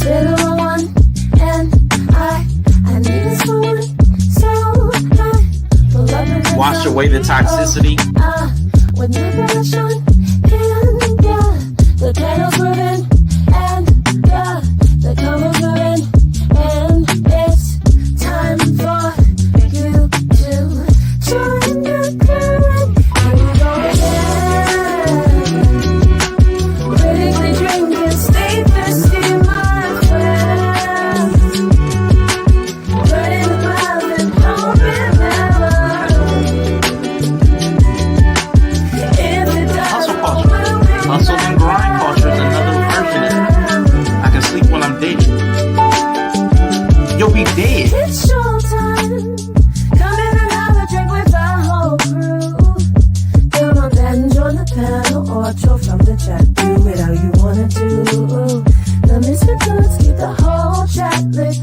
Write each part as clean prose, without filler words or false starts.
been a long one, and I need someone so high. Pull up and wash away the toxicity. With my passion, and yeah, the candles moving, and yeah, the candles moving, and it's time for you to join the current. Here we go again. Critically drinking, stay thirsty, my friend. Burning the clouds and hoping never. Hustle and grind culture is another version of it. I can sleep when I'm dead. You'll be dead. It's showtime. Come in and have a drink with our whole crew. Come on then, join the panel or chill from the chat. Do it how you wanna do. The misfits keep the whole chat lit.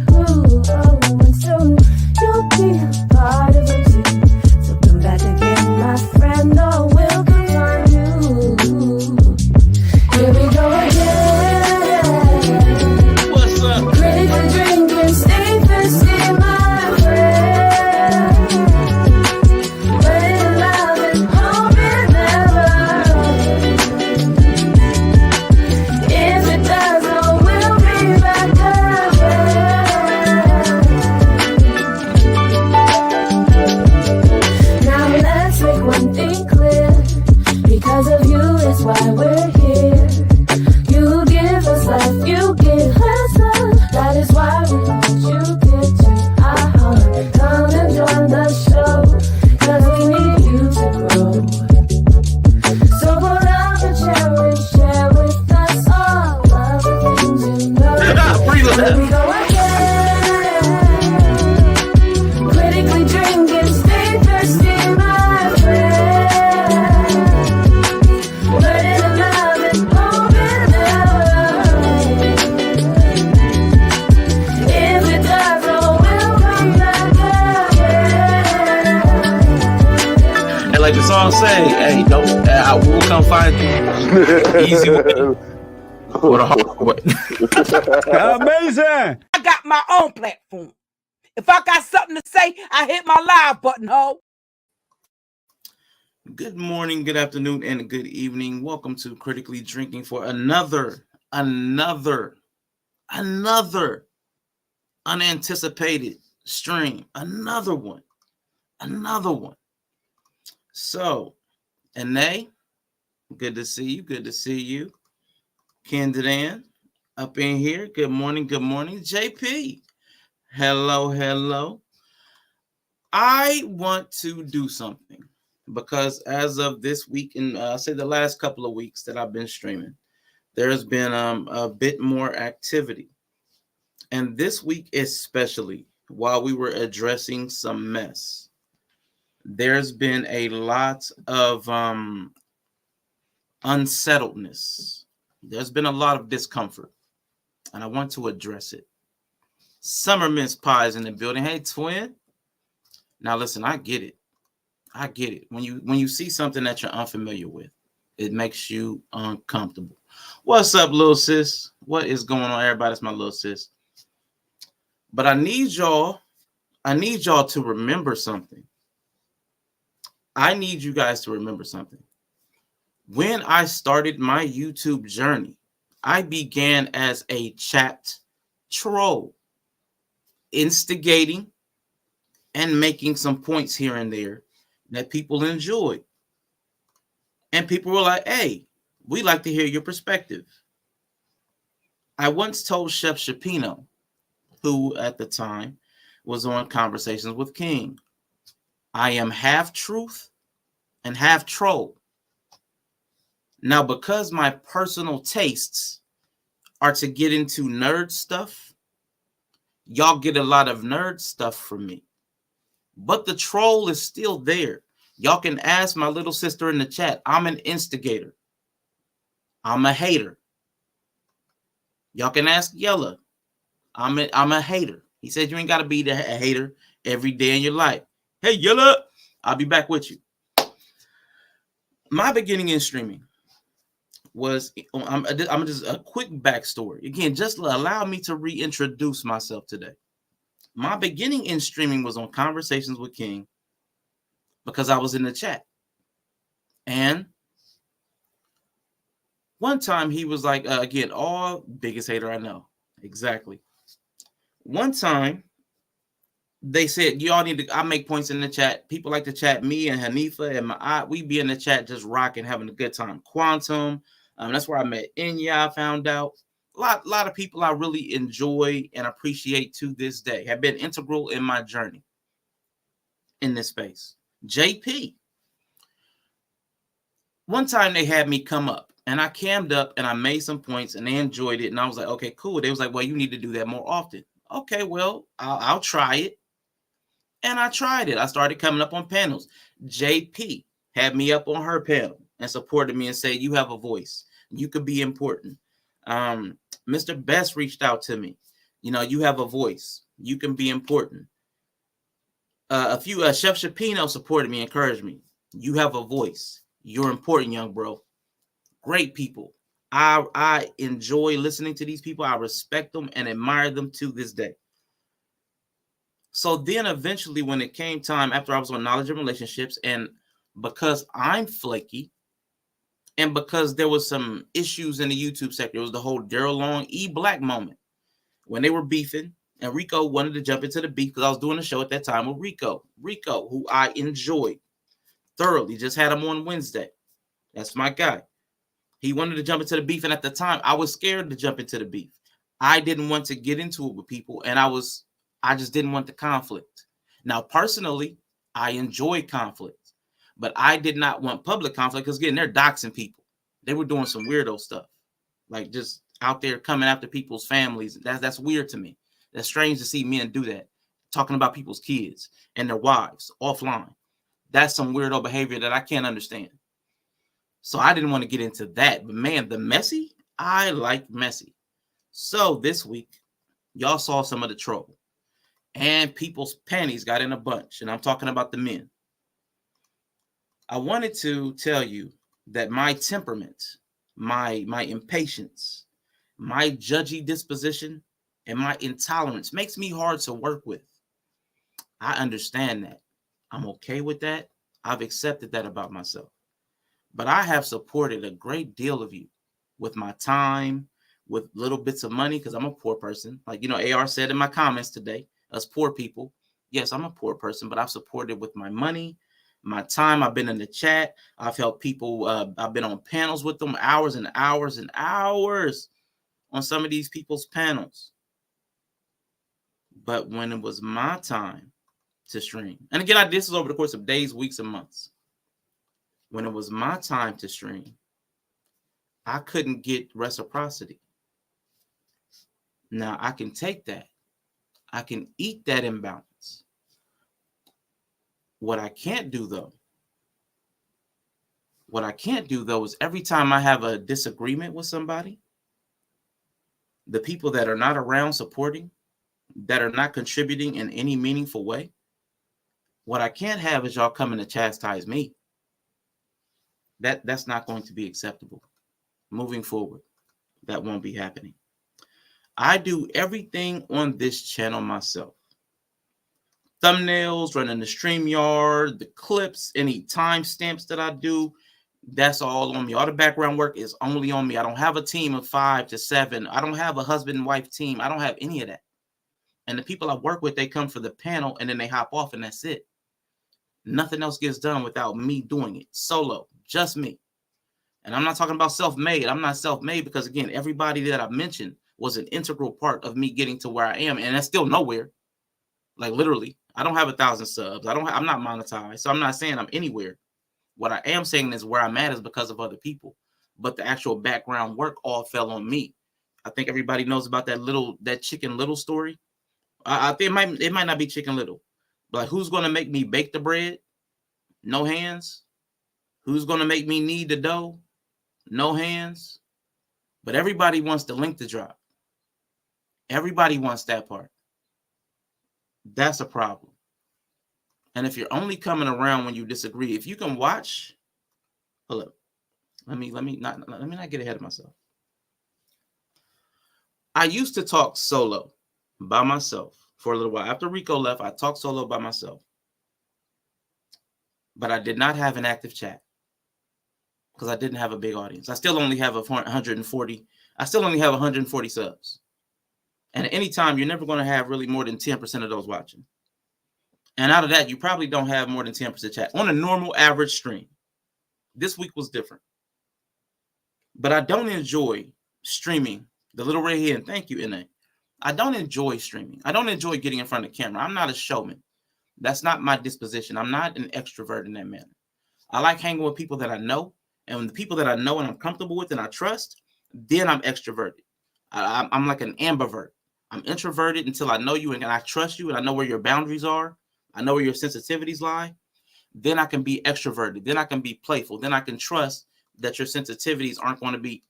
And soon you'll be a part of it too. So come back again, my friend, or we'll come find you. Here we go again. What's up? Critically drinking, stay thirsty, my friend. Burning love and hoping never. If it does, oh, we'll be back again. Now let's make one thing clear. Because of you is why we're here. You give us life, you give us love. That is why we want you here to our home. Come and join the show, cause we need you to grow. So pull up a chair and share with us all of the things you know. Here we go again. Critically drinking, stay thirsty, my friend. Burning in love and hoping never. If it does, oh, we'll come back again. And like the song say, hey, don't, I will come find you. Easy way. Or the hard way. Amazing. I got my own platform. If I got something to say, I hit my live button, ho. Good morning, good afternoon, and good evening. Welcome to Critically Drinking for another unanticipated stream. Another one. So, Anae, good to see you. Good to see you. Candidan, up in here. Good morning. JP, hello. I want to do something because as of this week, and I say the last couple of weeks that I've been streaming, there's been a bit more activity. And this week especially, while we were addressing some mess, there's been a lot of unsettledness. There's been a lot of discomfort, and I want to address it. Summer mince pies in the building. Hey, twin. Now listen, I get it. When you see something that you're unfamiliar with, it makes you uncomfortable. What's up, little sis? What is going on, everybody? It's my little sis. But I need y'all to remember something. I need you guys to remember something. When I started my YouTube journey, I began as a chat troll, instigating and making some points here and there that people enjoyed. And people were like, hey, we like to hear your perspective. I once told Chef Shapino, who at the time was on Conversations with King, I am half truth and half troll. Now, because my personal tastes are to get into nerd stuff, y'all get a lot of nerd stuff from me. But the troll is still there. Y'all can ask my little sister in the chat. I'm an instigator. I'm a hater. Y'all can ask Yella. I'm a hater. He said you ain't got to be a hater every day in your life. Hey, Yella, I'll be back with you. My beginning in streaming was I'm just a quick backstory. Again, just allow me to reintroduce myself today. My beginning in streaming was on Conversations with King because I was in the chat. And one time he was like, again, all biggest hater I know. Exactly. One time they said, y'all need to, I make points in the chat. People like to chat. Me and Hanifa and we be in the chat just rocking, having a good time. Quantum. That's where I met Inya, I found out. A lot of people I really enjoy and appreciate to this day have been integral in my journey in this space. JP. One time they had me come up and I cammed up and I made some points and they enjoyed it. And I was like, okay, cool. They was like, well, you need to do that more often. Okay, well, I'll try it. And I tried it. I started coming up on panels. JP had me up on her panel and supported me and said, you have a voice. You could be important. Mr. Best reached out to me. You know, you have a voice. You can be important. A few Chef Shapino supported me, encouraged me. You have a voice. You're important, young bro. Great people. I enjoy listening to these people. I respect them and admire them to this day. So then eventually when it came time after I was on Knowledge and Relationships, and because I'm flaky and because there was some issues in the YouTube sector, it was the whole Daryl Long Black moment when they were beefing and Rico wanted to jump into the beef because I was doing a show at that time with Rico, who I enjoyed thoroughly. Just had him on Wednesday. That's my guy. He wanted to jump into the beef. And at the time I was scared to jump into the beef. I didn't want to get into it with people. And I just didn't want the conflict. Now, personally, I enjoy conflict, but I did not want public conflict because, again, they're doxing people. They were doing some weirdo stuff, like just out there coming after people's families. That's weird to me. That's strange to see men do that, talking about people's kids and their wives offline. That's some weirdo behavior that I can't understand. So I didn't want to get into that. But, man, the messy, I like messy. So this week, y'all saw some of the troll. And people's panties got in a bunch. And I'm talking about the men. I wanted to tell you that my temperament, my impatience, my judgy disposition, and my intolerance makes me hard to work with. I understand that. I'm okay with that. I've accepted that about myself. But I have supported a great deal of you with my time, with little bits of money, because I'm a poor person. Like, AR said in my comments today, us poor people. Yes, I'm a poor person, but I've supported with my money, my time. I've been in the chat. I've helped people. I've been on panels with them, hours and hours and hours on some of these people's panels. But when it was my time to stream, and again, this is over the course of days, weeks, and months. When it was my time to stream, I couldn't get reciprocity. Now, I can take that. I can eat that imbalance. What I can't do, though, is every time I have a disagreement with somebody, the people that are not around supporting, that are not contributing in any meaningful way, what I can't have is y'all coming to chastise me. That's not going to be acceptable. Moving forward, that won't be happening. I do everything on this channel myself. Thumbnails, running the StreamYard, the clips, any timestamps that I do, that's all on me. All the background work is only on me. I don't have a team of 5 to 7. I don't have a husband and wife team. I don't have any of that. And the people I work with, they come for the panel and then they hop off and that's it. Nothing else gets done without me doing it. Solo, just me. And I'm not talking about self-made. I'm not self-made because, again, everybody that I've mentioned was an integral part of me getting to where I am. And that's still nowhere. Like, literally, I don't have 1,000 subs. I'm not monetized. So I'm not saying I'm anywhere. What I am saying is where I'm at is because of other people. But the actual background work all fell on me. I think everybody knows about that Chicken Little story. I think it might not be Chicken Little. But who's going to make me bake the bread? No hands. Who's going to make me knead the dough? No hands. But everybody wants the link to drop. Everybody wants that part. That's a problem. And if you're only coming around when you disagree, if you can watch, hold up. let me not get ahead of myself. I used to talk solo by myself for a little while. After Rico left, I talked solo by myself. But I did not have an active chat because I didn't have a big audience. I still only have 140. I still only have 140 subs. And at any time, you're never going to have really more than 10% of those watching. And out of that, you probably don't have more than 10% chat on a normal average stream. This week was different. But I don't enjoy streaming. The little red hand, thank you, NA. I don't enjoy streaming. I don't enjoy getting in front of the camera. I'm not a showman. That's not my disposition. I'm not an extrovert in that manner. I like hanging with people that I know. And when the people that I know and I'm comfortable with and I trust, then I'm extroverted. I'm like an ambivert. I'm introverted until I know you and I trust you and I know where your boundaries are. I know where your sensitivities lie. Then I can be extroverted. Then I can be playful. Then I can trust that your sensitivities aren't going to be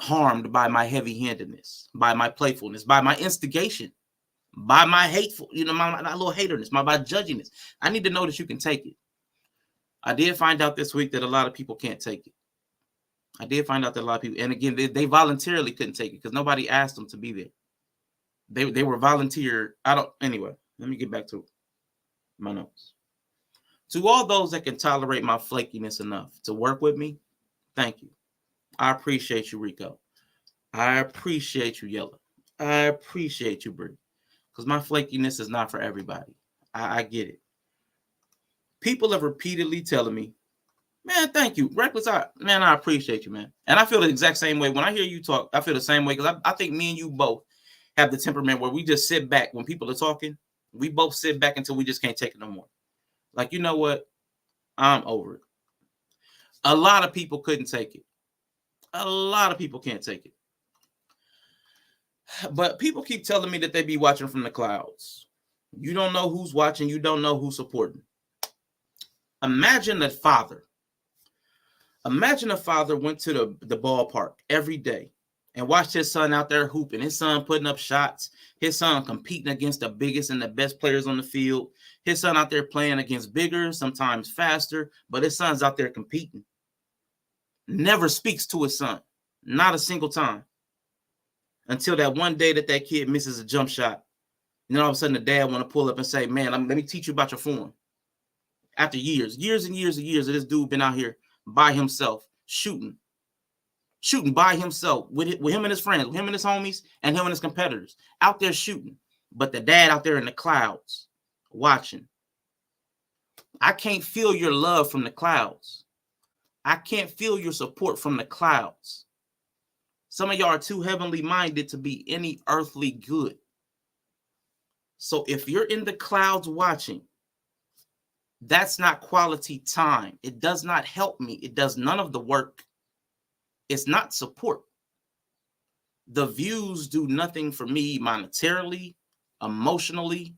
harmed by my heavy-handedness, by my playfulness, by my instigation, by my hateful, my little haterness, my judginess. I need to know that you can take it. I did find out this week that a lot of people can't take it. I did find out that a lot of people, and again, they voluntarily couldn't take it because nobody asked them to be there. They were volunteer. Anyway, let me get back to my notes. To all those that can tolerate my flakiness enough to work with me, thank you. I appreciate you, Rico. I appreciate you, Yellow. I appreciate you, Bree. Because my flakiness is not for everybody. I get it. People have repeatedly telling me, man, thank you. Reckless, man, I appreciate you, man. And I feel the exact same way. When I hear you talk, I feel the same way. Because I think me and you both have the temperament where we just sit back when people are talking. We both sit back until we just can't take it no more. Like, you know what? I'm over it. A lot of people couldn't take it. A lot of people can't take it. But people keep telling me that they be watching from the clouds. You don't know who's watching. You don't know who's supporting. Imagine a father. Imagine a father went to the ballpark every day and watched his son out there hooping. His son putting up shots. His son competing against the biggest and the best players on the field. His son out there playing against bigger, sometimes faster, but his son's out there competing. Never speaks to his son. Not a single time. Until that one day that kid misses a jump shot. And then all of a sudden the dad want to pull up and say, man, let me teach you about your form. After years and years and years of this dude been out here by himself, shooting by himself with him and his friends, with him and his homies, and him and his competitors out there shooting. But the dad out there in the clouds watching. I can't feel your love from the clouds. I can't feel your support from the clouds. Some of y'all are too heavenly minded to be any earthly good. So if you're in the clouds watching, that's not quality time. It does not help me. It does none of the work. It's not support. The views do nothing for me monetarily, emotionally,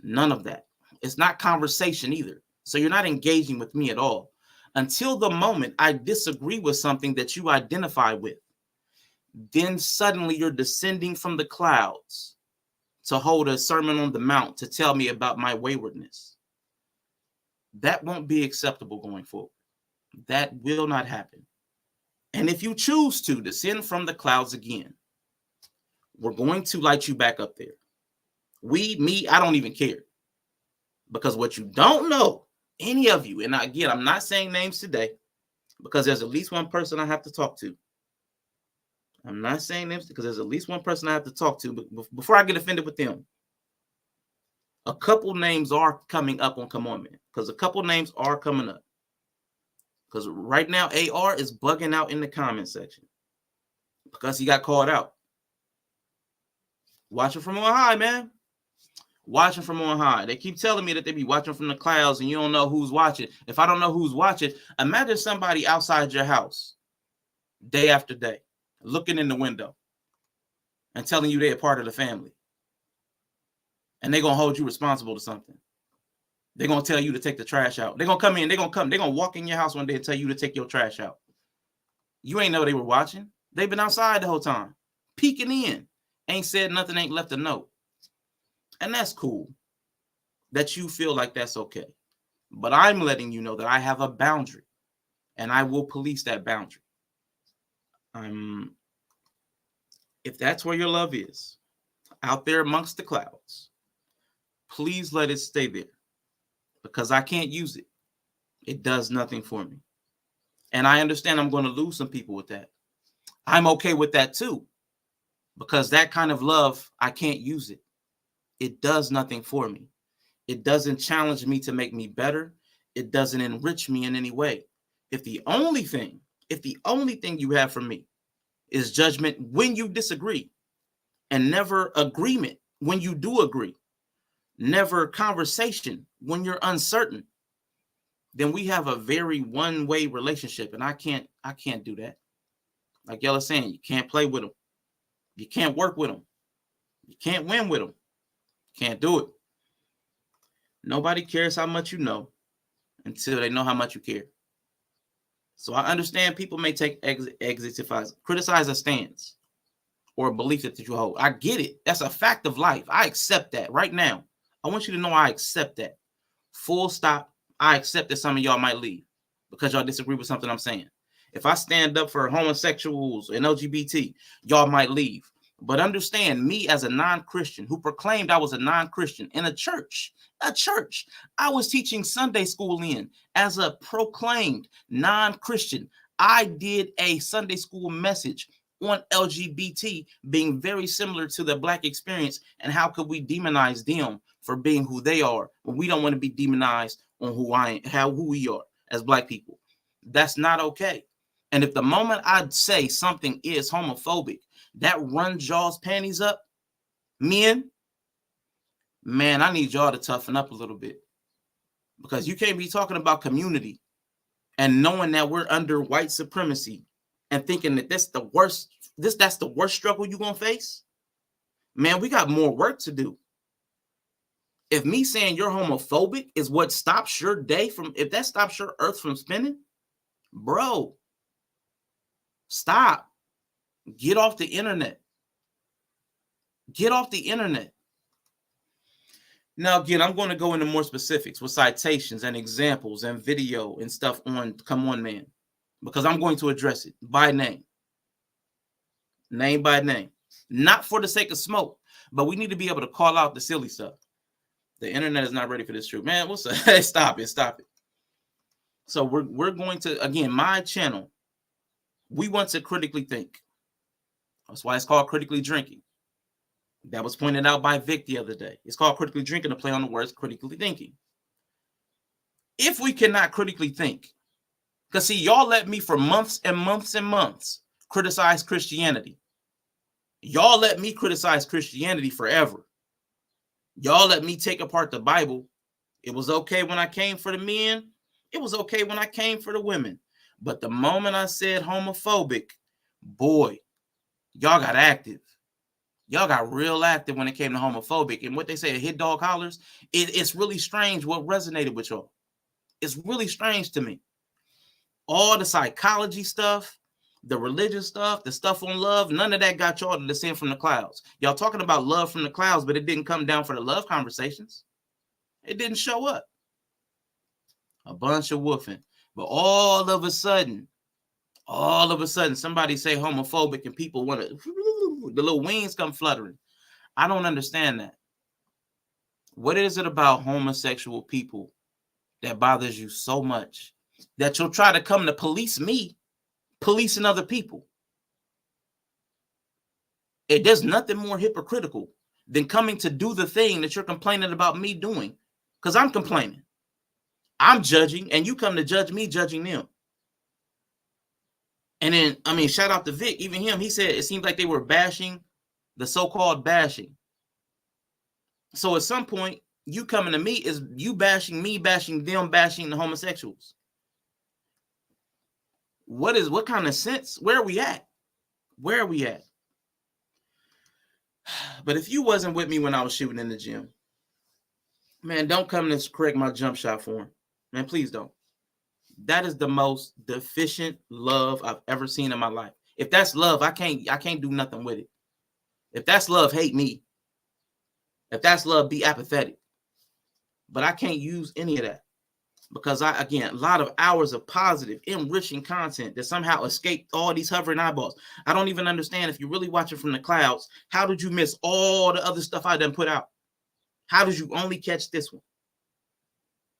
none of that. It's not conversation either. So you're not engaging with me at all. Until the moment I disagree with something that you identify with, then suddenly you're descending from the clouds to hold a sermon on the mount to tell me about my waywardness. That won't be acceptable going forward. That will not happen. And if you choose to descend from the clouds again, we're going to light you back up there. I don't even care. Because what you don't know, any of you, and again, I'm not saying names today, because there's at least one person I have to talk to. I'm not saying names because there's at least one person I have to talk to. But before I get offended with them, a couple names are coming up on Come On Man. Because a couple names are coming up. Because right now, AR is bugging out in the comment section. Because he got called out. Watching from on high, man. Watching from on high. They keep telling me that they be watching from the clouds and you don't know who's watching. If I don't know who's watching, imagine somebody outside your house day after day, looking in the window and telling you they're a part of the family. And they're going to hold you responsible to something. They're going to tell you to take the trash out. They're going to come in. They're going to walk in your house one day and tell you to take your trash out. You ain't know they were watching. They've been outside the whole time, peeking in. Ain't said nothing, ain't left a note. And that's cool that you feel like that's okay. But I'm letting you know that I have a boundary. and I will police that boundary. If that's where your love is, out there amongst the clouds, please let it stay there, because I can't use it. It does nothing for me. And I understand I'm going to lose some people with that. I'm okay with that too, because that kind of love, I can't use it. It does nothing for me. It doesn't challenge me to make me better. It doesn't enrich me in any way. If the only thing you have from me is judgment when you disagree, and never agreement when you do agree, never conversation when you're uncertain, then we have a very one-way relationship, and I can't do that. Like y'all are saying, you can't play with them. You can't work with them. You can't win with them. Can't do it. Nobody cares how much you know until they know how much you care. So I understand people may take exits if I criticize a stance or a belief that you hold. I get it. That's a fact of life. I accept that right now. I want you to know I accept that. Full stop. I accept that some of y'all might leave because y'all disagree with something I'm saying. If I stand up for homosexuals and LGBT, y'all might leave. But understand, me as a non-Christian who proclaimed I was a non-Christian in a church I was teaching Sunday school in as a proclaimed non-Christian. I did a Sunday school message on LGBT being very similar to the Black experience, and how could we demonize them for being who they are when we don't want to be demonized on who we are as Black people. That's not okay. And if the moment I'd say something is homophobic, that runs y'all's panties up, men, man, I need y'all to toughen up a little bit, because you can't be talking about community and knowing that we're under white supremacy and thinking that that's the worst struggle you're going to face. Man, we got more work to do. If me saying you're homophobic is what stops your day if that stops your earth from spinning, bro, stop. Get off the internet. Get off the internet. Now, again, I'm going to go into more specifics with citations and examples and video and stuff on Come On Man, because I'm going to address it by name by name, not for the sake of smoke, but we need to be able to call out the silly stuff. The internet is not ready for this truth, man. What's up? Stop it. So we're going to, again, my channel, we want to critically think. That's why it's called Critically Drinking. That was pointed out by Vic the other day. It's called critically drinking, to play on the words critically thinking. If we cannot critically think, because see, y'all let me for months and months and months criticize Christianity. Y'all let me criticize Christianity forever. Y'all let me take apart the Bible. It was okay when I came for the men. It was okay when I came for the women. But the moment I said homophobic, boy, y'all got active. Y'all got real active when it came to homophobic. And what they say, hit dog hollers, it's really strange what resonated with y'all. It's really strange to me. All the psychology stuff, the religious stuff, the stuff on love, none of that got y'all to descend from the clouds. Y'all talking about love from the clouds, but it didn't come down for the love conversations. It didn't show up. A bunch of woofing. But all of a sudden, somebody say homophobic and people want to, the little wings come fluttering. I don't understand that. What is it about homosexual people that bothers you so much that you'll try to come to police me, policing other people? There's nothing more hypocritical than coming to do the thing that you're complaining about me doing, because I'm complaining. I'm judging, and you come to judge me judging them. And then, I mean, shout out to Vic, even him, he said it seems like they were bashing the so-called bashing. So at some point, you coming to me is you bashing me, bashing them, bashing the homosexuals. What kind of sense? Where are we at? Where are we at? But if you wasn't with me when I was shooting in the gym, man, don't come to correct my jump shot form. Man, please don't. That is the most deficient love I've ever seen in my life. If that's love, I can't do nothing with it. If that's love, hate me. If that's love, be apathetic. But I can't use any of that. because again, a lot of hours of positive, enriching content that somehow escaped all these hovering eyeballs. I don't even understand, if you're really watching from the clouds, how did you miss all the other stuff I done put out? How did you only catch this one?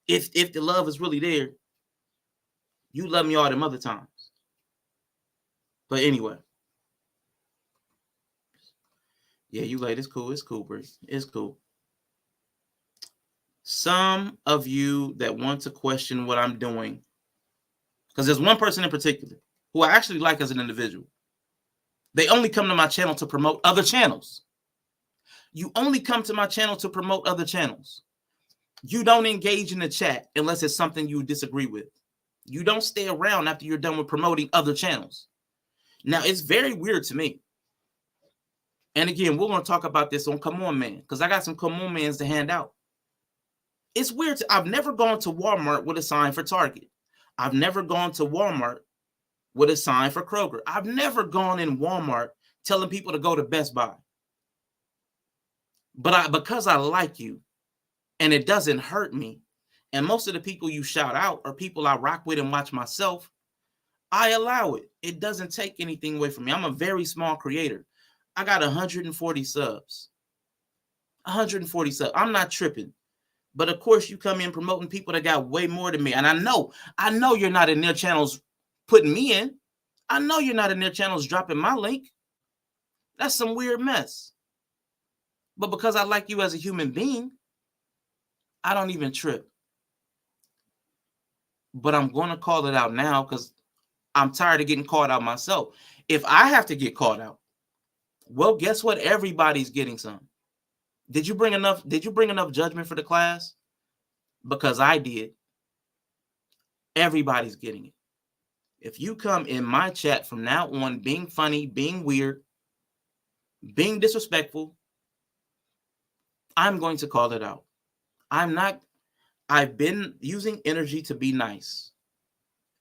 If the love is really there, you love me all them other times. But anyway. Yeah, you late. It's cool. It's cool, Bree. It's cool. Some of you that want to question what I'm doing, because there's one person in particular who I actually like as an individual. They only come to my channel to promote other channels. You only come to my channel to promote other channels. You don't engage in the chat unless it's something you disagree with. You don't stay around after you're done with promoting other channels. Now, it's very weird to me. And again, we're going to talk about this on Come On Man, because I got some Come On Mans to hand out. It's weird. I've never gone to Walmart with a sign for Target. I've never gone to Walmart with a sign for Kroger. I've never gone in Walmart telling people to go to Best Buy. But because I like you and it doesn't hurt me, and most of the people you shout out are people I rock with and watch myself, I allow it. It doesn't take anything away from me. I'm a very small creator. I got 140 subs. 140 subs. I'm not tripping. But of course, you come in promoting people that got way more than me. And I know you're not in their channels putting me in. I know you're not in their channels dropping my link. That's some weird mess. But because I like you as a human being, I don't even trip. But I'm going to call it out now because I'm tired of getting called out myself. If I have to get called out, well, guess what? Everybody's getting some. Did you bring enough judgment for the class? Because I did. Everybody's getting it. If you come in my chat from now on being funny, being weird, being disrespectful, I'm going to call it out. I've been using energy to be nice.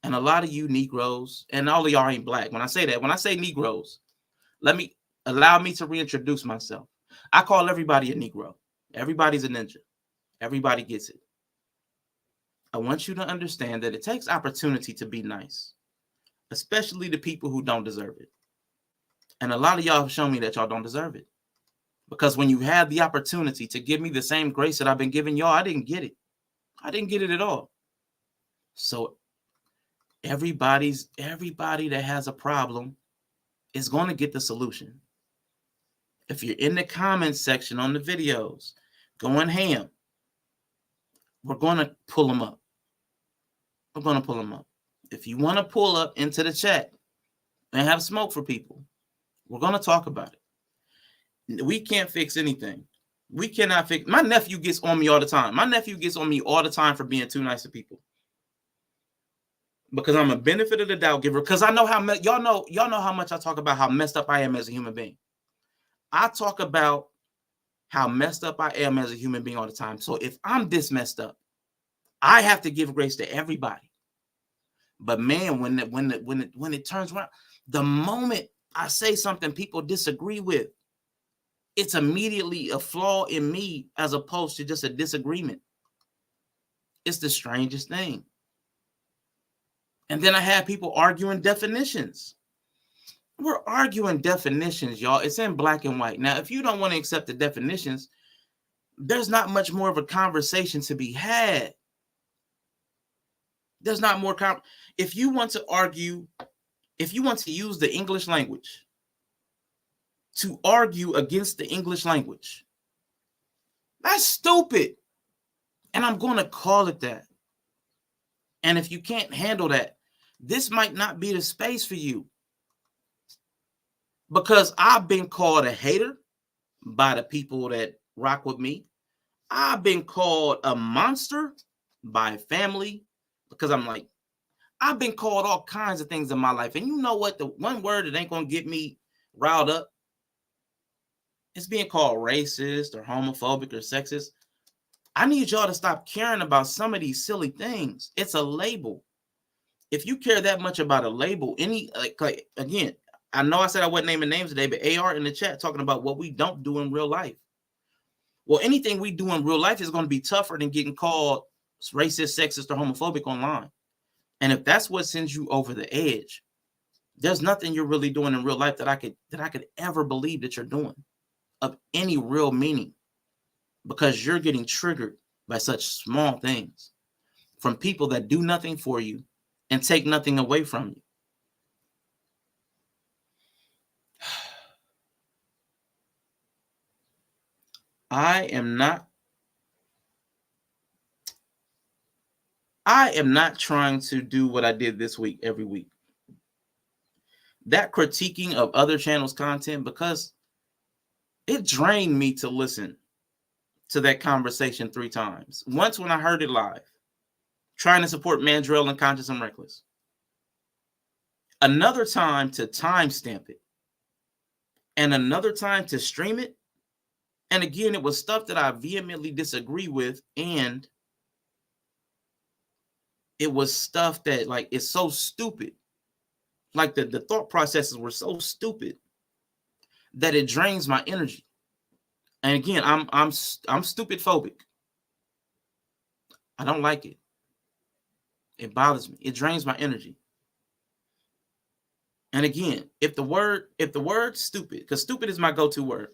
And a lot of you Negroes, and all of y'all ain't black. When I say Negroes, allow me to reintroduce myself. I call everybody a Negro. Everybody's a ninja. Everybody gets it. I want you to understand that it takes opportunity to be nice, especially to people who don't deserve it. And a lot of y'all have shown me that y'all don't deserve it. Because when you had the opportunity to give me the same grace that I've been giving y'all, I didn't get it. I didn't get it at all. So everybody that has a problem is going to get the solution. If you're in the comments section on the videos going ham, we're going to pull them up. We're going to pull them up. If you want to pull up into the chat and have smoke for people, we're going to talk about it. We can't fix anything. We cannot fix. My nephew gets on me all the time. My nephew gets on me all the time for being too nice to people. Because I'm a benefit of the doubt giver. Because I know how y'all know how much I talk about how messed up I am as a human being. I talk about how messed up I am as a human being all the time. So if I'm this messed up, I have to give grace to everybody. But man, when it turns around, the moment I say something people disagree with, it's immediately a flaw in me as opposed to just a disagreement. It's the strangest thing. And then I have people arguing definitions. We're arguing definitions, y'all. It's in black and white. Now, if you don't want to accept the definitions, there's not much more of a conversation to be had. There's not more. If you want to argue, if you want to use the English language to argue against the English language, that's stupid. And I'm going to call it that. And if you can't handle that, this might not be the space for you. Because I've been called a hater by the people that rock with me. I've been called a monster by family because I've been called all kinds of things in my life. And you know what? The one word that ain't going to get me riled up is being called racist or homophobic or sexist. I need y'all to stop caring about some of these silly things. It's a label. If you care that much about a label, again, I know I said I wasn't naming names today, but AR in the chat talking about what we don't do in real life. Well, anything we do in real life is going to be tougher than getting called It's racist, sexist, or homophobic online. And if that's what sends you over the edge, there's nothing you're really doing in real life that I could ever believe that you're doing of any real meaning, because you're getting triggered by such small things from people that do nothing for you and take nothing away from you. I am not trying to do what I did this week every week. That critiquing of other channels' content, because it drained me to listen to that conversation 3 times. Once when I heard it live, trying to support Mandrell and Conscious and Reckless. Another time to timestamp it. And another time to stream it. And again, it was stuff that I vehemently disagree with, and it was stuff that, like, it's so stupid. Like the thought processes were so stupid that it drains my energy. And again, I'm stupid phobic. I don't like it. It bothers me. It drains my energy. And again, if the word stupid, because stupid is my go-to word.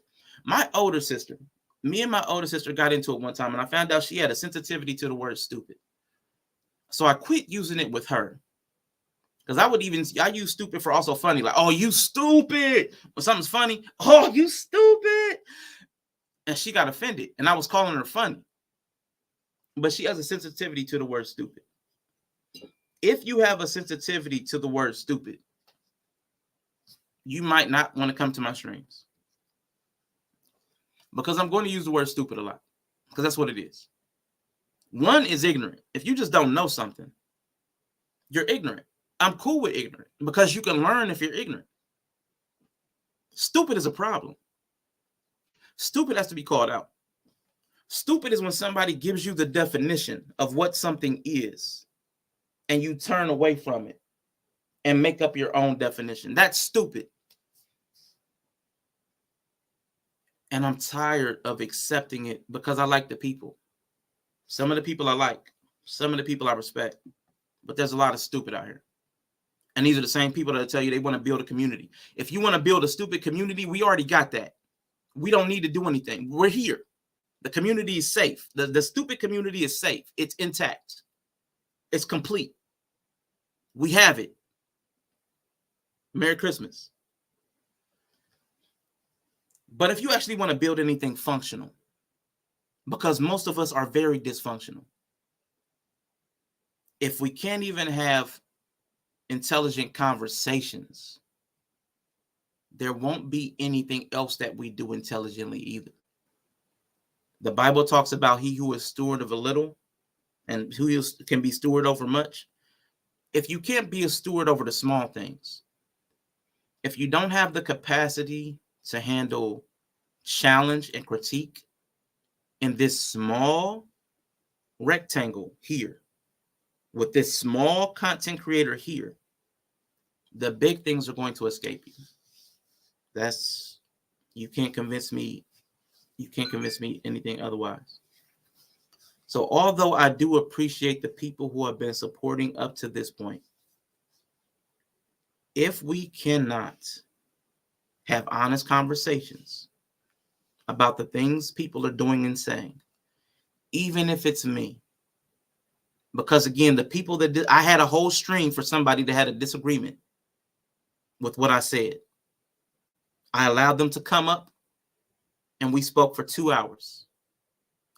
Me and my older sister got into it one time, and I found out she had a sensitivity to the word stupid. So I quit using it with her. Because I use stupid for also funny. Like, oh, you stupid. When something's funny, oh, you stupid. And she got offended. And I was calling her funny. But she has a sensitivity to the word stupid. If you have a sensitivity to the word stupid, you might not want to come to my streams. Because I'm going to use the word stupid a lot. Because that's what it is. One is ignorant. If you just don't know something, you're ignorant. I'm cool with ignorant because you can learn if you're ignorant. Stupid is a problem. Stupid has to be called out. Stupid is when somebody gives you the definition of what something is and you turn away from it and make up your own definition. That's stupid. And I'm tired of accepting it because I like the people. Some of the people I like, some of the people I respect, but there's a lot of stupid out here. And these are the same people that tell you they want to build a community. If you want to build a stupid community, we already got that. We don't need to do anything. We're here. The community is safe. The stupid community is safe. It's intact. It's complete. We have it. Merry Christmas. But if you actually want to build anything functional, because most of us are very dysfunctional, if we can't even have intelligent conversations, there won't be anything else that we do intelligently either. The Bible talks about he who is steward of a little and who can be steward over much. If you can't be a steward over the small things, if you don't have the capacity to handle challenge and critique in this small rectangle here, with this small content creator here, the big things are going to escape you. You can't convince me. You can't convince me anything otherwise. So although I do appreciate the people who have been supporting up to this point, if we cannot have honest conversations about the things people are doing and saying, even if it's me, because again, the people that did, I had a whole stream for somebody that had a disagreement with what I said. I allowed them to come up and we spoke for 2 hours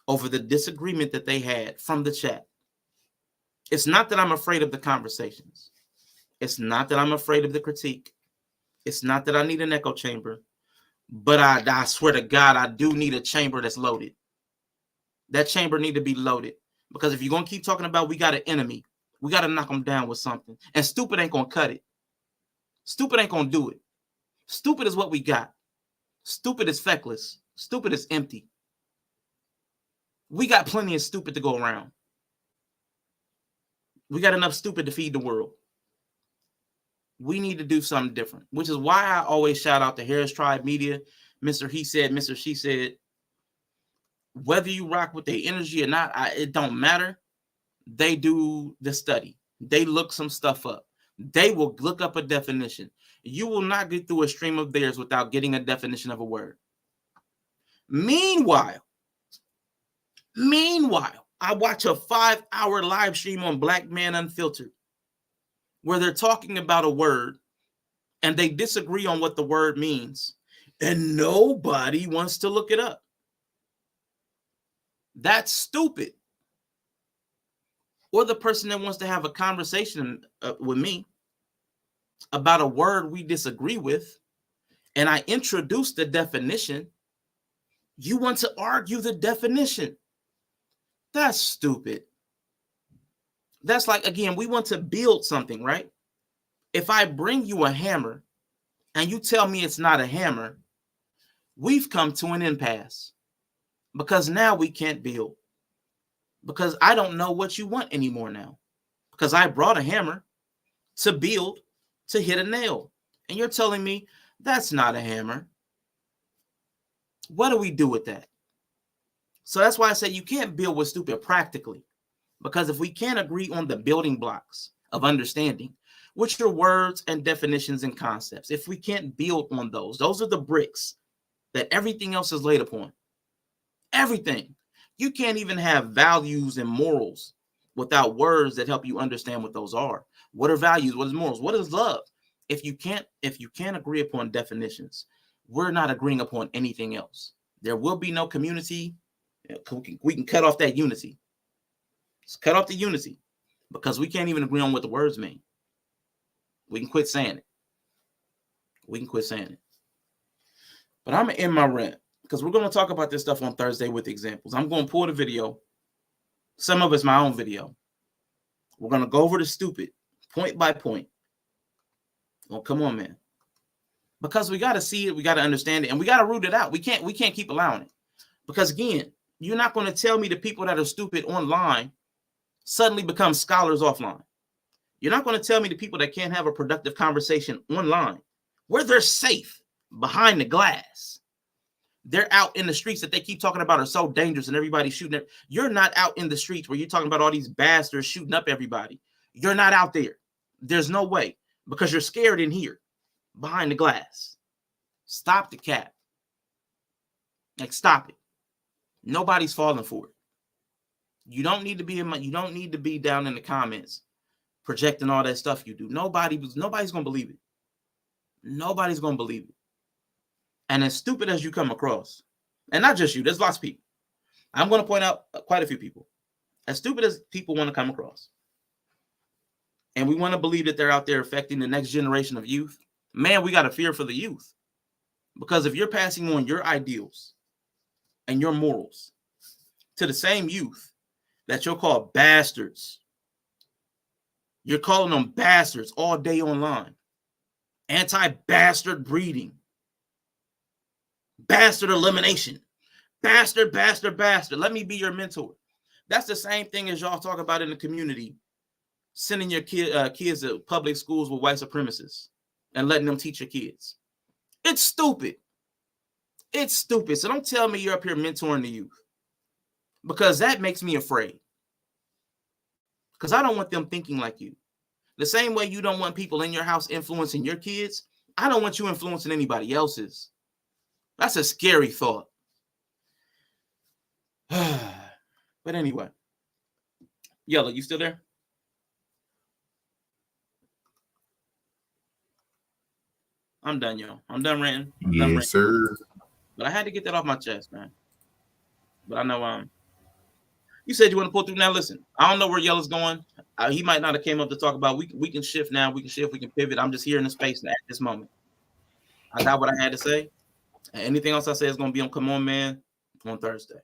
over the disagreement that they had from the chat. It's not that I'm afraid of the conversations. It's not that I'm afraid of the critique. It's not that I need an echo chamber, but I swear to God, I do need a chamber that's loaded. That chamber need to be loaded, because if you're going to keep talking about we got an enemy, we got to knock them down with something. And stupid ain't going to cut it. Stupid ain't going to do it. Stupid is what we got. Stupid is feckless. Stupid is empty. We got plenty of stupid to go around. We got enough stupid to feed the world. We need to do something different, which is why I always shout out to Harris Tribe Media, Mr. He Said, Mr. She Said. Whether you rock with their energy or not, it don't matter. they do the study. They look some stuff up. They will look up a definition. You will not get through a stream of theirs without getting a definition of a word. Meanwhile, I watch a 5-hour live stream on Black Man Unfiltered where they're talking about a word and they disagree on what the word means, and nobody wants to look it up. That's stupid. Or the person that wants to have a conversation with me about a word we disagree with, and I introduce the definition, you want to argue the definition. That's stupid. That's like, again, we want to build something, right? If I bring you a hammer and you tell me it's not a hammer, we've come to an impasse because now we can't build. Because I don't know what you want anymore now. Because I brought a hammer to build, to hit a nail. And you're telling me that's not a hammer. What do we do with that? So that's why I say you can't build with stupid practically. Because if we can't agree on the building blocks of understanding, which are words and definitions and concepts, if we can't build on those are the bricks that everything else is laid upon. Everything. You can't even have values and morals without words that help you understand what those are. What are values? What is morals? What is love? If you can't agree upon definitions, we're not agreeing upon anything else. There will be no community. We can cut off that unity. Let's cut off the unity because we can't even agree on what the words mean. We can quit saying it. But I'm going to end my rant because we're going to talk about this stuff on Thursday with examples. I'm going to pull the video. Some of it's my own video. We're going to go over the stupid point by point. Well, come on, man. Because we got to see it, we got to understand it, and we got to root it out. We can't keep allowing it. Because again, you're not going to tell me the people that are stupid online suddenly become scholars offline. You're not going to tell me the people that can't have a productive conversation online, where they're safe behind the glass. They're out in the streets that they keep talking about are so dangerous and everybody's shooting. You're not out in the streets where you're talking about all these bastards shooting up everybody. You're not out there. There's no way because you're scared in here behind the glass. Stop the cap. Like, stop it. Nobody's falling for it. You don't need to be down in the comments projecting all that stuff you do. Nobody's going to believe it. Nobody's going to believe it. And as stupid as you come across, and not just you, there's lots of people. I'm going to point out quite a few people. As stupid as people want to come across, and we want to believe that they're out there affecting the next generation of youth, man, we got to fear for the youth. Because if you're passing on your ideals and your morals to the same youth that you'll call bastards, you're calling them bastards all day online, anti-bastard breeding, bastard elimination, bastard. Let me be your mentor. That's the same thing as y'all talk about in the community, sending your kids to public schools with white supremacists and letting them teach your kids. It's stupid. It's stupid. So don't tell me you're up here mentoring the youth, because that makes me afraid. Because I don't want them thinking like you. The same way you don't want people in your house influencing your kids, I don't want you influencing anybody else's. That's a scary thought. But anyway. Yellow, you still there? I'm done, yo. I'm done ranting. Yes, sir. But I had to get that off my chest, man. But I know you said you want to pull through. Now listen, I don't know where Yellow's going. He might not have came up to talk about. We can shift now. We can pivot. I'm just here in the space at this moment. I got what I had to say. And anything else I say is going to be on Come On Man on Thursday.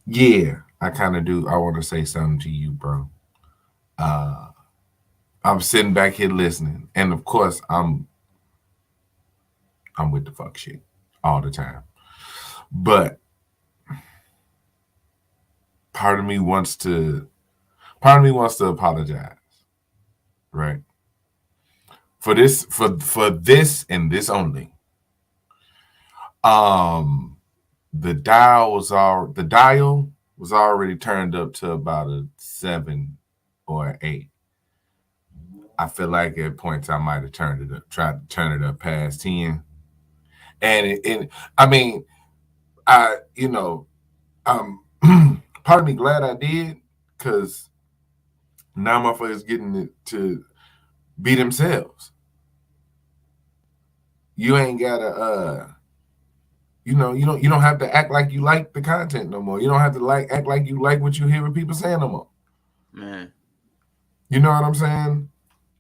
Yeah, I kind of do. I want to say something to you, bro. I'm sitting back here listening, and of course, I'm with the fuck shit all the time. But part of me wants to apologize, right? For this and this only. the dial was already turned up to about a 7 or an 8. I feel like at points I might have turned it up, tried to turn it up past 10. And I mean, you know, I'm part of me glad I did, because now motherfuckers getting it to be themselves. You ain't gotta you don't have to act like you like the content no more. You don't have to act like you like what you hear people saying no more. Man. You know what I'm saying?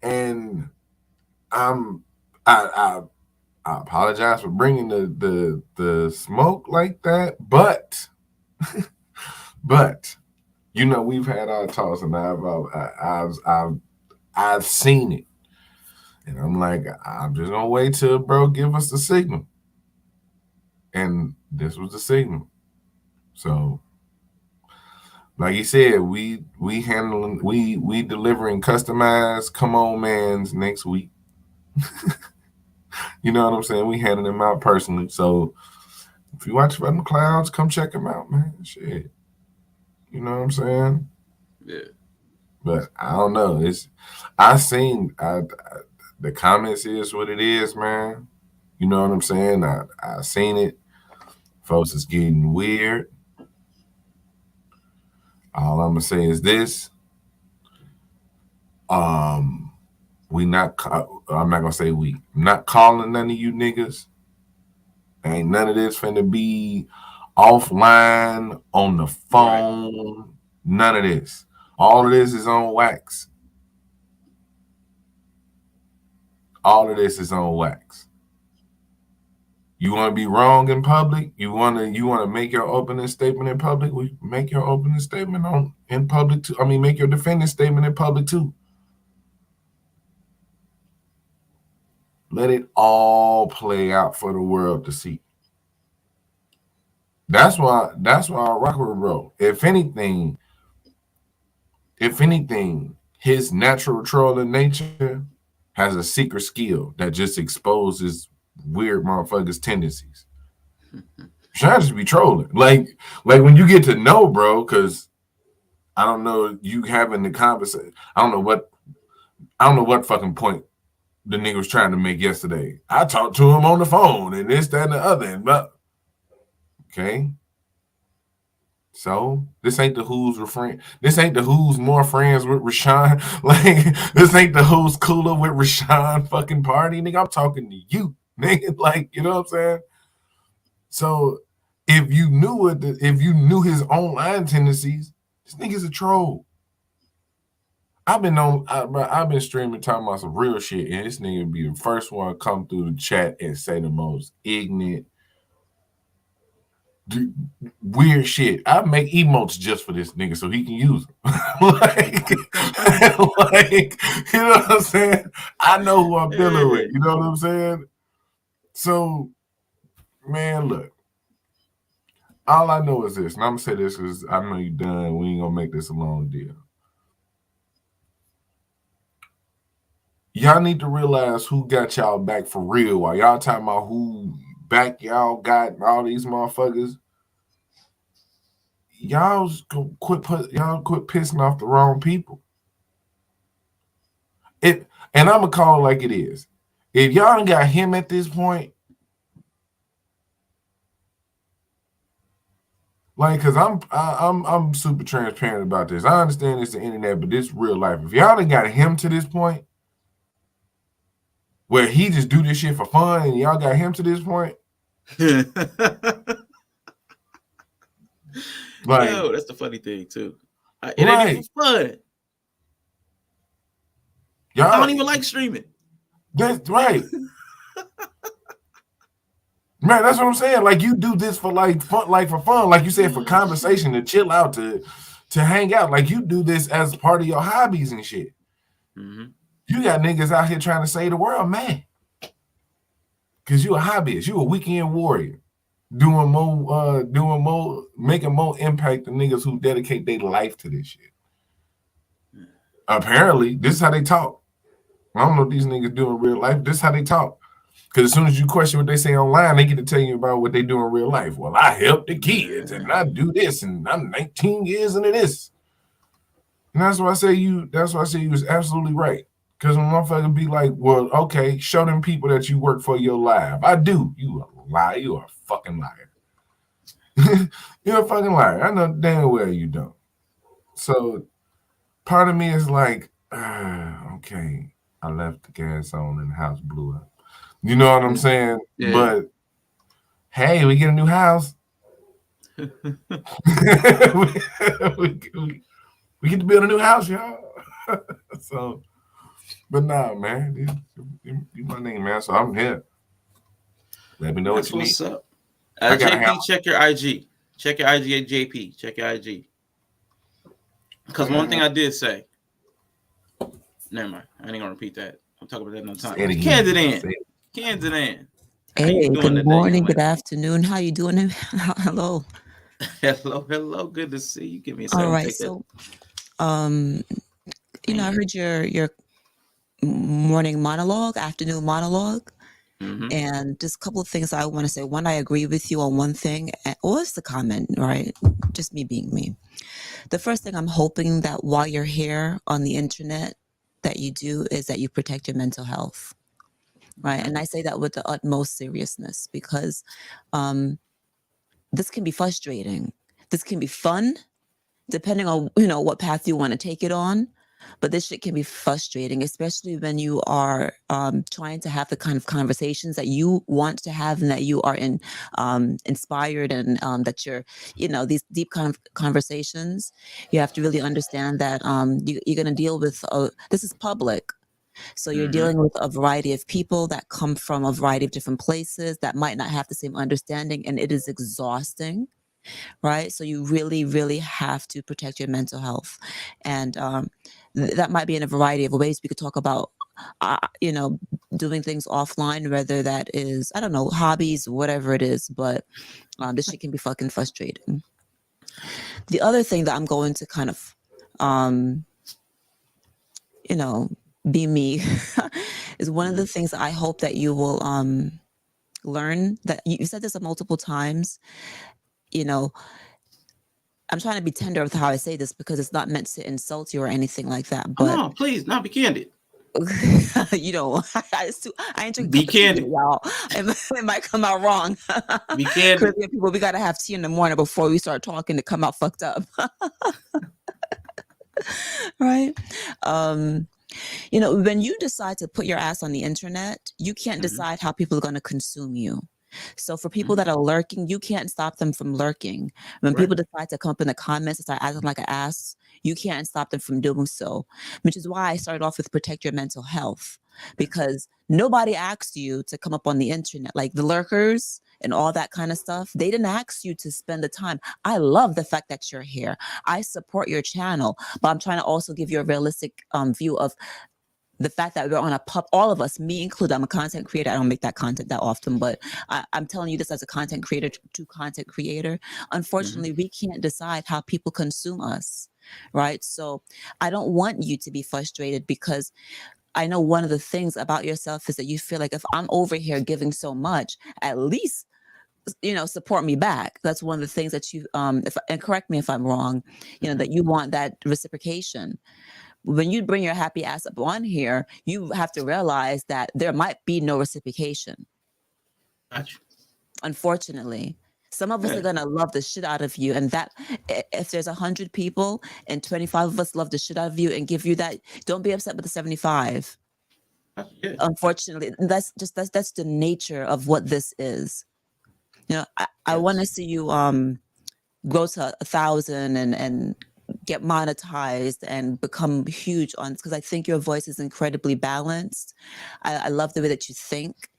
And I apologize for bringing the smoke like that, but we've had our talks, and I've seen it, and I'm like, I'm just gonna wait till bro give us the signal, and this was the signal. So, like you said, we delivering customized come on mans next week. You know what I'm saying? We handing them out personally. So if you watch From the Clouds, come check them out, man. Shit. You know what I'm saying? Yeah. But I don't know. The comments is what it is, man. You know what I'm saying? I seen it. Folks is getting weird. All I'm gonna say is this. I'm not gonna say we. I'm not calling none of you niggas. Ain't none of this finna be offline on the phone. Right. None of this. All of this is on wax. All of this is on wax. You want to be wrong in public? You want to make your opening statement in public? We make your opening statement in public too. I mean, make your defending statement in public too. Let it all play out for the world to see. That's why I rock with bro. If anything, his natural trolling nature has a secret skill that just exposes weird motherfuckers' tendencies. Sean just be trolling. Like when you get to know bro, because I don't know, you having the conversation. I don't know what fucking point the nigga was trying to make yesterday. I talked to him on the phone and this, that, and the other. And okay. So this ain't the who's friend. This ain't the who's more friends with Rashawn. Like this ain't the who's cooler with Rashawn fucking party. Nigga, I'm talking to you. Nigga, like, you know what I'm saying? So if you knew his online tendencies, this nigga's a troll. I've been streaming talking about some real shit, and this nigga be the first one to come through the chat and say the most ignorant, weird shit. I make emotes just for this nigga so he can use them. like, you know what I'm saying? I know who I'm dealing with. You know what I'm saying? So, man, look. All I know is this, and I'm gonna say this because I know you done. We ain't gonna make this a long deal. Y'all need to realize who got y'all back for real. While y'all talking about who back y'all got all these motherfuckers, y'all quit pissing off the wrong people. And I'm gonna call it like it is. If y'all done got him at this point, like, cause I'm super transparent about this. I understand it's the internet, but this real life. If y'all done got him to this point, where he just do this shit for fun, and y'all got him to this point. Like, yo, that's the funny thing too. It ain't even fun. Y'all I don't even like streaming. That's right. Man, that's what I'm saying. Like, you do this for fun, for fun, like you said, for conversation, to chill out, to hang out. Like, you do this as part of your hobbies and shit. Mm-hmm. You got niggas out here trying to save the world, man. Cause you a hobbyist, you a weekend warrior, making more impact than niggas who dedicate their life to this shit. Apparently, this is how they talk. I don't know what these niggas do in real life. This is how they talk. Because as soon as you question what they say online, they get to tell you about what they do in real life. Well, I help the kids and I do this and I'm 19 years into this. And that's why I say you was absolutely right. Because when motherfucker be like, well, okay, show them people that you work for your life. I do. You a liar. You are a fucking liar. You're a fucking liar. I know damn well you don't. So part of me is like, okay, I left the gas on and the house blew up. You know what I'm saying? Yeah. But hey, we get a new house. we get to build a new house, y'all. So, but nah, man, you my name, man. So I'm here. Let me know That's what you what's need. up. I gotta JP, have- check your IG. Check your IG at JP. Check your IG. Because one thing I did say. Never mind. I ain't gonna repeat that. I'll talk about that another time. Say it again. Candid Say in. it. Candid in. How you Hey, doing good today, morning, young good lady? afternoon. How you doing? Hello. Hello. Good to see you. Give me a All second. right. Take that. So, I heard your morning monologue, afternoon monologue, Mm-hmm. and just a couple of things I want to say. One, I agree with you on one thing, or it's the comment, right? Just me being me. The first thing I'm hoping that while you're here on the internet, that you do is that you protect your mental health. Right. And I say that with the utmost seriousness because this can be frustrating. This can be fun, depending on, what path you want to take it on. But this shit can be frustrating, especially when you are trying to have the kind of conversations that you want to have and that you are inspired and that you're, these deep kind of conversations. You have to really understand that you're going to deal with, this is public. So you're dealing with a variety of people that come from a variety of different places that might not have the same understanding, and it is exhausting, right? So you really, really have to protect your mental health. And that might be in a variety of ways. We could talk about, doing things offline, whether that is, I don't know, hobbies, whatever it is, but this shit can be fucking frustrating. The other thing that I'm going to kind of, be me is one of the things that I hope that you will learn, that you said this multiple times. I'm trying to be tender with how I say this because it's not meant to insult you or anything like that. But no, please, be candid. I ain't drinking Be candid. y'all. It might come out wrong. Be candid. Caribbean people, we gotta have tea in the morning before we start talking to come out fucked up. Right? When you decide to put your ass on the internet, you can't decide how people are going to consume you. So for people that are lurking, you can't stop them from lurking. When people decide to come up in the comments and start acting like an ass, you can't stop them from doing so, which is why I started off with protect your mental health, because nobody asked you to come up on the internet, like the lurkers and all that kind of stuff. They didn't ask you to spend the time. I love the fact that you're here. I support your channel, but I'm trying to also give you a realistic view of the fact that we're on all of us, me included. I'm a content creator. I don't make that content that often, but I'm telling you this as a content creator to content creator. Unfortunately, we can't decide how people consume us, right? So I don't want you to be frustrated, because I know one of the things about yourself is that you feel like if I'm over here giving so much, at least support me back. That's one of the things that you and correct me if I'm wrong, that you want that reciprocation. When you bring your happy ass up on here, you have to realize that there might be no reciprocation. Gotcha. Unfortunately, some of us are going to love the shit out of you. And that if there's 100 people and 25 of us love the shit out of you and give you that, don't be upset with the 75. Yeah. Unfortunately, that's the nature of what this is. I want to see you grow to 1,000 and get monetized and become huge on, because I think your voice is incredibly balanced. I love the way that you think,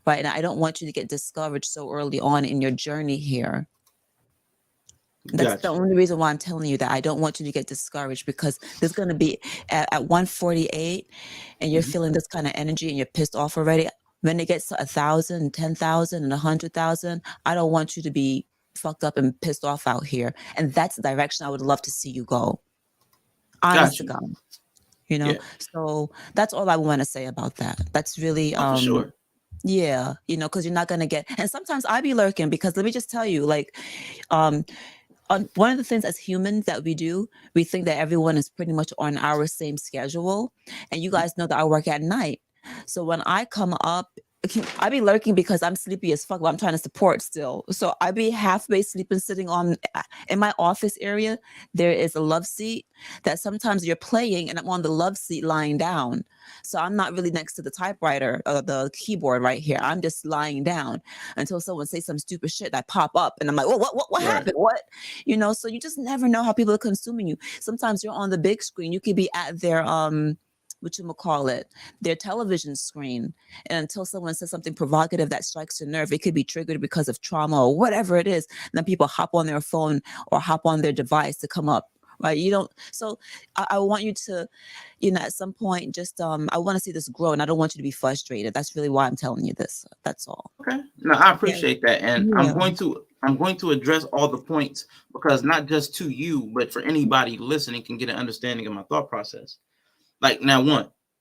right? And I don't want you to get discouraged so early on in your journey here. That's the only reason why I'm telling you that. I don't want you to get discouraged, because there's going to be at 148 and you're feeling this kind of energy and you're pissed off already. When it gets to 1,000, 10,000 and 100,000, I don't want you to be fucked up and pissed off out here. And that's the direction I would love to see you go. Honest to God. So that's all I want to say about that. That's really for sure. Yeah, because you're not gonna get. And sometimes I be lurking because let me just tell you, like, on one of the things as humans that we do, we think that everyone is pretty much on our same schedule, and you guys know that I work at night. So when I come up, I be lurking because I'm sleepy as fuck, but I'm trying to support still. So I be halfway sleeping, sitting on in my office area. There is a love seat that sometimes you're playing, and I'm on the love seat lying down. So I'm not really next to the typewriter or the keyboard right here. I'm just lying down until someone says some stupid shit that pop up, and I'm like, what Right. happened? What? So you just never know how people are consuming you. Sometimes you're on the big screen. You could be at their their television screen, and until someone says something provocative that strikes a nerve, it could be triggered because of trauma or whatever it is. And then people hop on their phone or hop on their device to come up. Right? You don't. So I want you to, at some point, just I want to see this grow, and I don't want you to be frustrated. That's really why I'm telling you this. That's all. Okay. No, I appreciate that, and Yeah. I'm going to address all the points because not just to you, but for anybody listening can get an understanding of my thought process. Like now,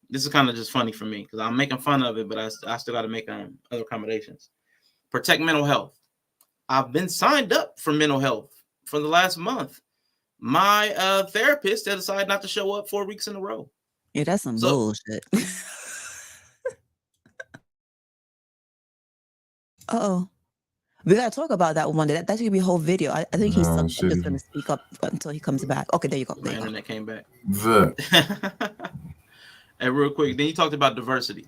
this is kind of just funny for me because I'm making fun of it, but I still got to make other accommodations. Protect mental health. I've been signed up for mental health for the last month. My therapist decided not to show up 4 weeks in a row. Yeah, that's some So- bullshit. Uh-oh. We gotta talk about that one day. That's gonna be a whole video. I think he's I'm shit. just gonna speak up until he comes back. Okay, there you go. My There you go. internet came back. The And real quick, then you talked about diversity.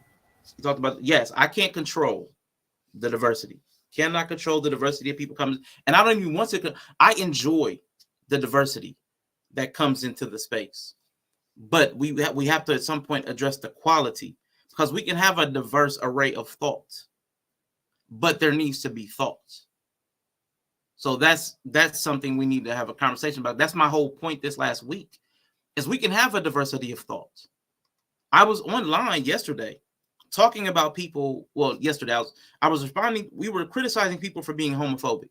You talked about, yes, I can't control the diversity. Cannot control the diversity of people coming. And I don't even want to. I enjoy the diversity that comes into the space. But we have to at some point address the quality, because we can have a diverse array of thoughts, but there needs to be thoughts. So that's something we need to have a conversation about. That's my whole point this last week, is we can have a diversity of thoughts. I was online yesterday talking about people. Well, yesterday I was responding. We were criticizing people for being homophobic.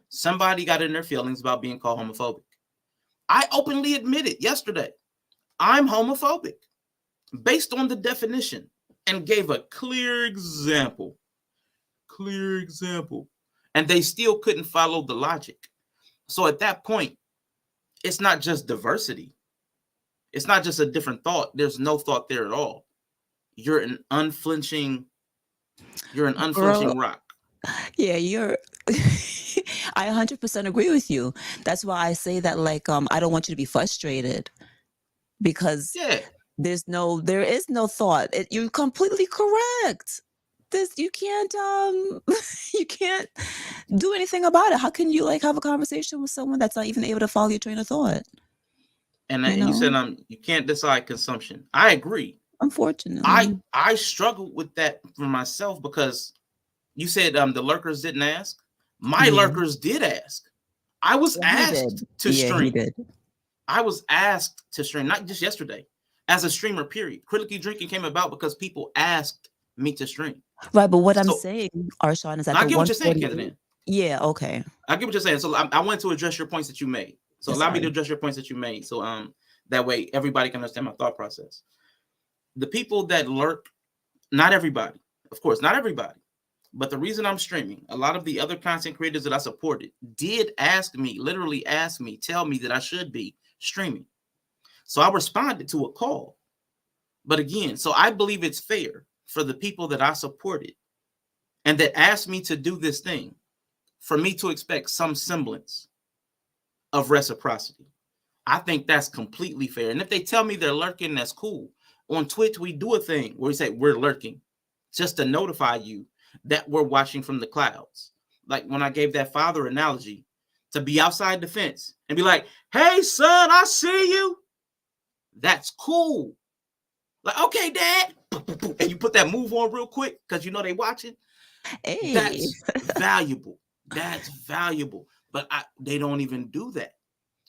Somebody got in their feelings about being called homophobic. I openly admitted yesterday I'm homophobic based on the definition and gave a clear example. And they still couldn't follow the logic. So at that point, it's not just diversity. It's not just a different thought. There's no thought there at all. You're an unflinching rock. Yeah, you're I 100% agree with you. That's why I say that, like, I don't want you to be frustrated, because Yeah. there is no thought. You're completely correct. You can't you can't do anything about it. How can you have a conversation with someone that's not even able to follow your train of thought? And you said you can't decide consumption. I agree. Unfortunately, I struggled with that for myself, because you said the lurkers didn't ask. My lurkers did ask. I was asked to stream. He did. I was asked to stream, not just yesterday, as a streamer, period. Critically Drinking came about because people asked me to stream. Right, but what I'm saying, Arshawn, is that I get what you're saying, Kennedy. Yeah, okay. I get what you're saying. So I want to address your points that you made. So allow me to address your points that you made. So that way everybody can understand my thought process. The people that lurk, not everybody, of course, not everybody. But the reason I'm streaming, a lot of the other content creators that I supported did literally ask me, tell me that I should be streaming. So I responded to a call. But again, so I believe it's fair for the people that I supported and that asked me to do this thing, for me to expect some semblance of reciprocity. I think that's completely fair. And if they tell me they're lurking, that's cool. On Twitch, we do a thing where we say we're lurking, just to notify you that we're watching from the clouds. Like when I gave that father analogy, to be outside the fence and be like, hey, son, I see you. That's cool. Like, okay, Dad. And you put that move on real quick because you know they watching. Hey. That's valuable. That's valuable. But they don't even do that.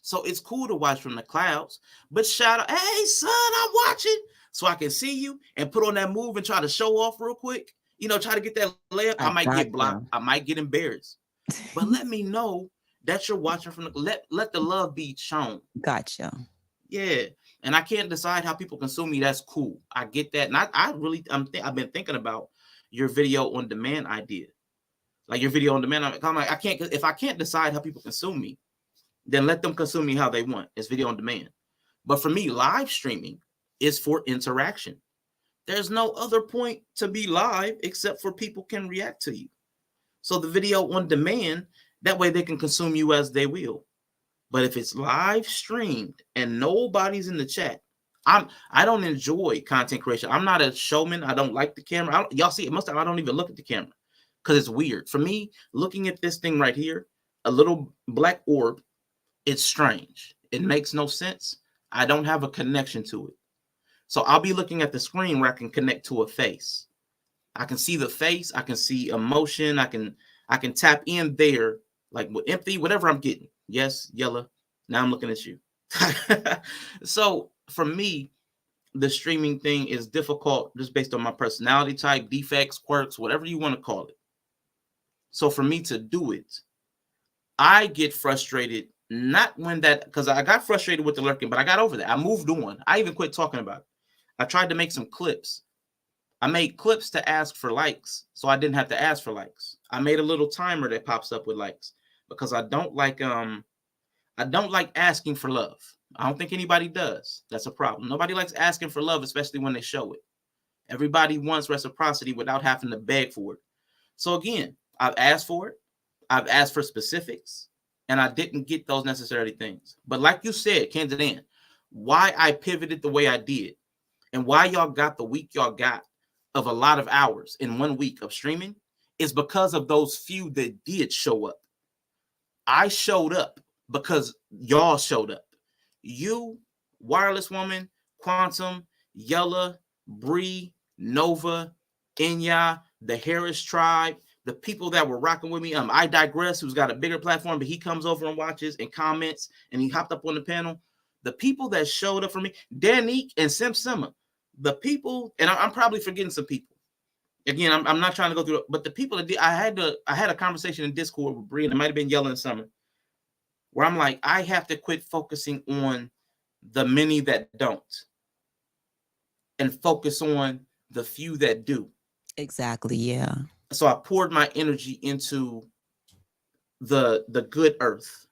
So it's cool to watch from the clouds. But shout out, hey, son, I'm watching. So I can see you and put on that move and try to show off real quick. Try to get that layup. I might get blocked. I might get embarrassed. But let me know that you're watching from the let the love be shown. Gotcha. Yeah. And I can't decide how people consume me. That's cool. I get that. And I've been thinking about your video on demand idea. Like your video on demand, I'm like, if I can't decide how people consume me, then let them consume me how they want. It's video on demand. But for me, live streaming is for interaction. There's no other point to be live except for people can react to you. So the video on demand, that way they can consume you as they will. But if it's live streamed and nobody's in the chat, I don't enjoy content creation. I'm not a showman. I don't like the camera. Y'all see it most of the time I don't even look at the camera because it's weird. For me, looking at this thing right here, a little black orb, it's strange. It makes no sense. I don't have a connection to it. So I'll be looking at the screen where I can connect to a face. I can see the face. I can see emotion. I can tap in there, like with empathy, whatever I'm getting. Yes, Yella. Now I'm looking at you. So for me, the streaming thing is difficult just based on my personality type, defects, quirks, whatever you want to call it. So for me to do it, I get frustrated, not when that, because I got frustrated with the lurking, but I got over that. I moved on. I even quit talking about it. I tried to make some clips. I made clips to ask for likes, so I didn't have to ask for likes. I made a little timer that pops up with likes because I don't like asking for love. I don't think anybody does. That's a problem. Nobody likes asking for love, especially when they show it. Everybody wants reciprocity without having to beg for it. So again, I've asked for it. I've asked for specifics, and I didn't get those necessary things. But like you said, Candid Ann, why I pivoted the way I did and why y'all got the week y'all got of a lot of hours in 1 week of streaming is because of those few that did show up. I showed up because y'all showed up. You, Wireless Woman, Quantum, Yella, Bree, Nova, Inya, the Harris Tribe, the people that were rocking with me. I Digress, who's got a bigger platform, but he comes over and watches and comments, and he hopped up on the panel. The people that showed up for me, Danique and Sim Simma, the people, and I'm probably forgetting some people. Again, I'm not trying to go through it, but the people that did, I had a conversation in Discord with Bree, and it might have been Yella and Summer, where I'm like, I have to quit focusing on the many that don't and focus on the few that do. Exactly. Yeah. So I poured my energy into the good earth.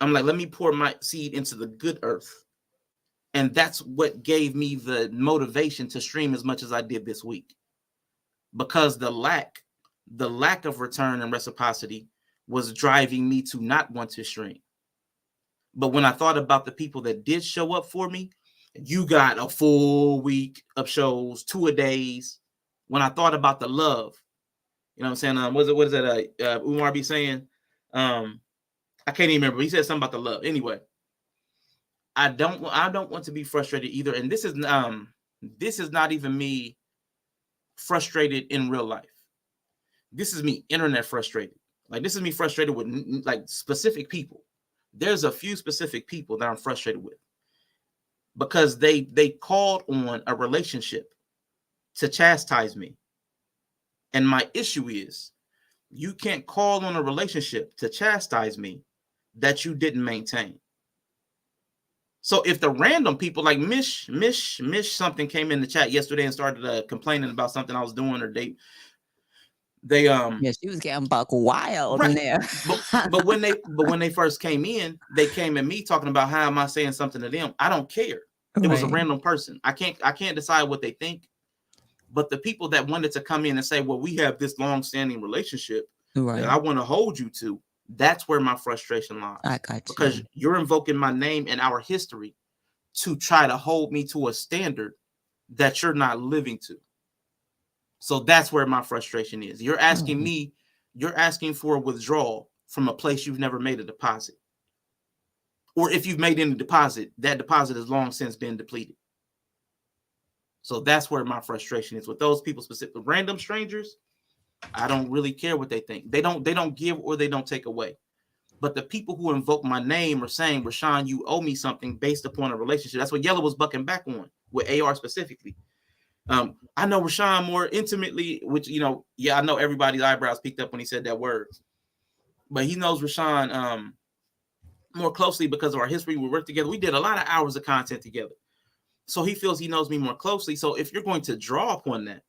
I'm like, let me pour my seed into the good earth. And that's what gave me the motivation to stream as much as I did this week. Because the lack of return and reciprocity was driving me to not want to stream. But when I thought about the people that did show up for me, you got a full week of shows, 2 a days. When I thought about the love, you know what I'm saying? What is that? Umar be saying? I can't even remember. He said something about the love. Anyway, I don't want to be frustrated either. And this is not even me frustrated in real life. This is me internet frustrated. Like, this is me frustrated with like specific people. There's a few specific people that I'm frustrated with because they called on a relationship to chastise me. And my issue is, you can't call on a relationship to chastise me that you didn't maintain. So if the random people like Mish something came in the chat yesterday and started complaining about something I was doing, or they yeah, she was getting buck wild right. in there. but when they first came in, they came at me talking about how am I saying something to them. I don't care. It was a random person. I can't decide what they think. But the people that wanted to come in and say, well, we have this long-standing relationship that I want to hold you to, that's where my frustration lies. I got you. Because you're invoking my name and our history to try to hold me to a standard that you're not living to. So that's where my frustration is. You're asking me, you're asking for a withdrawal from a place you've never made a deposit. Or if you've made any deposit, that deposit has long since been depleted. So that's where my frustration is with those people, specifically random strangers. I don't really care what they think. They don't give or they don't take away. But the people who invoke my name are saying, Rashawn, you owe me something based upon a relationship. That's what Yella was bucking back on with AR specifically. I know Rashawn more intimately, which, I know everybody's eyebrows peaked up when he said that word. But he knows Rashawn more closely because of our history. We worked together. We did a lot of hours of content together. So he feels he knows me more closely. So if you're going to draw upon that,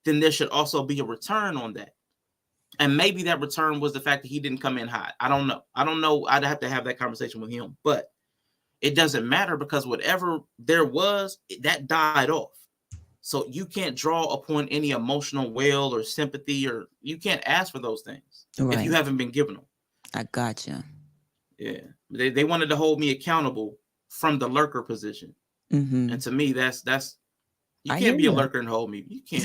then there should also be a return on that. And maybe that return was the fact that he didn't come in hot. I don't know. I'd have to have that conversation with him. But it doesn't matter, because whatever there was, that died off. So you can't draw upon any emotional well or sympathy, or you can't ask for those things if you haven't been given them. I gotcha. Yeah. They wanted to hold me accountable from the lurker position. Mm-hmm. And to me, that's you can't be a lurker and hold me. You can't.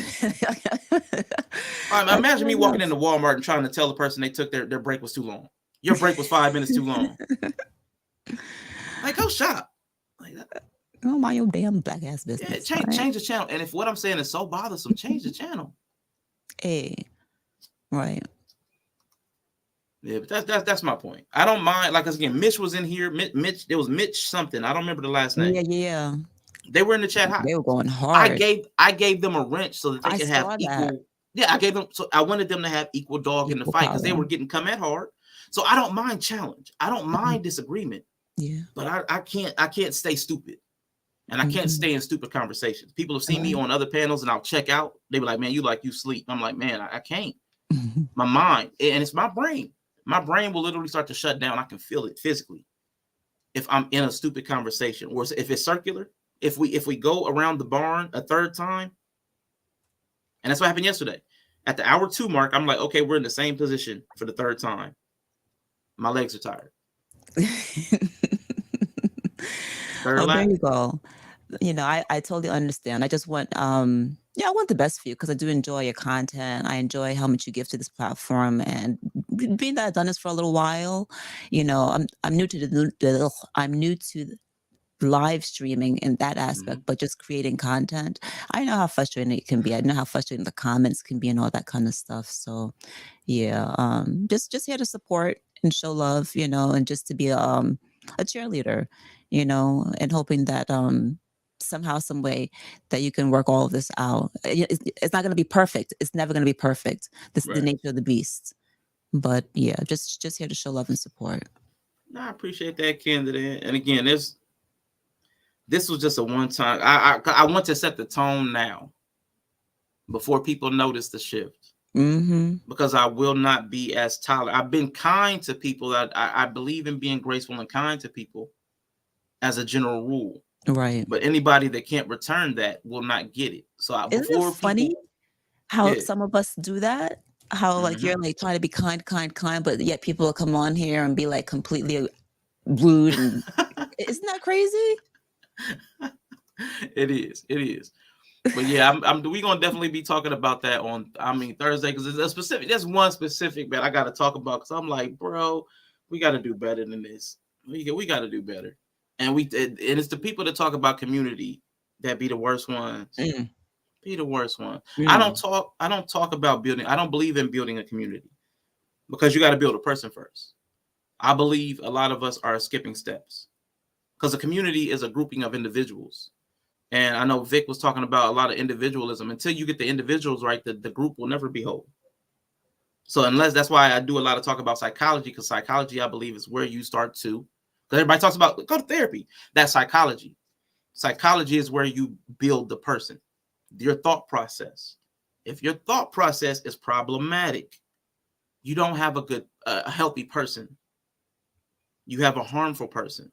Imagine me walking into Walmart and trying to tell the person they took their break was too long. Your break was 5 minutes too long. Like, go shop. Like that. Don't mind your damn black ass business. Yeah, change the channel. And if what I'm saying is so bothersome, change the channel. Hey, right. Yeah, but that's my point. I don't mind. Like, again, Mitch was in here. Mitch, there was Mitch something. I don't remember the last name. Yeah. They were in the chat hot. They were going hard. I gave them a wrench so that they could have equal. That. Yeah, I gave them. So I wanted them to have equal dog in the fight, because they were getting come at hard. So I don't mind challenge. I don't mind disagreement. Yeah. But I can't stay stupid. And I can't stay in stupid conversations. People have seen me on other panels and I'll check out. They be like, man, you sleep. I'm like, man, I can't. My mind, and it's my brain. My brain will literally start to shut down. I can feel it physically if I'm in a stupid conversation, or if it's circular. If we go around the barn a third time, and that's what happened yesterday. At the hour 2 mark, I'm like, okay, we're in the same position for the third time. My legs are tired. There you go. You know, I totally understand. I just want I want the best for you, because I do enjoy your content. I enjoy how much you give to this platform, and being that I've done this for a little while, you know, I'm new to live streaming in that aspect, but just creating content. I know how frustrating it can be. I know how frustrating the comments can be and all that kind of stuff. So yeah, just here to support and show love, you know, and just to be a cheerleader, you know, and hoping that somehow, some way that you can work all of this out. It's not going to be perfect. It's never going to be perfect. This is the nature of the beast. But yeah, just here to show love and support. No, I appreciate that, candidate. And again, this was just a one time. I want to set the tone now before people notice the shift. Because I will not be as tolerant. I've been kind to people. That I believe in being graceful and kind to people as a general rule. Right. But anybody that can't return that will not get it. So Isn't it funny how some of us do that? How like you're like trying to be kind, but yet people will come on here and be like completely rude. And isn't that crazy? It is. But yeah, we gonna definitely be talking about that on Thursday, because it's a specific. There's one specific that I got to talk about, because I'm like, bro, we got to do better than this. We got to do better, and it's the people that talk about community that be the worst ones. Be the worst one. I don't talk about building. I don't believe in building a community, because you got to build a person first. I believe a lot of us are skipping steps, because a community is a grouping of individuals. And I know Vic was talking about a lot of individualism. Until you get the individuals right, the group will never be whole. So that's why I do a lot of talk about psychology, because psychology, I believe, is where you start to, because everybody talks about go to therapy. That's psychology. Psychology is where you build the person, your thought process. If your thought process is problematic, you don't have a healthy person. You have a harmful person.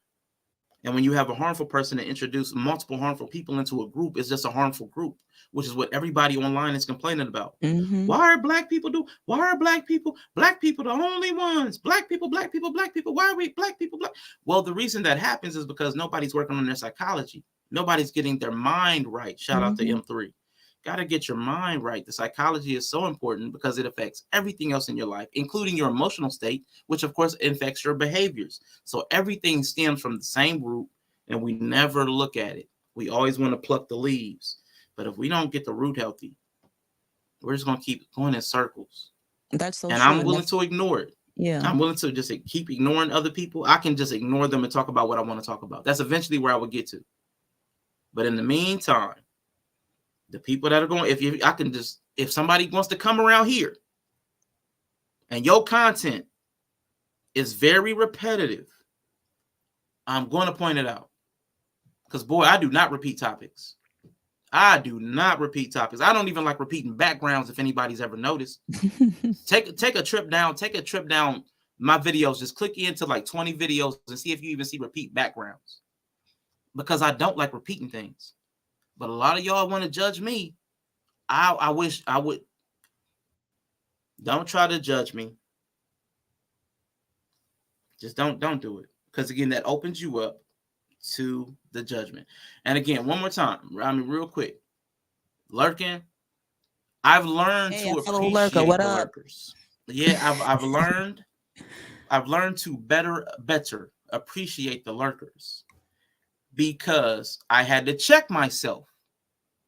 And when you have a harmful person and introduce multiple harmful people into a group, it's just a harmful group, which is what everybody online is complaining about. Why are black people the only ones? Black people. Why are we black people? Well, the reason that happens is because nobody's working on their psychology. Nobody's getting their mind right. Shout out to M3. Got to get your mind right. The psychology is so important because it affects everything else in your life, including your emotional state, which of course affects your behaviors. So everything stems from the same root, and we never look at it. We always want to pluck the leaves. But if we don't get the root healthy, we're just going to keep going in circles. That's so and true. I'm willing to ignore it. Yeah. I'm willing to just keep ignoring other people. I can just ignore them and talk about what I want to talk about. That's eventually where I would get to. But in the meantime, the people that are going, if somebody wants to come around here and your content is very repetitive, I'm going to point it out. Because, boy, I do not repeat topics. I do not repeat topics. I don't even like repeating backgrounds. If anybody's ever noticed, take a trip down. Take a trip down my videos. Just click into like 20 videos and see if you even see repeat backgrounds. Because I don't like repeating things. But a lot of y'all want to judge me. I wish I would. Don't try to judge me. Just don't do it. Because again, that opens you up to the judgment. And again, one more time, I mean, real quick, lurking. I've learned to appreciate the lurkers. Yeah, I've learned to better appreciate the lurkers because I had to check myself.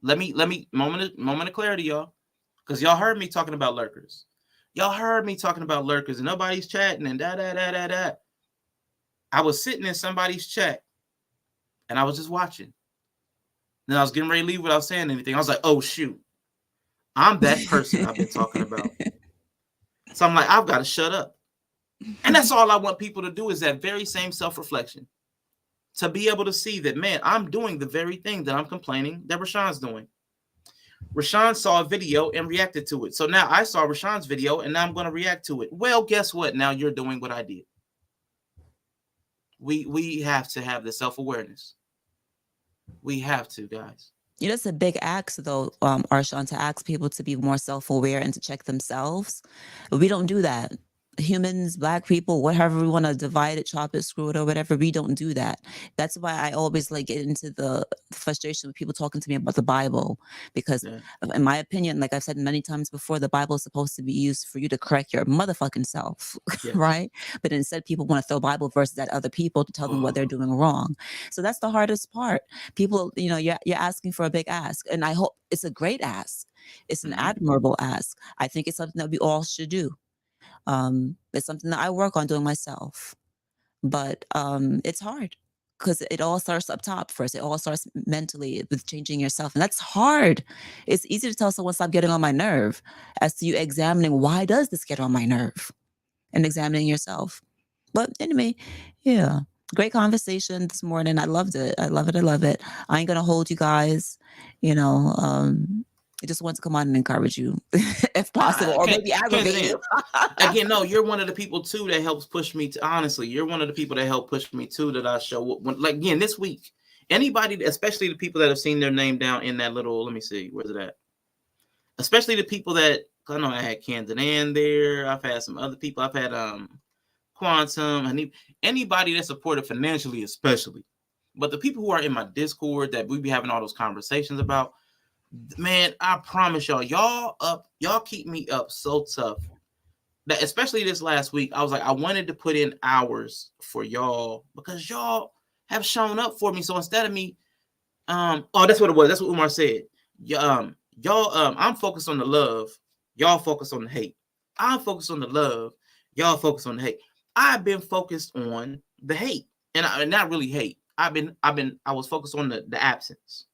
Let me moment of clarity, y'all, because y'all heard me talking about lurkers. Y'all heard me talking about lurkers, and nobody's chatting and da. I was sitting in somebody's chat, and I was just watching. Then I was getting ready to leave without saying anything. I was like, oh, shoot. I'm that person I've been talking about. So I'm like, I've got to shut up. And that's all I want people to do is that very same self-reflection. To be able to see that, man, I'm doing the very thing that I'm complaining that Rashawn's doing. Rashawn saw a video and reacted to it. So now I saw Rashawn's video, and now I'm going to react to it. Well, guess what? Now you're doing what I did. We have to have the self-awareness. We have to, guys. You know, it's a big ask, though, Arshawn, to ask people to be more self-aware and to check themselves. We don't do that. Humans, Black people, whatever we want to divide it, chop it, screw it, or whatever, we don't do that. That's why I always like get into the frustration with people talking to me about the Bible, because in my opinion, like I've said many times before, the Bible is supposed to be used for you to correct your motherfucking self, right? But instead, people want to throw Bible verses at other people to tell them what they're doing wrong. So that's the hardest part. People, you know, you're asking for a big ask, and I hope it's a great ask. It's an admirable ask. I think it's something that we all should do. It's something that I work on doing myself, but it's hard because it all starts up top first. It all starts mentally with changing yourself, and that's hard. It's easy to tell someone stop getting on my nerve as to you examining why does this get on my nerve and examining yourself. But anyway, yeah, great conversation this morning. I loved it. I love it. I ain't gonna hold you guys, you know. I just want to come on and encourage you if possible, or maybe aggravate you. Again, no, you're one of the people too that helps push me to, honestly, you're one of the people that help push me too, that I show when, like, again, this week, anybody, especially the people that have seen their name down in that little, let me see, where's it at? Especially the people that, I know I had Candid Ann there. I've had some other people. I've had Quantum, and anybody that supported financially, especially. But the people who are in my Discord that we be having all those conversations about, man, I promise y'all keep me up so tough that, especially this last week, I was like, I wanted to put in hours for y'all because y'all have shown up for me. So instead of me, that's what it was. That's what Umar said. Y'all, I'm focused on the love. Y'all focus on the hate. I'm focused on the love. Y'all focus on the hate. I've been focused on the hate, and not really hate. I was focused on the absence.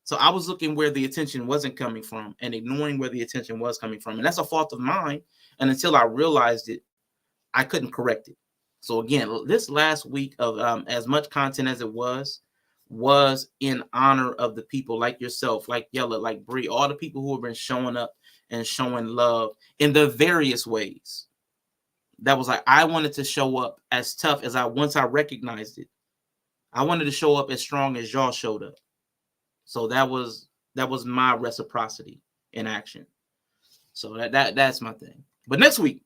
So I was looking where the attention wasn't coming from and ignoring where the attention was coming from. And that's a fault of mine. And until I realized it, I couldn't correct it. So again, this last week of as much content as it was in honor of the people like yourself, like Yella, like Bree, all the people who have been showing up and showing love in the various ways. That was like, I wanted to show up as tough as once I recognized it. I wanted to show up as strong as y'all showed up. So that was my reciprocity in action. So that's my thing. But next week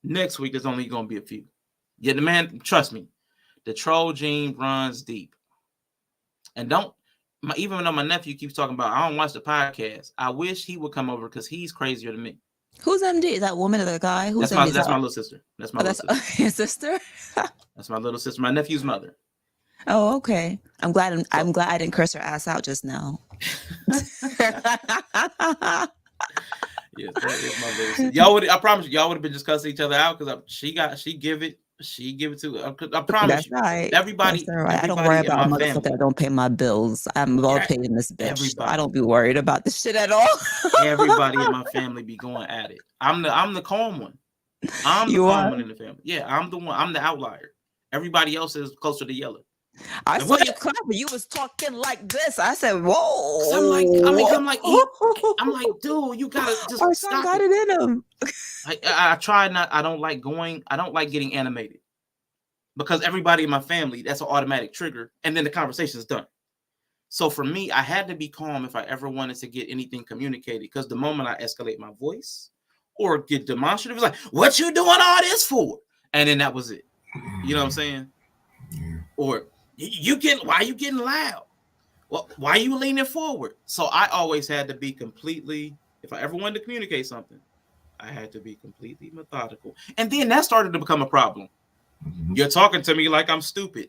there's only going to be a few. Yeah, the man, trust me, the troll gene runs deep. And even though my nephew keeps talking about, I don't watch the podcast, I wish he would come over because he's crazier than me. Who's MD? Is that woman or the guy? Who's that's MD? That's my little sister. That's my little sister. Your sister? That's my little sister. My nephew's mother. Oh, okay. I'm glad I didn't curse her ass out just now. Yes, that is my little sister. I promise y'all would have been just cussing each other out because she give it to. I promise That's you. Right. Everybody, right. I don't worry about motherfucker that don't pay my bills. I'm well paid in this bitch. Everybody. I don't be worried about this shit at all. Everybody in my family be going at it. I'm the calm one. I'm the calm one in the family. Yeah, I'm the one. I'm the outlier. Everybody else is closer to Yellow. I And saw what? you clapping. You was talking like this. I said, "Whoa!" I'm like, I'm like, dude, you gotta just Our son stop got it. it in him. I try not. I don't like getting animated because everybody in my family, that's an automatic trigger, and then the conversation is done. So for me, I had to be calm if I ever wanted to get anything communicated, because the moment I escalate my voice or get demonstrative, it's like, what you doing all this for? And then that was it. You know what I'm saying? Yeah. Or why you getting loud? Well, why are you leaning forward? So I always had to be completely, if I ever wanted to communicate something, I had to be completely methodical. And then that started to become a problem. Mhm. You're talking to me like I'm stupid.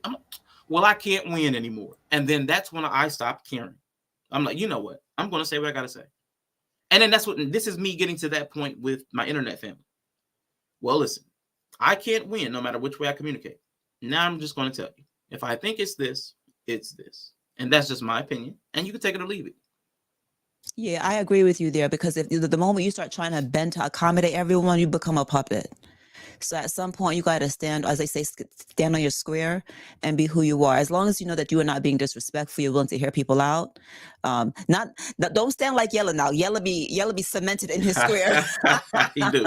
Well, I can't win anymore. And then that's when I stopped caring. I'm like, you know what? I'm going to say what I got to say. And then this is me getting to that point with my internet family. Well, listen, I can't win no matter which way I communicate. Now I'm just going to tell you, if I think it's this, it's this. And that's just my opinion. And you can take it or leave it. Yeah, I agree with you there, because if the moment you start trying to bend to accommodate everyone, you become a puppet. So at some point, you got to stand, as they say, stand on your square and be who you are. As long as you know that you are not being disrespectful, you're willing to hear people out. Don't stand like Yella now. Yella be cemented in his square. He do.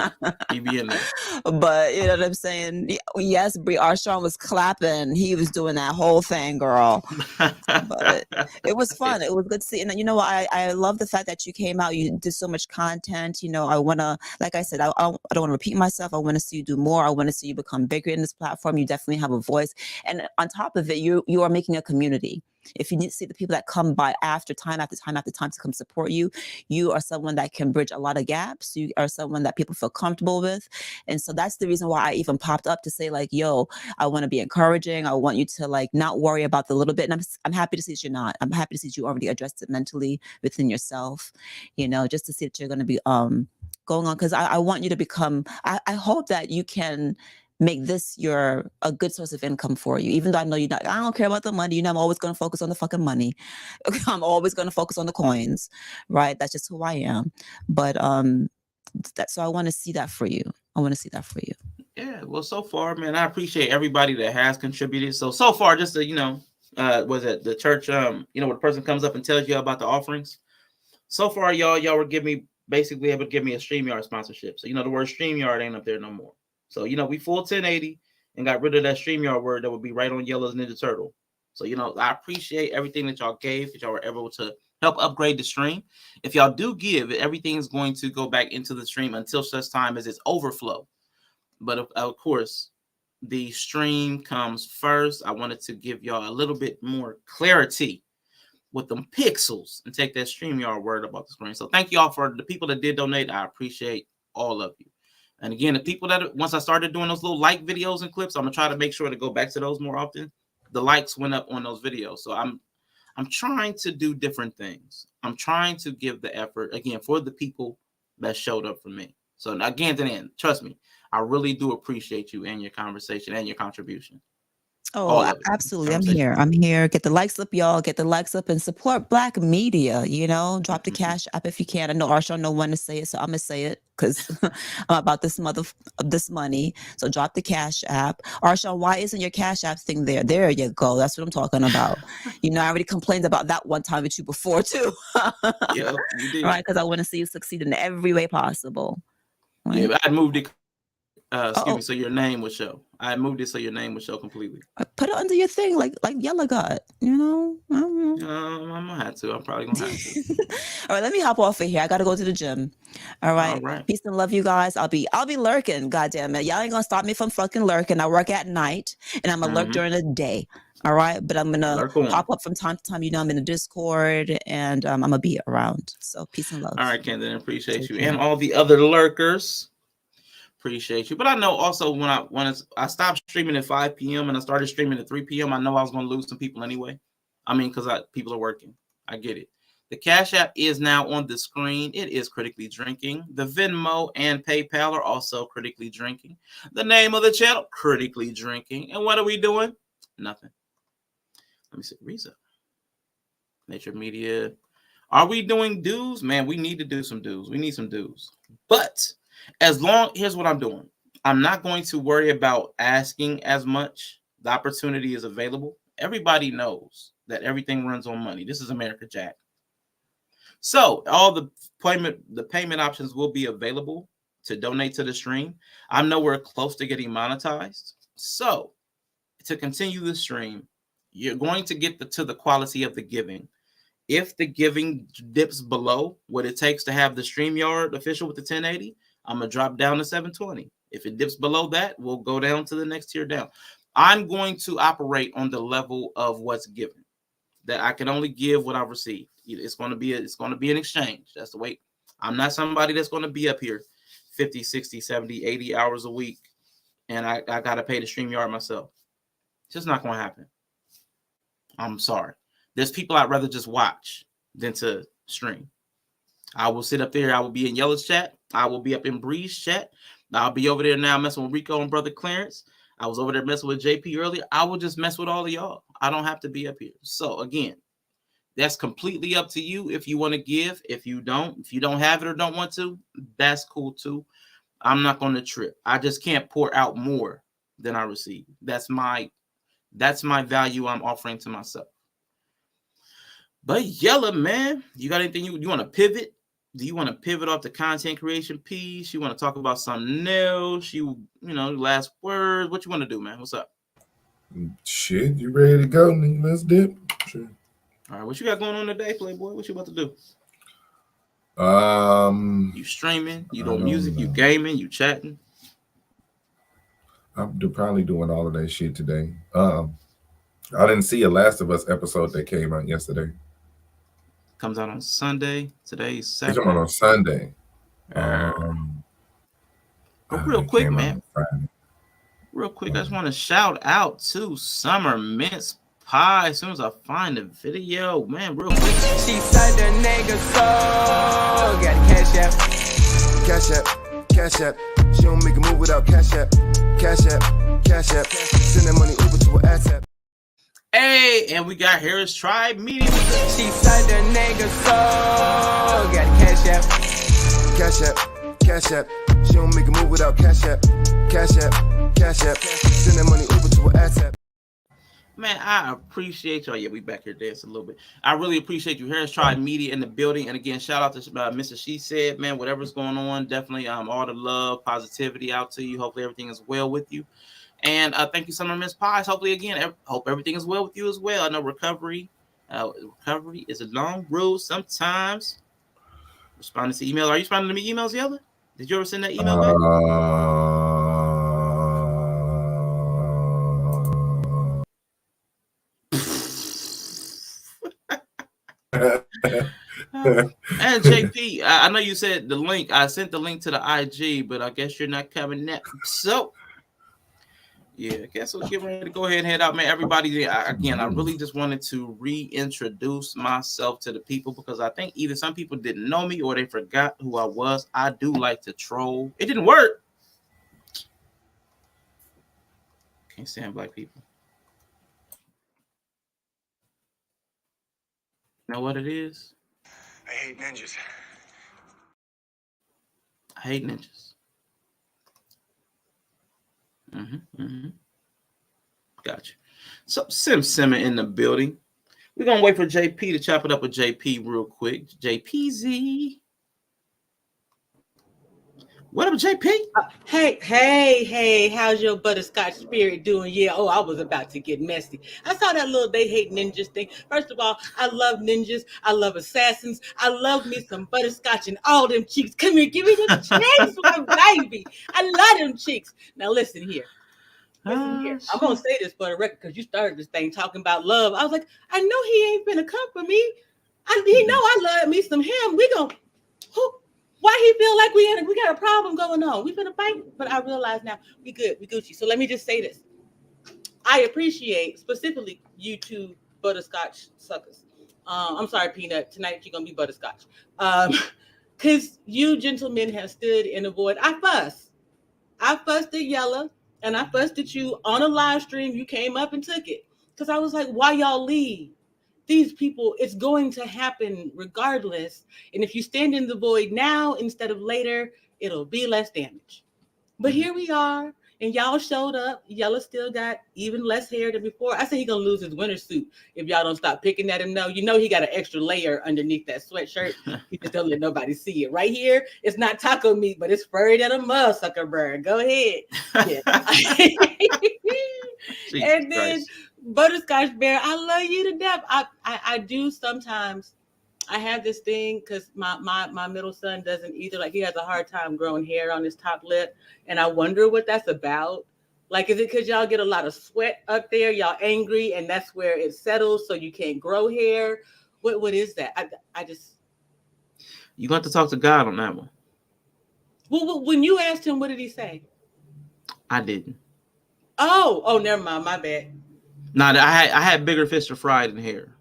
He be in there. But you know what I'm saying? Yes, Brie Armstrong was clapping. He was doing that whole thing, girl. But it was fun. It was good to see. And you know, I love the fact that you came out. You did so much content. You know, I want to, like I said, I don't want to repeat myself. I want to see you do more. I want to see you become bigger in this platform. You definitely have a voice. And on top of it, you are making a community. If you need to see the people that come by after time to come support you, you are someone that can bridge a lot of gaps. You are someone that people feel comfortable with. And so that's the reason why I even popped up to say, like, yo, I want to be encouraging. I want you to, like, not worry about the little bit. And I'm happy to see that you're not. I'm happy to see that you already addressed it mentally within yourself, you know, just to see that you're going to be going on. Because I want you to become, I hope that you can make this a good source of income for you. Even though I know I don't care about the money. You know, I'm always going to focus on the fucking money. I'm always going to focus on the coins, right? That's just who I am. But so I want to see that for you. Yeah, well, so far, man, I appreciate everybody that has contributed. So far, just to, was it the church? When the person comes up and tells you about the offerings. So far, y'all were basically able to give me a StreamYard sponsorship. So the word StreamYard ain't up there no more. So we full 1080 and got rid of that StreamYard word that would be right on Yellow's Ninja Turtle. So I appreciate everything that y'all gave, that y'all were able to help upgrade the stream. If y'all do give, everything is going to go back into the stream until such time as it's overflow. But of course, the stream comes first. I wanted to give y'all a little bit more clarity with them pixels and take that StreamYard word about the screen. So thank y'all for the people that did donate. I appreciate all of you. And again, the people that, once I started doing those little like videos and clips, I'm gonna try to make sure to go back to those more often. The likes went up on those videos. So I'm trying to do different things. I'm trying to give the effort again for the people that showed up for me. So again, then trust me, I really do appreciate you and your conversation and your contribution. Oh, absolutely. I'm here. Get the likes up, y'all. Get the likes up and support Black media. Drop the cash app if you can. I know Arshawn know when to say it, so I'm gonna say it because I'm about this money. So drop the cash app. Arshawn, why isn't your cash app thing there? There you go. That's what I'm talking about. I already complained about that one time with you before too. Yeah, you did. Right, because I want to see you succeed in every way possible. Right? Yeah, I moved it. So your name would show. I moved it so your name would show completely. Put it under your thing, like Yella got. I don't know. I'm gonna have to. I'm probably gonna have to. All right, let me hop off of here. I gotta go to the gym. All right. Peace and love, you guys. I'll be lurking. Goddamn it, y'all ain't gonna stop me from fucking lurking. I work at night, and I'm gonna lurk during the day. All right, but I'm gonna pop up from time to time. I'm in the Discord, and I'm gonna be around. So peace and love. All right, Kendon, appreciate you, and all the other lurkers. Appreciate you. But I know also when I stopped streaming at 5 p.m. and I started streaming at 3 p.m., I know I was going to lose some people anyway. I mean, because people are working. I get it. The Cash App is now on the screen. It is Critically Drinking. The Venmo and PayPal are also Critically Drinking. The name of the channel, Critically Drinking. And what are we doing? Nothing. Let me see. Reza. Nature Media. Are we doing dues? Man, we need to do some dues. We need some dues. But here's what I'm doing. I'm not going to worry about asking as much. The opportunity is available. everybody knows that everything runs on money. This is America, Jack. So all the payment options will be available to donate to the stream. I'm nowhere close to getting monetized. So to continue the stream, you're going to get to the quality of the giving. If the giving dips below what it takes to have the StreamYard official with the 1080, I'm going to drop down to 720. If it dips below that, we'll go down to the next tier down. I'm going to operate on the level of what's given. That I can only give what I've received. It's going to be an exchange. That's the way. I'm not somebody that's going to be up here 50, 60, 70, 80 hours a week, and I got to pay the StreamYard myself. It's just not going to happen. I'm sorry. There's people I'd rather just watch than to stream. I will sit up there. I will be in Yellow's chat. I will be up in Bree's chat. I'll be over there now messing with Rico and Brother Clarence. I was over there messing with JP earlier. I will just mess with all of y'all. I don't have to be up here. So again, that's completely up to you if you want to give. If you don't have it or don't want to, that's cool too. I'm not going to trip. I just can't pour out more than I receive. That's my value I'm offering to myself. But Yella, man, you got anything you want to pivot? Do you want to pivot off the content creation piece? You want to talk about something else? Last word. What you want to do, man? What's up? Shit, you ready to go, nigga? Let's dip. Sure. All right, what you got going on today, Playboy? What you about to do? You streaming? You doing music? You gaming? You chatting? I'm probably doing all of that shit today. I didn't see a Last of Us episode that came out yesterday. Comes out on Sunday. Today's Saturday. It's coming out on Sunday. But real quick, man. Real quick, I just want to shout out to Summer Mince Pie. As soon as I find the video, man, real quick. She said the nigga so got a cash app. Cash app, cash app. She don't make a move without cash app. Cash app, cash app. Send that money Uber to her ass app. Hey, and we got Harris Tribe Media. She said the nigga so got a cash app. Cash app, cash app. She don't make a move without cash app. Cash app, cash app. Send that money Uber to her ass app. Man, I appreciate y'all. Yeah, we back here dancing a little bit. I really appreciate you. Harris Tribe Media in the building. And again, shout out to Mr. She Said, man, whatever's going on, definitely all the love, positivity out to you. Hopefully everything is well with you. And thank you, Summer Miss Pies. Hopefully, again, hope everything is well with you as well. I know recovery is a long road sometimes. Responding to emails. Are you responding to me emails, Yella? Did you ever send that email back? And JP, I know you said the link. I sent the link to the IG, but I guess you're not coming now. So, yeah, I guess we'll get ready to go ahead and head out, man. Everybody, again, I really just wanted to reintroduce myself to the people because I think either some people didn't know me or they forgot who I was. I do like to troll. It didn't work. Can't stand black people. You know what it is? I hate ninjas. I hate ninjas. Gotcha. So Simmer in the building. We're gonna wait for JP to chop it up with JP real quick. JPZ. What up, JP? Hey, how's your butterscotch spirit doing? Yeah, I was about to get messy. I saw that little they hate ninjas thing. First of all, I love ninjas. I love assassins. I love me some butterscotch and all them cheeks. Come here, give me them cheeks, my baby. I love them cheeks. Now listen here. I'm going to say this for the record because you started this thing talking about love. I was like, I know he ain't finna come for me. He know I love me some him. We gon' why he feel like we got a problem going on? We finna fight, but I realize now we good, we Gucci. So let me just say this: I appreciate specifically you two butterscotch suckers. I'm sorry, Peanut. Tonight you're gonna be butterscotch, because you gentlemen have stood in the void. I fussed at Yella, and I fussed at you on a live stream. You came up and took it because I was like, why y'all leave? These people, it's going to happen regardless. And if you stand in the void now instead of later, it'll be less damage. But here we are. and y'all showed up. Yella still got even less hair than before. I said he gonna lose his winter suit if y'all don't stop picking at him. No, you know he got an extra layer underneath that sweatshirt. He just don't let nobody see it. Right here, it's not taco meat, but it's furry than a mudsucker bird. Go ahead. Yeah. And then Butterscotch Bear, I love you to death. I do sometimes. I have this thing because my middle son doesn't either. Like he has a hard time growing hair on his top lip. And I wonder what that's about. Like, is it because y'all get a lot of sweat up there? Y'all angry and that's where it settles so you can't grow hair? What is that? I just... You got to talk to God on that one. Well, when you asked him, what did he say? I didn't. Oh, never mind. My bad. Nah, I had bigger fish to fry than hair.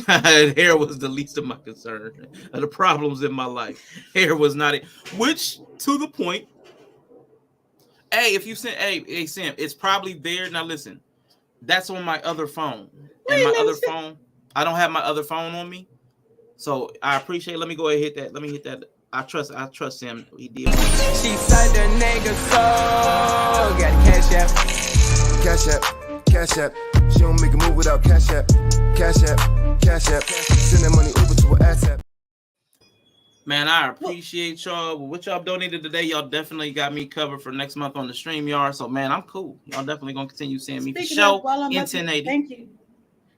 Hair was the least of my concern. The problems in my life. Hair was not it. Which, to the point. Hey, if you sent, hey Sam, it's probably there. Now listen, that's on my other phone. And my other phone, I don't have my other phone on me. So I appreciate. Let me go ahead and hit that. Let me hit that. I trust him. He did. She said the nigga so got cash app. Cash app, cash app. She don't make a move without cash app. Cash app, cash app. Send that money over to her ass app. Man, I appreciate y'all. What y'all donated today, y'all definitely got me covered for next month on the StreamYard. So, man, I'm cool. Y'all definitely gonna continue seeing me for show in 1080. Thank you.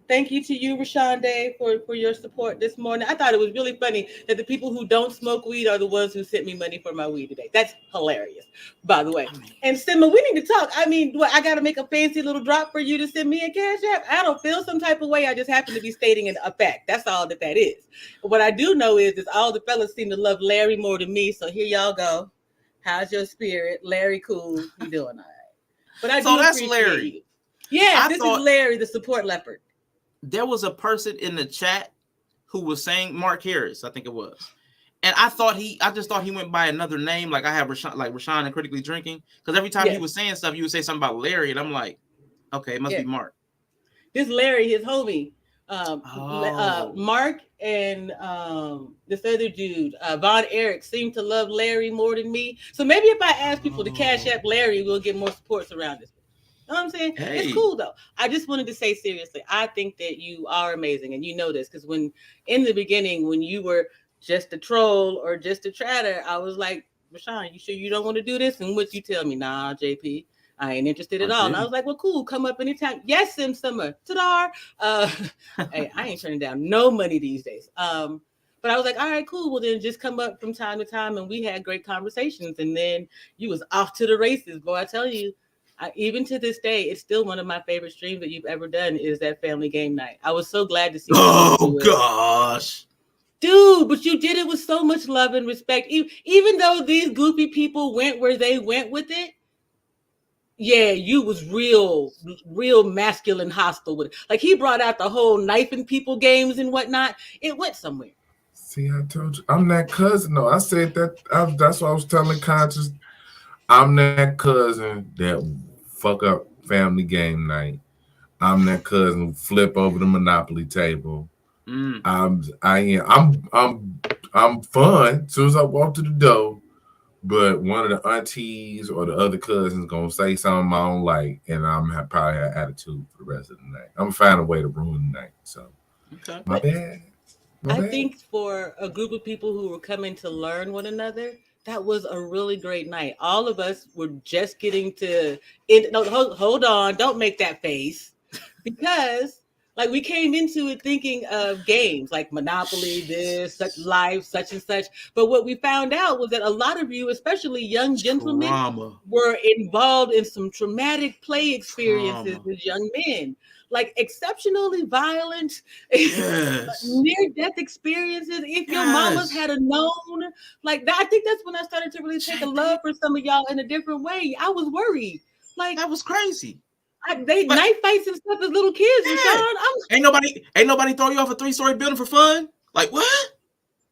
Thank you to you, Rashonde, for your support this morning. I thought it was really funny that the people who don't smoke weed are the ones who sent me money for my weed today. That's hilarious, by the way. And Simma, we need to talk. I mean, I got to make a fancy little drop for you to send me a cash app? I don't feel some type of way. I just happen to be stating a fact. That's all that is. But what I do know is all the fellas seem to love Larry more than me. So here y'all go. How's your spirit? Larry, cool. You doing all right? But I so that's Larry. You. Yeah, this is Larry, the support leopard. There was a person in the chat who was saying Mark Harris, I think it was. And I just thought he went by another name. Like I have Rashawn and Critically Drinking. Because every time he was saying stuff, you would say something about Larry. And I'm like, okay, it must be Mark. This Larry, his homie. Mark and this other dude, Von Erich, seem to love Larry more than me. So maybe if I ask people to cash app Larry, we'll get more supports around this. You know what I'm saying? Hey. It's cool though. I just wanted to say seriously, I think that you are amazing, and you know this because when in the beginning, when you were just a troll or just a chatter, I was like, Rashawn, you sure you don't want to do this? And what you tell me? Nah, JP, I ain't interested at all. And I was like, well, cool, come up anytime. Yes, Sim Summer, ta-da. Hey, I ain't turning down no money these days. But I was like, all right, cool. Well, then just come up from time to time, and we had great conversations. And then you was off to the races, boy. I tell you. Even to this day, it's still one of my favorite streams that you've ever done is that family game night. I was so glad to see you. Oh, gosh. Dude, but you did it with so much love and respect. Even though these goofy people went where they went with it, yeah, you was real masculine hostile with it. Like he brought out the whole knifing people games and whatnot. It went somewhere. See, I told you. I'm that cousin, though. I said that. That's what I was telling Conscious. I'm that cousin that fuck up family game night. I'm that cousin who flip over the Monopoly table. I'm fun as soon as I walk to the door, but one of the aunties or the other cousins gonna say something I don't like, and I'm probably have attitude for the rest of the night. I'm gonna find a way to ruin the night. So, okay. My bad. I think for a group of people who were coming to learn one another, that was a really great night. All of us were just getting to hold on, don't make that face. Because like we came into it thinking of games like Monopoly, this, such life, such and such. But what we found out was that a lot of you, especially young gentlemen, were involved in some traumatic play experiences as young men. Like exceptionally violent, near-death experiences. If your mamas had a known, like that, I think that's when I started to really take a love for some of y'all in a different way. I was worried. Like that was crazy. Knife fights and stuff as little kids. Yeah. Ain't nobody throw you off a 3-story building for fun. Like what?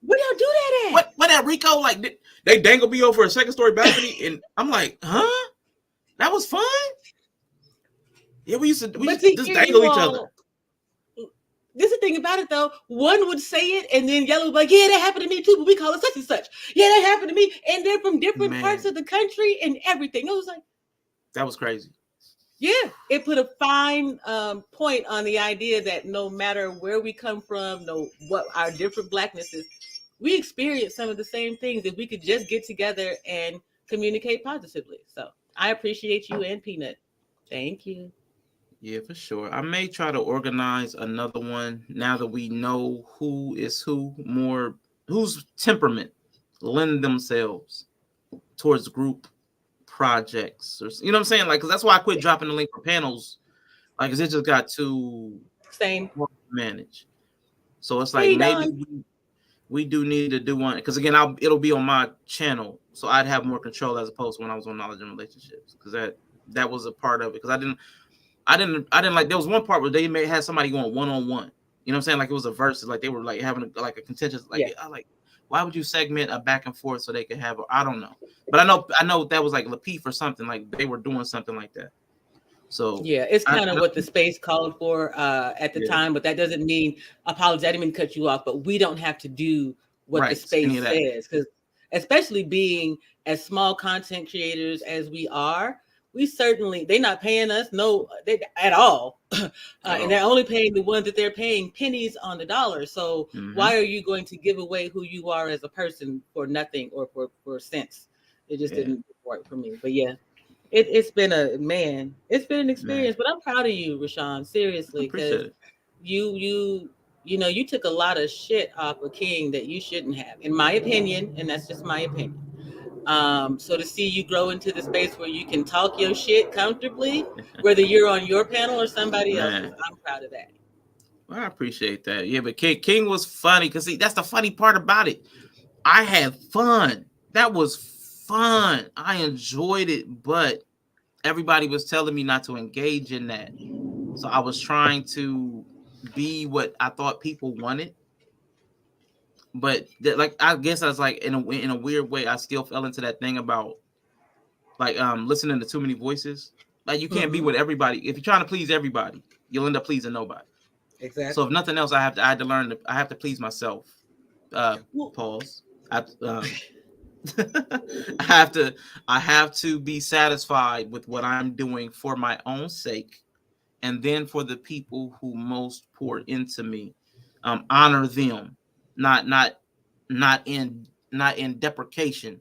Where y'all do that at? What at Rico? Like they dangle me over a 2nd-story balcony, and I'm like, huh? That was fun. Yeah, we used to just dangle each other. this is the thing about it though. One would say it, and then Yellow would be like, "Yeah, that happened to me too, but we call it such and such." Yeah, that happened to me, and they're from different parts of the country and everything. It was like that was crazy. Yeah, it put a fine point on the idea that no matter where we come from, no what our different blacknesses, we experience some of the same things if we could just get together and communicate positively. So I appreciate you and Peanut. Thank you. Yeah, for sure. I may try to organize another one now that we know who is who more, whose temperament lend themselves towards group projects, or you know what I'm saying? Like, because that's why I quit dropping the link for panels, like, because it just got too Same. hard to manage. So it's like Hey, maybe Don. we do need to do one, because again, it'll be on my channel, so I'd have more control as opposed to when I was on Knowledge and Relationships, because that was a part of it. Because I didn't like, there was one part where they may have somebody going one-on-one. You know what I'm saying? Like, it was a versus, like they were like having like a contentious, like, Yeah. like, why would you segment a back and forth so they could have I don't know. But I know that was like Lapeef or something, like they were doing something like that. So Yeah, it's kind of what the space called for at the time, but that doesn't mean apologize. I didn't mean to cut you off, but we don't have to do what the space says, because especially being as small content creators as we are, we certainly they're not paying us at all, and they're only paying the ones that they're paying pennies on the dollar. So why are you going to give away who you are as a person for nothing or for cents? It just didn't work for me. But yeah. It's been an experience, but I'm proud of you, Rashawn, seriously, because you took a lot of shit off of King that you shouldn't have, in my opinion, and that's just my opinion. So to see you grow into the space where you can talk your shit comfortably, whether you're on your panel or somebody else's, I'm proud of that. Well, I appreciate that. Yeah, but King was funny, because that's the funny part about it. I had fun. That was fun. I enjoyed it, but everybody was telling me not to engage in that. So I was trying to be what I thought people wanted. But like, I guess I was like, in a weird way, I still fell into that thing about like listening to too many voices. Like, you can't be with everybody. If you're trying to please everybody, you'll end up pleasing nobody. Exactly. So if nothing else, I had to learn I have to please myself. Pause. I have to be satisfied with what I'm doing for my own sake, and then for the people who most pour into me. Honor them, not in deprecation.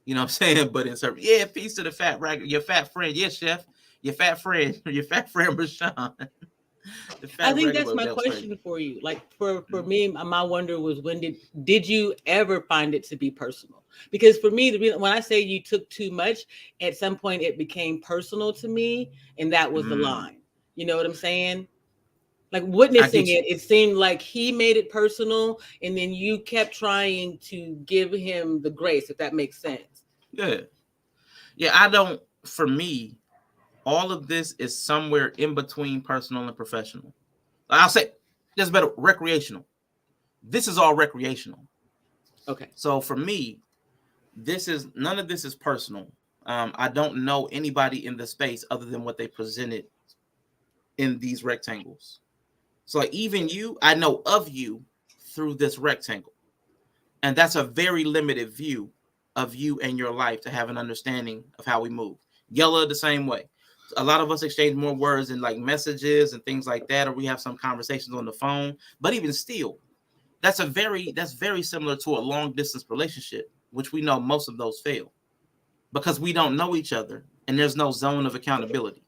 You know what I'm saying? But in service. Yeah, peace to the fat rag, your fat friend. Yes, chef. Your fat friend Rashawn. I think that's my question for you. Like for me, my wonder was, when did you ever find it to be personal? Because for me, when I say you took too much, at some point it became personal to me, and that was the line. You know what I'm saying? Like witnessing it seemed like he made it personal, and then you kept trying to give him the grace, if that makes sense. Yeah. I don't. For me, all of this is somewhere in between personal and professional. I'll say that's better. Recreational. This is all recreational. Okay. So for me, none of this is personal. I don't know anybody in the space other than what they presented in these rectangles. So like, even you, I know of you through this rectangle. And that's a very limited view of you and your life to have an understanding of how we move. Yella the same way. A lot of us exchange more words in like messages and things like that, or we have some conversations on the phone. But even still, that's very similar to a long distance relationship, which we know most of those fail because we don't know each other and there's no zone of accountability.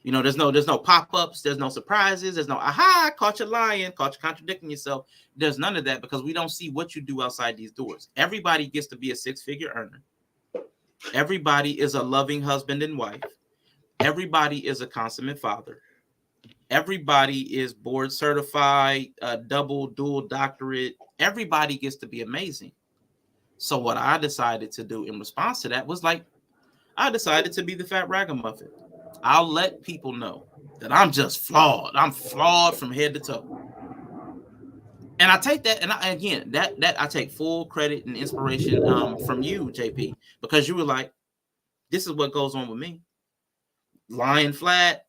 You know, there's no pop-ups, there's no surprises, there's no aha, caught you lying, caught you contradicting yourself. There's none of that because we don't see what you do outside these doors. Everybody gets to be a six-figure earner. Everybody is a loving husband and wife. Everybody is a consummate father. Everybody is board certified, dual doctorate. Everybody gets to be amazing. So what I decided to do in response to that was like, I decided to be the fat ragamuffin. I'll let people know that I'm just flawed. I'm flawed from head to toe. And I take that, and I take full credit and inspiration from you, JP, because you were like, this is what goes on with me. Lying flat,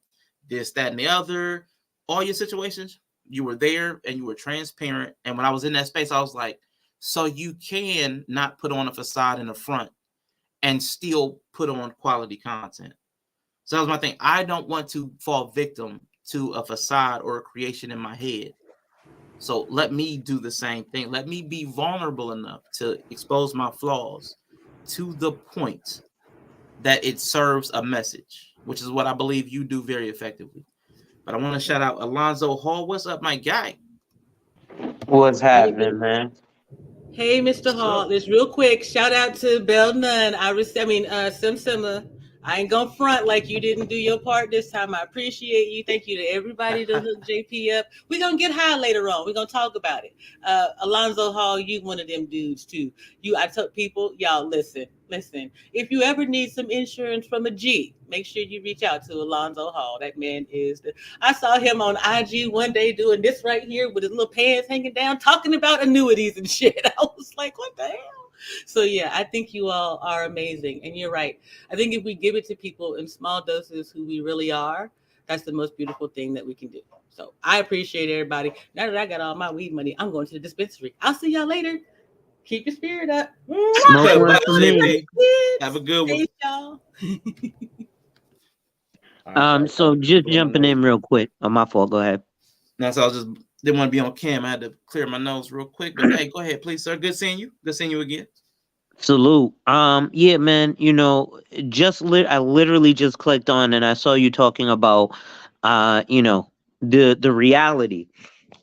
this, that, and the other, all your situations, you were there and you were transparent. And when I was in that space, I was like, so you can not put on a facade in the front and still put on quality content. So that was my thing. I don't want to fall victim to a facade or a creation in my head. So let me do the same thing. Let me be vulnerable enough to expose my flaws to the point that it serves a message, which is what I believe you do very effectively. But I want to shout out Alonzo Hall. What's up, my guy? What's happening, man? Hey, Mr. What's Hall, up? just real quick, shout out to Bell Nunn. Sim Simma. I ain't gonna front like you didn't do your part this time. I appreciate you. Thank you to everybody to hook JP up. We're gonna get high later on. We're gonna talk about it. Alonzo Hall, you one of them dudes too. I told people, y'all listen. If you ever need some insurance from a G, make sure you reach out to Alonzo Hall. That man is I saw him on IG one day doing this right here with his little pants hanging down, talking about annuities and shit. I was like, what the hell? So yeah, I think you all are amazing. And you're right. I think if we give it to people in small doses who we really are, that's the most beautiful thing that we can do. So I appreciate everybody. Now that I got all my weed money, I'm going to the dispensary. I'll see y'all later. Keep your spirit up. Smoke Bye, one for me. JP. Have a Kids. good one. Peace, y'all. All right, So just jumping in real quick. Oh, my fault. Go ahead. That's all. I just didn't want to be on cam. I had to clear my nose real quick. But hey, go ahead, please, sir. Good seeing you. Good seeing you again. Salute. Yeah, man. I literally just clicked on and I saw you talking about, the reality.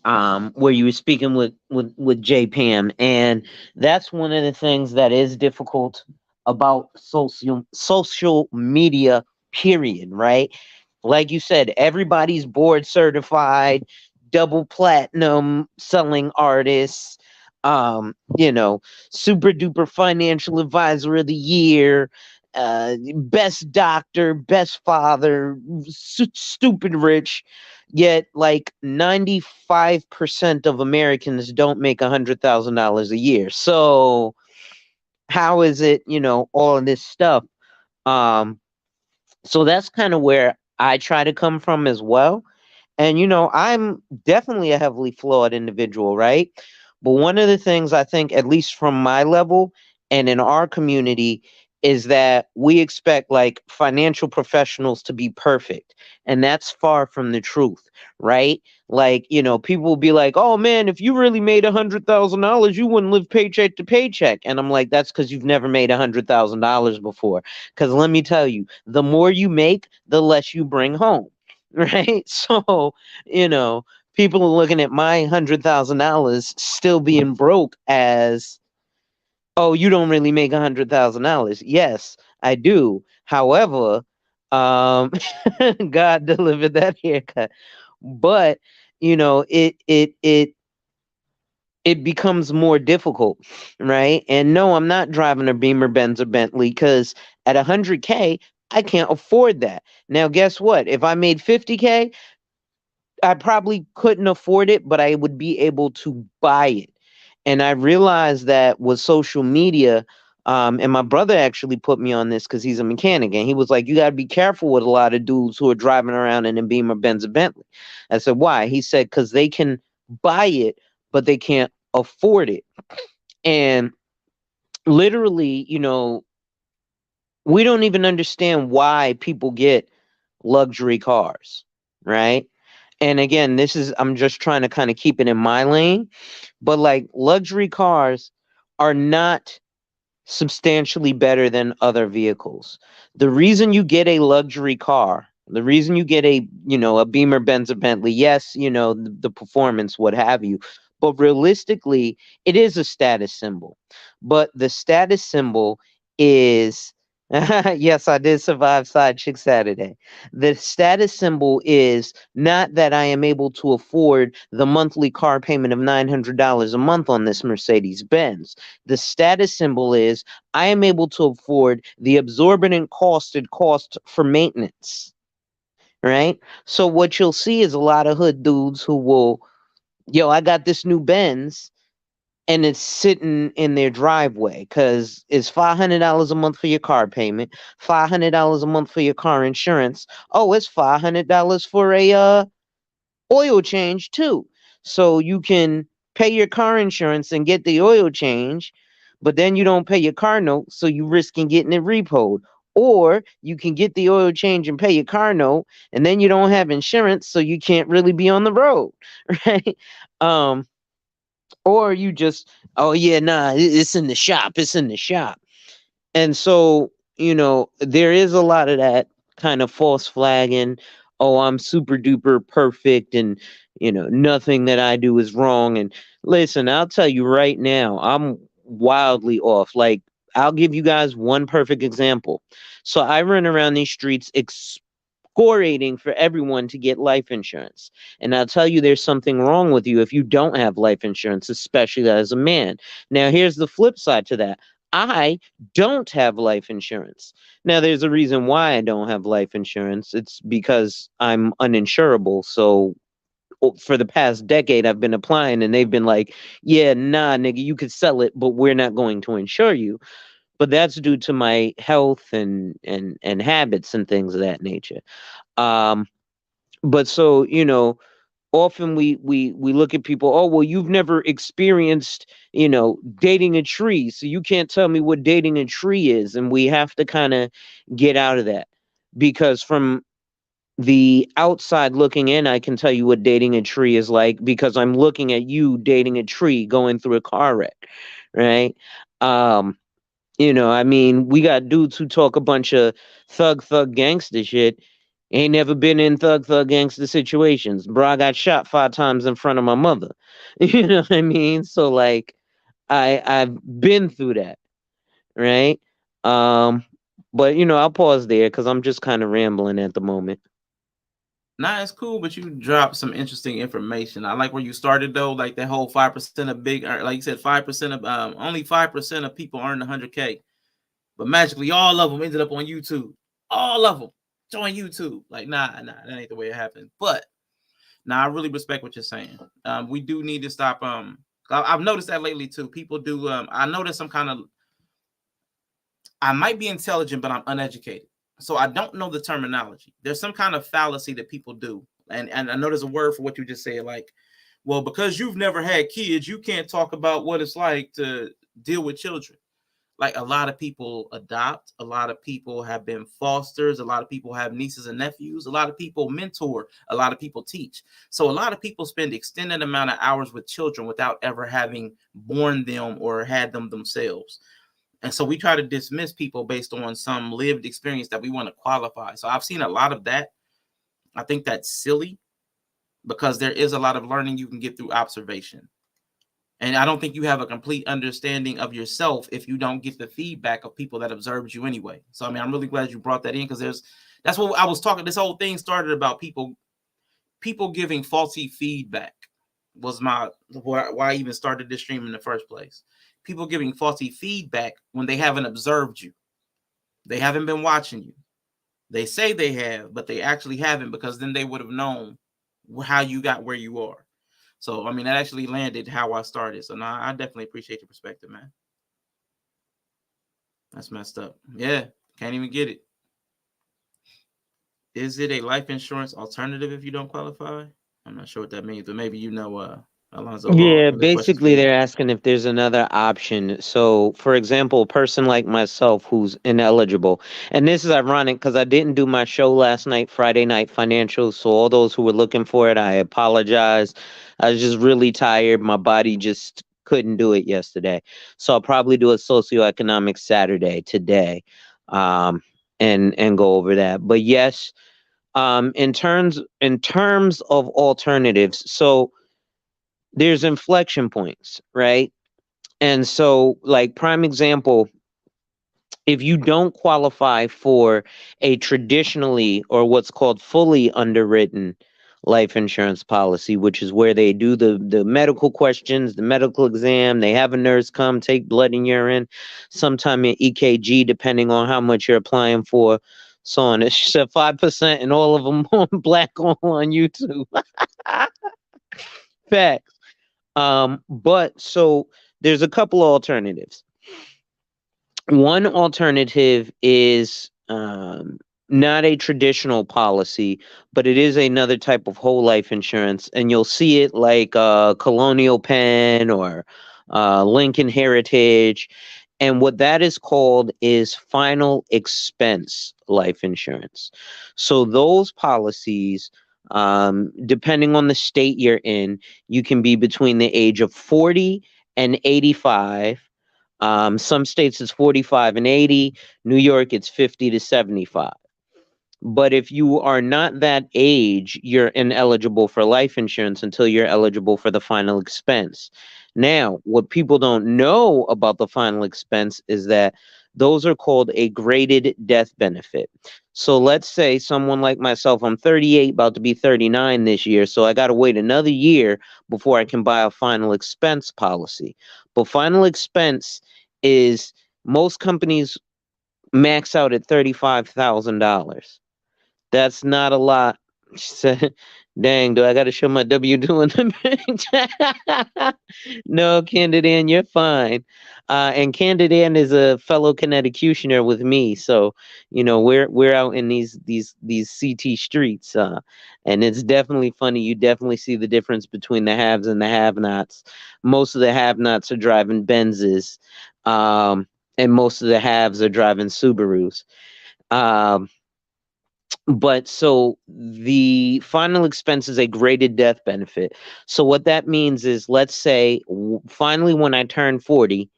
Where you were speaking with J Pam, and that's one of the things that is difficult about social media. Period. Right? Like you said, everybody's board certified, double platinum selling artists. Super duper financial advisor of the year, best doctor, best father, stupid rich. Yet, like 95% of Americans don't make $100,000 a year. So, how is it, all of this stuff? Um, so that's kind of where I try to come from as well. And, I'm definitely a heavily flawed individual, right? But one of the things I think, at least from my level and in our community, is that we expect like financial professionals to be perfect. And that's far from the truth, right? Like, people will be like, oh man, if you really made $100,000, you wouldn't live paycheck to paycheck. And I'm like, that's because you've never made $100,000 before. Because let me tell you, the more you make, the less you bring home. Right. So, you know, people are looking at my $100,000 still being broke as, oh, you don't really make $100,000. Yes, I do. However, um, God delivered that haircut. But, it becomes more difficult, right? And no, I'm not driving a Beamer, Benz, or Bentley because at 100K, I can't afford that. Now, guess what? If I made 50K, I probably couldn't afford it, but I would be able to buy it. And I realized that with social media, and my brother actually put me on this because he's a mechanic, and he was like, "You got to be careful with a lot of dudes who are driving around in a Beamer, Benz, or Bentley." I said, "Why?" He said, "Because they can buy it, but they can't afford it." And literally, we don't even understand why people get luxury cars, right? And again, I'm just trying to kind of keep it in my lane, but like luxury cars are not substantially better than other vehicles. The reason you get a luxury car, the reason you get a Beamer, Benz, or Bentley, yes, the performance, what have you, but realistically, it is a status symbol. But the status symbol is, yes, I did survive Side Chick Saturday. The status symbol is not that I am able to afford the monthly car payment of $900 a month on this Mercedes Benz. The status symbol is I am able to afford the exorbitant cost it costs for maintenance. Right? So what you'll see is a lot of hood dudes who will, yo, I got this new Benz and it's sitting in their driveway because it's $500 a month for your car payment, $500 a month for your car insurance. Oh, it's $500 for a oil change too. So you can pay your car insurance and get the oil change, but then you don't pay your car note, so you risking getting it repoed. Or you can get the oil change and pay your car note, and then you don't have insurance, so you can't really be on the road, right? Um, or you just, oh yeah, nah, it's in the shop, it's in the shop. And so, there is a lot of that kind of false flagging. Oh, I'm super duper perfect, and nothing that I do is wrong. And listen, I'll tell you right now, I'm wildly off. Like, I'll give you guys one perfect example. So I run around these streets excoriating for everyone to get life insurance. And I'll tell you, there's something wrong with you if you don't have life insurance, especially as a man. Now, here's the flip side to that. I don't have life insurance. Now, there's a reason why I don't have life insurance. It's because I'm uninsurable. So, for the past decade, I've been applying, and they've been like, yeah, nah, nigga, you could sell it, but we're not going to insure you. But that's due to my health and habits and things of that nature. Um, but so, often we look at people, oh well, you've never experienced dating a tree, so you can't tell me what dating a tree is. And we have to kind of get out of that, because from the outside looking in, I can tell you what dating a tree is like, because I'm looking at you dating a tree going through a car wreck, right? um I mean, we got dudes who talk a bunch of thug gangster shit. Ain't never been in thug gangster situations. Bro, I got shot 5 times in front of my mother. You know what I mean? So like, I've been through that, right? Um, but I'll pause there because I'm just kind of rambling at the moment. Nah, it's cool, but you dropped some interesting information. I like where you started though, like that whole 5% of big, like you said, 5% of only 5% of people earn 100K, but magically all of them ended up on YouTube. All of them join YouTube. Like, nah, that ain't the way it happened. But now I really respect what you're saying. We do need to stop. I've noticed that lately too. People do. I noticed some kind of. I might be intelligent, but I'm uneducated, so I don't know the terminology. There's some kind of fallacy that people do, and I know there's a word for what you just said. Like, well, because you've never had kids, you can't talk about what it's like to deal with children. Like, a lot of people adopt, a lot of people have been fosters, a lot of people have nieces and nephews, a lot of people mentor, a lot of people teach. So a lot of people spend extended amount of hours with children without ever having born them or had them themselves. And so we try to dismiss people based on some lived experience that we want to qualify. So I've seen a lot of that. I think that's silly, because there is a lot of learning you can get through observation. And I don't think you have a complete understanding of yourself if you don't get the feedback of people that observed you anyway. So, I mean, I'm really glad you brought that in, because that's what I was talking. This whole thing started about people giving faulty feedback was why I even started this stream in the first place. People giving faulty feedback when they haven't observed you. They haven't been watching you. They say they have, but they actually haven't, because then they would have known how you got where you are. So, I mean, that actually landed how I started. So, now I definitely appreciate your perspective, man. That's messed up. Yeah, can't even get it. Is it a life insurance alternative if you don't qualify? I'm not sure what that means, but maybe Alonzo Hall. Yeah, Other questions for basically you? they're asking if there's another option. So, for example, a person like myself who's ineligible, and this is ironic because I didn't do my show last night, Friday Night Financials. So, all those who were looking for it, I apologize. I was just really tired. My body just couldn't do it yesterday. So, I'll probably do a socioeconomic Saturday today, um, and go over that. But yes, in terms of alternatives, so there's inflection points, right? And so, like, prime example, if you don't qualify for a traditionally or what's called fully underwritten life insurance policy, which is where they do the medical questions, the medical exam, they have a nurse come take blood and urine, sometime in EKG, depending on how much you're applying for. So on, it's 5%, and all of them on black on YouTube. Facts. But so there's a couple of alternatives. One alternative is not a traditional policy, but it is another type of whole life insurance, and you'll see it like Colonial Penn or Lincoln Heritage. And what that is called is final expense life insurance. So those policies, depending on the state you're in, you can be between the age of 40 and 85. Some states it's 45 and 80. New York, it's 50 to 75. But if you are not that age, you're ineligible for life insurance until you're eligible for the final expense. Now, what people don't know about the final expense is that those are called a graded death benefit. So let's say someone like myself, I'm 38, about to be 39 this year, so I got to wait another year before I can buy a final expense policy. But final expense is, most companies max out at $35,000. That's not a lot. She said, dang, do I got to show my W-2 in the picture? No, Candidan, you're fine. And Candidan is a fellow Connecticutiner with me. So, we're out in these CT streets. And it's definitely funny. You definitely see the difference between the haves and the have-nots. Most of the have-nots are driving Benzes. And most of the haves are driving Subarus. But so the final expense is a graded death benefit. So what that means is, let's say finally when I turn 40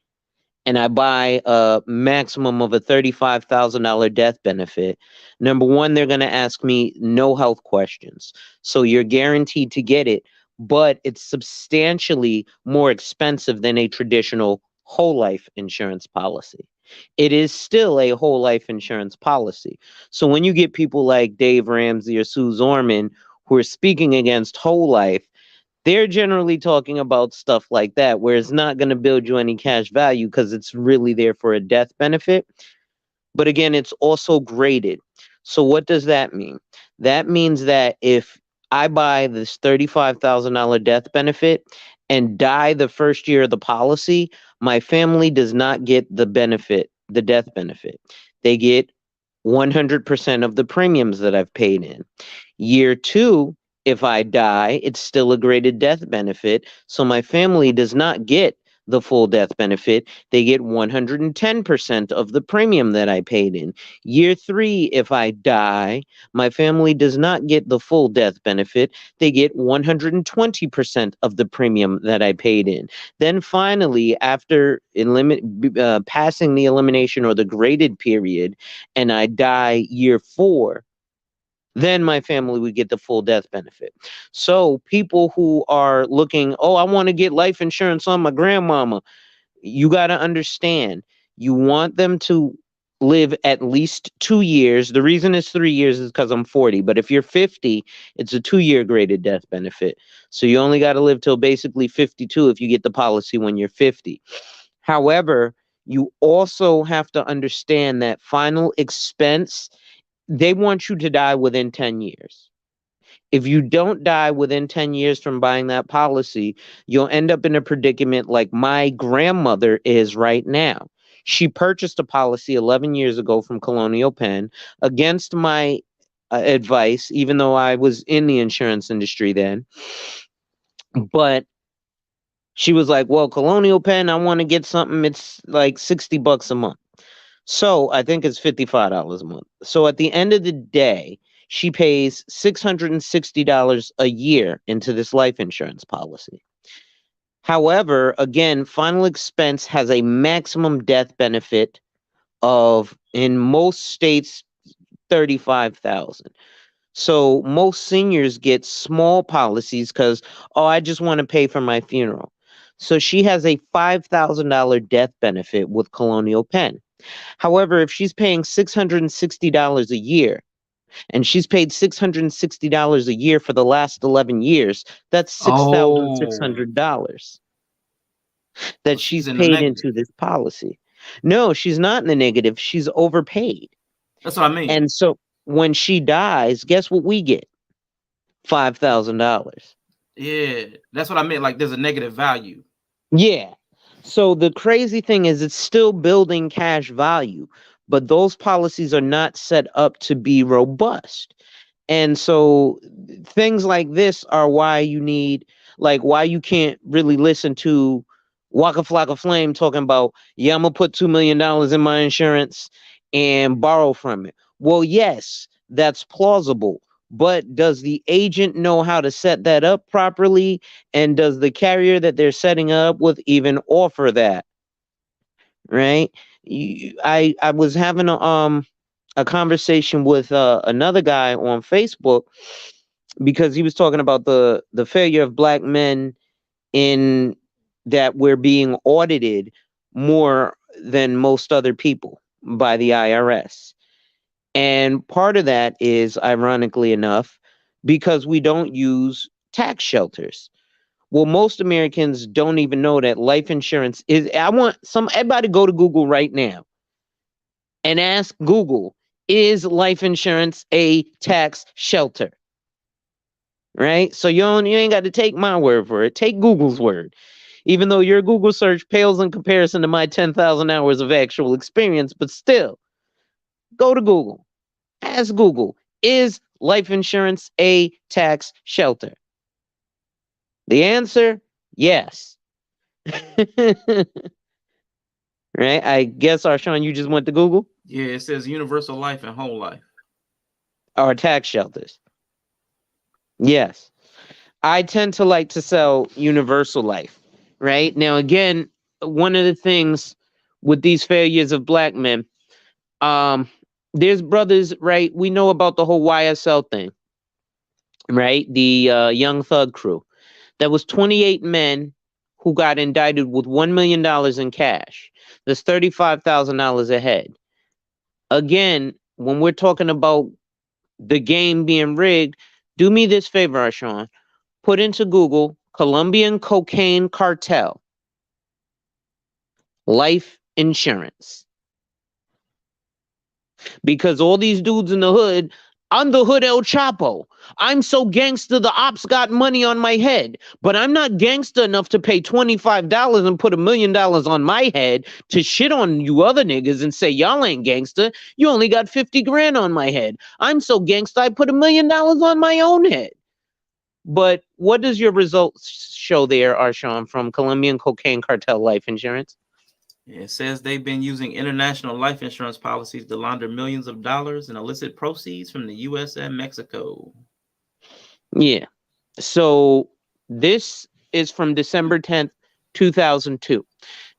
and I buy a maximum of a $35,000 death benefit, number one, they're going to ask me no health questions. So you're guaranteed to get it, but it's substantially more expensive than a traditional whole life insurance policy. It is still a whole life insurance policy. So when you get people like Dave Ramsey or Sue Zorman who are speaking against whole life, they're generally talking about stuff like that, where it's not going to build you any cash value because it's really there for a death benefit. But again, it's also graded. So what does that mean? That means that if I buy this $35,000 death benefit and die the first year of the policy, my family does not get the benefit, the death benefit. They get 100% of the premiums that I've paid in. Year two, if I die, it's still a graded death benefit. So my family does not get the full death benefit. They get 110% of the premium that I paid in. Year three, if I die, my family does not get the full death benefit. They get 120% of the premium that I paid in. Then finally, after passing the elimination or the graded period, and I die year four, then my family would get the full death benefit. So people who are looking, oh, I want to get life insurance on my grandmama, you got to understand, you want them to live at least 2 years. The reason it's 3 years is because I'm 40. But if you're 50, it's a 2-year graded death benefit. So you only got to live till basically 52 if you get the policy when you're 50. However, you also have to understand that final expense, they want you to die within 10 years. If you don't die within 10 years from buying that policy, you'll end up in a predicament like my grandmother is right now. She purchased a policy 11 years ago from Colonial Penn against my advice, even though I was in the insurance industry then. But she was like, well, Colonial Penn, I want to get something. It's like $60 a month. So I think it's $55 a month. So at the end of the day, she pays $660 a year into this life insurance policy. However, again, final expense has a maximum death benefit of, in most states, $35,000. So most seniors get small policies because, oh, I just want to pay for my funeral. So she has a $5,000 death benefit with Colonial Penn. However, if she's paying $660 a year, and she's paid $660 a year for the last 11 years, that's Oh, $6,600 so that she's she's in the paid negative. into this policy. No, she's not in the negative. She's overpaid. That's what I mean. And so when she dies, guess what we get? $5,000. Yeah, that's what I meant. Like there's a negative value. Yeah. So the crazy thing is it's still building cash value, but those policies are not set up to be robust. And so things like this are why you need, like, why you can't really listen to Waka Flocka Flame talking about, yeah, I'm gonna put $2 million in my insurance and borrow from it. Well, yes, that's plausible. But does the agent know how to set that up properly? And does the carrier that they're setting up with even offer that? Right? I was having a conversation with another guy on Facebook because he was talking about the failure of black men in that we're being audited more than most other people by the IRS. And part of that is, ironically enough, because we don't use tax shelters. Well, most Americans don't even know that life insurance is. I want everybody go to Google right now and ask Google, is life insurance a tax shelter? Right? So you ain't got to take my word for it. Take Google's word. Even though your Google search pales in comparison to my 10,000 hours of actual experience, but still, go to Google. Ask Google, is life insurance a tax shelter? The answer, yes. Right? I guess, Arshawn, you just went to Google? Yeah, it says universal life and whole life. Or tax shelters? Yes. I tend to like to sell universal life. Right? Now, again, one of the things with these failures of black men, there's brothers, right? We know about the whole YSL thing, right? The Young Thug crew. That was 28 men who got indicted with $1 million in cash. That's $35,000 a head. Again, when we're talking about the game being rigged, do me this favor, Arshawn. Put into Google Colombian cocaine cartel, life insurance. Because all these dudes in the hood, I'm the hood El Chapo. I'm so gangster, the ops got money on my head. But I'm not gangster enough to pay $25 and put $1 million on my head to shit on you other niggas and say, y'all ain't gangster. You only got 50 grand on my head. I'm so gangster, I put $1 million on my own head. But what does your results show there, Arshawn, from Colombian cocaine cartel life insurance? It says they've been using international life insurance policies to launder millions of dollars in illicit proceeds from the U.S. and Mexico. Yeah. So this is from December 10th, 2002.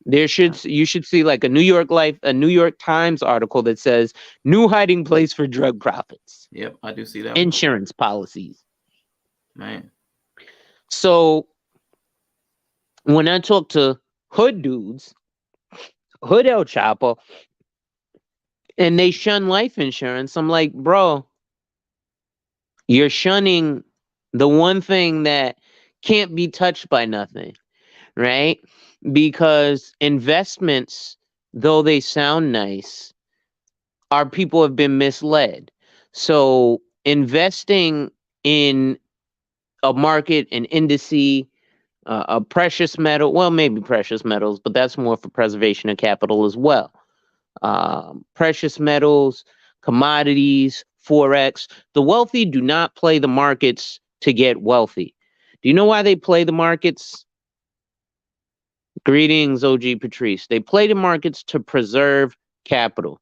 You should see like a New York Times article that says new hiding place for drug profits. Yep, I do see that. Insurance policies. Man. So when I talk to hood dudes, hood El Chapo, and they shun life insurance, I'm like, bro, you're shunning the one thing that can't be touched by nothing, right? Because investments, though they sound nice, our people have been misled. So investing in a market, an indice, a precious metal, well, maybe precious metals, but that's more for preservation of capital as well. Precious metals, commodities, Forex. The wealthy do not play the markets to get wealthy. Do you know why they play the markets? Greetings, OG Patrice. They play the markets to preserve capital.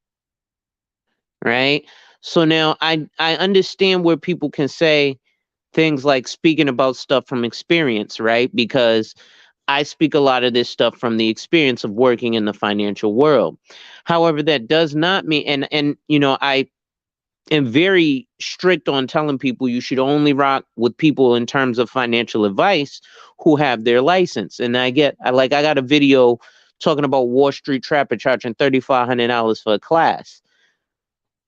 Right? So now I understand where people can say things like speaking about stuff from experience, right? Because I speak a lot of this stuff from the experience of working in the financial world. However, that does not mean, and you know, I am very strict on telling people you should only rock with people in terms of financial advice who have their license. And I got a video talking about Wall Street Trapper charging $3,500 for a class,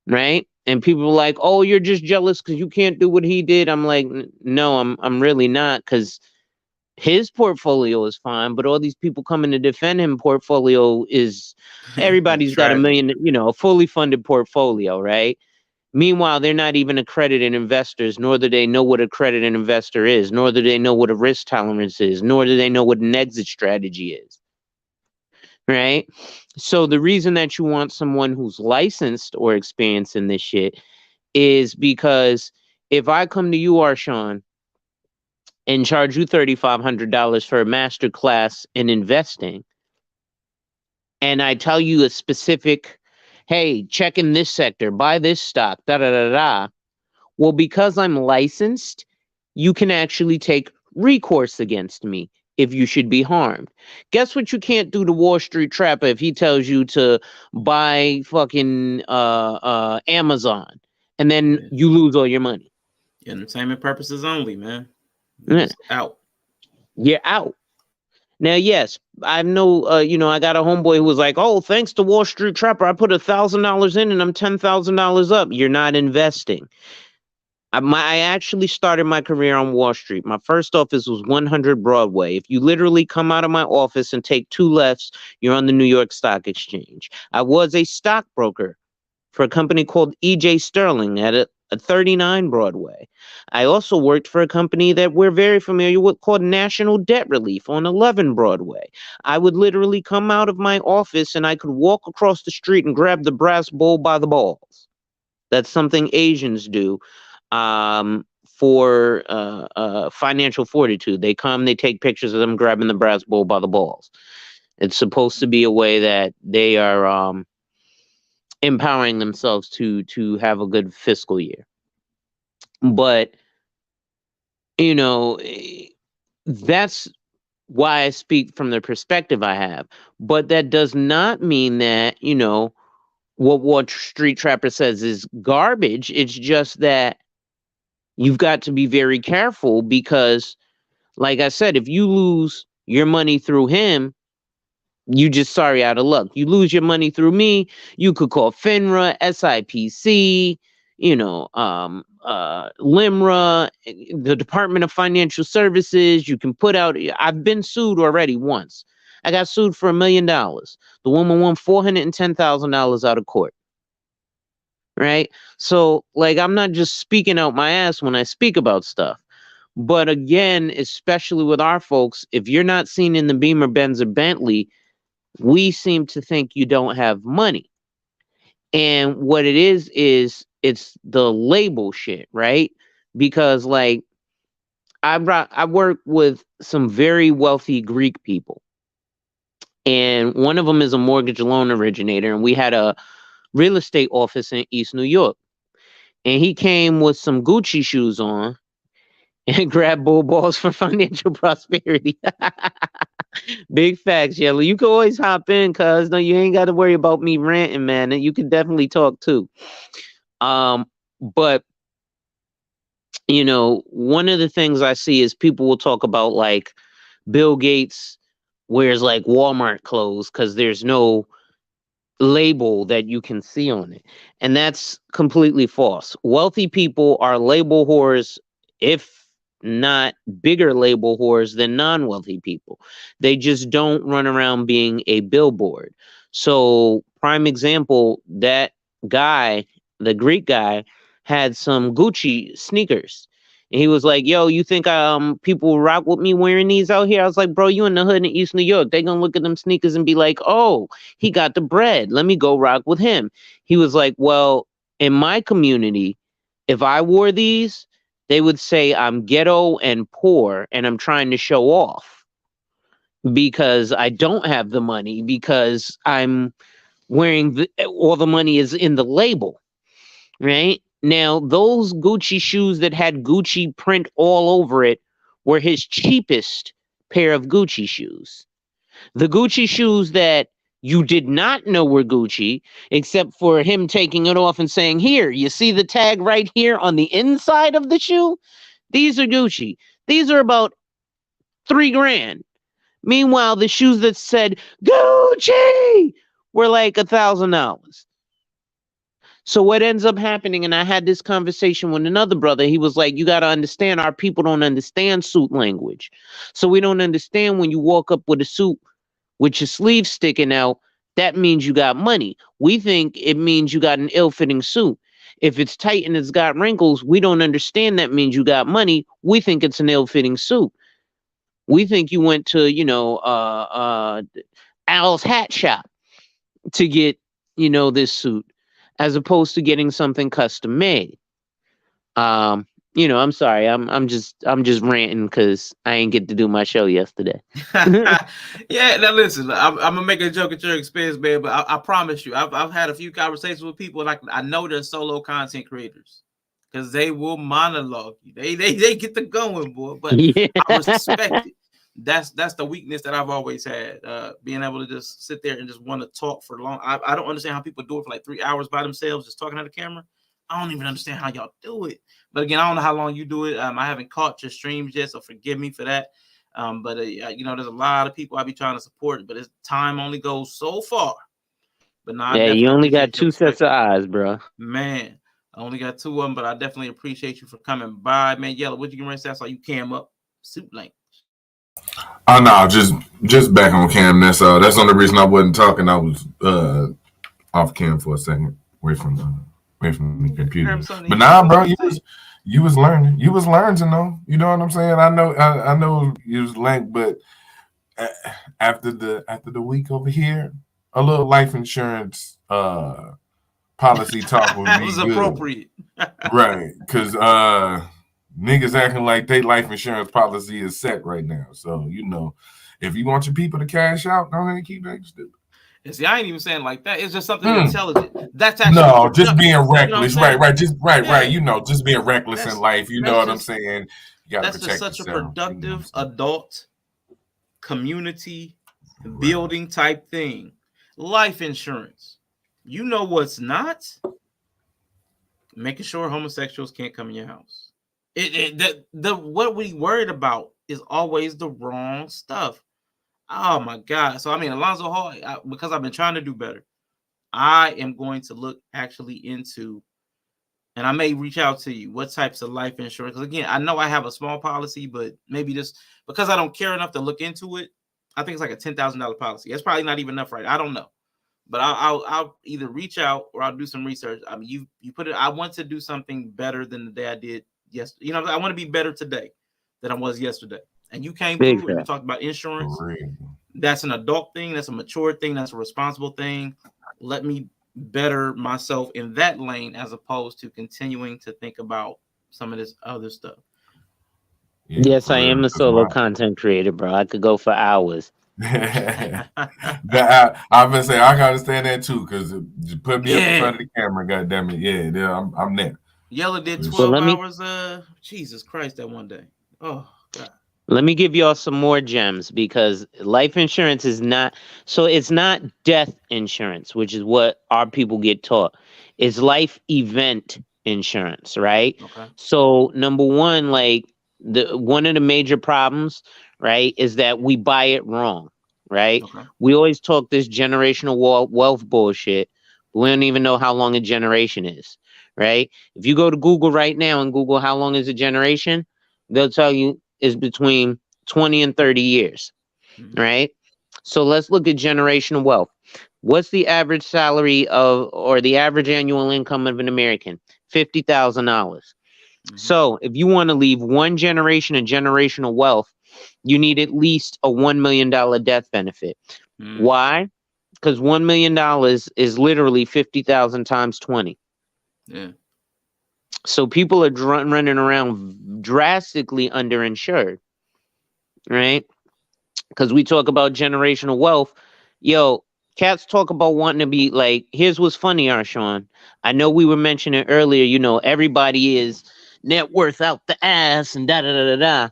right? And people were like, "Oh, you're just jealous because you can't do what he did." I'm like, "No, I'm really not, because his portfolio is fine, but all these people coming to defend him portfolio is everybody's got $1 million, a fully funded portfolio, right? Meanwhile, they're not even accredited investors, nor do they know what a accredited investor is, nor do they know what a risk tolerance is, nor do they know what an exit strategy is. right? So the reason that you want someone who's licensed or experienced in this shit is because if I come to you, Arshawn, and charge you $3,500 for a master class in investing, and I tell you a specific, hey, check in this sector, buy this stock, da da da da. Well, because I'm licensed, you can actually take recourse against me if you should be harmed. Guess what you can't do to Wall Street Trapper if he tells you to buy fucking Amazon and then Yeah. you lose all your money. Entertainment purposes only, man. Yeah. Just out. You're out. Now, yes, I know, I got a homeboy who was like, oh, thanks to Wall Street Trapper, I put $1,000 in and I'm $10,000 up. You're not investing. I actually started my career on Wall Street. My first office was 100 Broadway. If you literally come out of my office and take two lefts, you're on the New York Stock Exchange. I was a stockbroker for a company called E.J. Sterling at a 39 Broadway. I also worked for a company that we're very familiar with called National Debt Relief on 11 Broadway. I would literally come out of my office and I could walk across the street and grab the brass bull by the balls. That's something Asians do for financial fortitude. They come, they take pictures of them grabbing the brass bull by the balls. It's supposed to be a way that they are empowering themselves to have a good fiscal year. But that's why I speak from the perspective I have. But that does not mean that what Wall Street Trapper says is garbage. It's just that you've got to be very careful because, like I said, if you lose your money through him, you just sorry out of luck. You lose your money through me, you could call FINRA, SIPC, LIMRA, the Department of Financial Services. You can put out. I've been sued already once. I got sued for $1 million. The woman won $410,000 out of court. Right? So, like, I'm not just speaking out my ass when I speak about stuff. But again, especially with our folks, if you're not seen in the Beamer, Benz, or Bentley, we seem to think you don't have money. And what it is it's the label shit, right? Because, like, I work with some very wealthy Greek people. And one of them is a mortgage loan originator. And we had a real estate office in East New York. And he came with some Gucci shoes on and grabbed bull balls for financial prosperity. Big facts, Yellow. You can always hop in, cuz no, you ain't got to worry about me ranting, man. And you can definitely talk too. But one of the things I see is people will talk about like Bill Gates wears like Walmart clothes because there's no label that you can see on it. And that's completely false. Wealthy people are label whores, if not bigger label whores than non-wealthy people. They just don't run around being a billboard. So, prime example, that guy, the Greek guy, had some Gucci sneakers. And he was like, yo, you think people rock with me wearing these out here? I was like, bro, you in the hood in East New York. They gonna look at them sneakers and be like, oh, he got the bread. Let me go rock with him. He was like, well, in my community, if I wore these, they would say I'm ghetto and poor and I'm trying to show off because I don't have the money because I'm wearing all the money is in the label, right? Now, those Gucci shoes that had Gucci print all over it were his cheapest pair of Gucci shoes. The Gucci shoes that you did not know were Gucci, except for him taking it off and saying, here, you see the tag right here on the inside of the shoe? These are Gucci. These are about $3,000. Meanwhile, the shoes that said Gucci were like $1,000. So what ends up happening, and I had this conversation with another brother, he was like, you got to understand, our people don't understand suit language. So we don't understand when you walk up with a suit with your sleeves sticking out, that means you got money. We think it means you got an ill-fitting suit. If it's tight and it's got wrinkles, we don't understand that means you got money. We think it's an ill-fitting suit. We think you went to, Al's hat shop to get, this suit, as opposed to getting something custom made. I'm sorry. I'm just ranting because I ain't get to do my show yesterday. Yeah, now listen, I'm gonna make a joke at your expense, man, but I promise you, I've had a few conversations with people, and I know they're solo content creators because they will monologue you. They get the going, boy. But Yeah. I respect it. That's the weakness that I've always had. Being able to just sit there and just want to talk for long. I don't understand how people do it for like 3 hours by themselves, just talking at the camera. I don't even understand how y'all do it. But again, I don't know how long you do it. I haven't caught your streams yet, so forgive me for that. But there's a lot of people I be trying to support, but time only goes so far. But now, Yeah, you only got 2 sets of eyes, bro. Man, I only got 2 of them, but I definitely appreciate you for coming by, man. Yellow, what you can say? I saw you cam up, suit length. Oh no, just back on cam. That's the only reason I wasn't talking. I was off cam for a second, away from the computer. But nah, bro, you was learning. You was learning, though. You know what I'm saying? I know you was late, but after the week over here, a little life insurance policy talk would be was good. Appropriate. Right, because niggas acting like they life insurance policy is set right now. So, if you want your people to cash out, don't let keep acting stupid. And see, I ain't even saying like that. It's just something intelligent. That's actually just being reckless. Right. right. Just being reckless in life. You know what I'm saying? You gotta that's protect just such yourself, a productive adult community building type thing. Life insurance. You know what's not? Making sure homosexuals can't come in your house. What we worried about is always the wrong stuff. Oh my God. So Alonzo Hall, because I've been trying to do better, I am going to look actually into, and I may reach out to you, what types of life insurance. Because again, I know I have a small policy, but maybe just because I don't care enough to look into it, I think it's like a $10,000 policy. That's probably not even enough, right? I don't know. But I'll either reach out or I'll do some research. You put it. I want to do something better than the day I did yesterday. I want to be better today than I was yesterday. And you came through and you talked about insurance. That's an adult thing. That's a mature thing. That's a responsible thing. Let me better myself in that lane as opposed to continuing to think about some of this other stuff. Yes, I am a solo content creator, bro. I could go for hours. I'm gonna say I can understand that too, because you put me up in front of the camera, goddamn it, yeah, I'm there. Yellow did 12 hours. Jesus Christ, that one day. Oh God. Let me give y'all some more gems, because life insurance is not, so it's not death insurance, which is what our people get taught. It's life event insurance, right? Okay. So number one, like one of the major problems, right, is that we buy it wrong, right? Okay. We always talk this generational wealth bullshit, but we don't even know how long a generation is, right? If you go to Google right now and Google how long is a generation, they'll tell you is between 20 and 30 years, right? So let's look at generational wealth. What's the average salary or the average annual income of an American? $50,000. So if you want to leave one generation of generational wealth, you need at least a $1 million death benefit. Why? Because $1 million is literally 50,000 times 20. Yeah. So people are running around drastically underinsured, right? Because we talk about generational wealth. Yo, cats talk about wanting to be like, here's what's funny, Arshawn. I know we were mentioning earlier, everybody is net worth out the ass and da-da-da-da-da.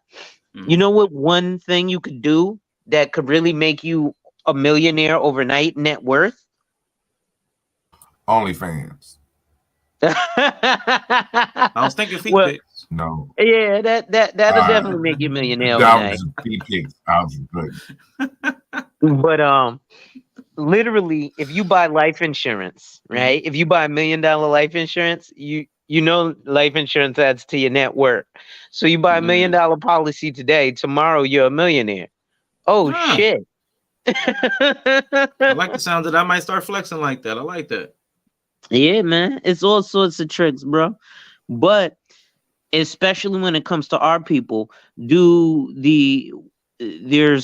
You know what one thing you could do that could really make you a millionaire overnight net worth? OnlyFans. I was thinking feet pics. No. Yeah, that'll definitely make you a millionaire overnight. Feet pics. I was good. But literally, if you buy life insurance, right? If you buy $1 million life insurance, you know life insurance adds to your net worth. So you buy $1 million policy today, tomorrow you're a millionaire. Oh shit. I like the sound that I might start flexing like that. I like that. Yeah, man. It's all sorts of tricks, bro. But especially when it comes to our people, there's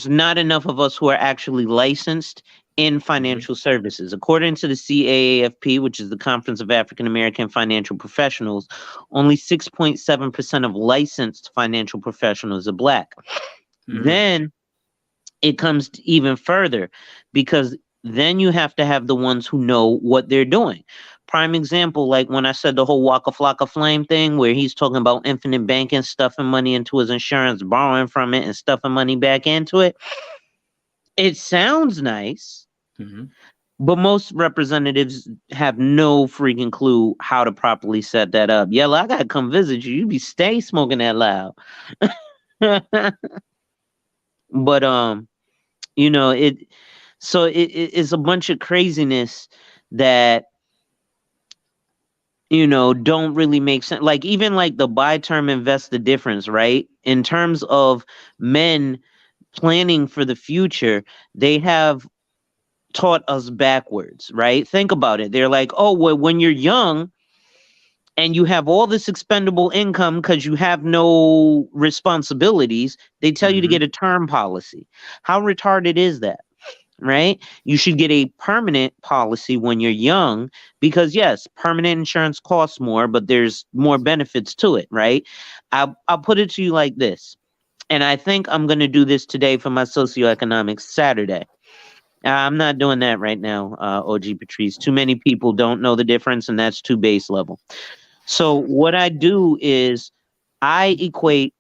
not enough of us who are actually licensed in financial services. According to the CAAFP, which is the Conference of African American Financial Professionals, only 6.7% of licensed financial professionals are Black. Then it comes to even further, because then you have to have the ones who know what they're doing. Prime example, like when I said the whole Waka Flocka Flame thing, where he's talking about infinite banking, stuffing money into his insurance, borrowing from it, and stuffing money back into it. It sounds nice, but most representatives have no freaking clue how to properly set that up. Yella, I gotta come visit you. You be stay smoking that loud. But you know, it's a bunch of craziness that, you know, don't really make sense. Like even like the buy term invest the difference, right? In terms of men planning for the future, they have taught us backwards, right? Think about it. They're like, oh, well, when you're young and you have all this expendable income because you have no responsibilities, they tell you to get a term policy. How retarded is that? Right? You should get a permanent policy when you're young because yes, permanent insurance costs more, but there's more benefits to it, right? I'll put it to you like this. And I think I'm going to do this today for my socioeconomics Saturday. I'm not doing that right now, OG Patrice. Too many people don't know the difference, and that's too base level. So what I do is I equate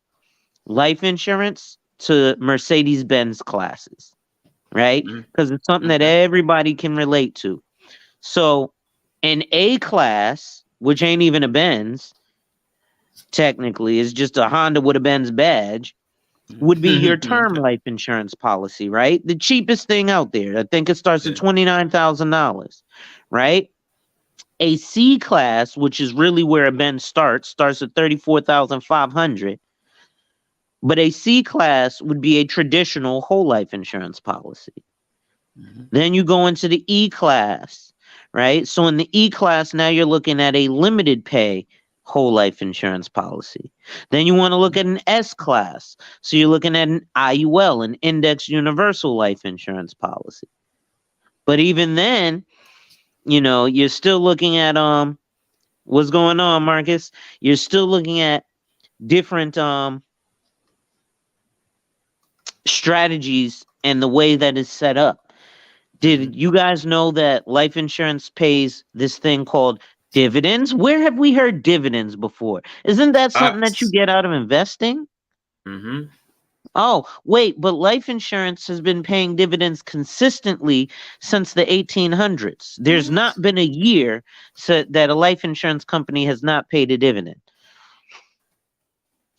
life insurance to Mercedes-Benz classes, right? Because it's something that everybody can relate to. So an A class, which ain't even a Benz, technically, is just a Honda with a Benz badge, would be your term life insurance policy, right? The cheapest thing out there. I think it starts at $29,000, right? A C class, which is really where a Benz starts at $34,500. But a C class would be a traditional whole life insurance policy. Then you go into the E class, right? So in the E class, now you're looking at a limited pay whole life insurance policy. Then you want to look at an S class. So you're looking at an IUL, an index universal life insurance policy. But even then, you know, you're still looking at what's going on, Marcus? You're still looking at different strategies and the way that is set up. Did you guys know that life insurance pays this thing called dividends? Where have we heard dividends before? Isn't that something that you get out of investing? Oh, wait, but life insurance has been paying dividends consistently since the 1800s. There's not been a year that a life insurance company has not paid a dividend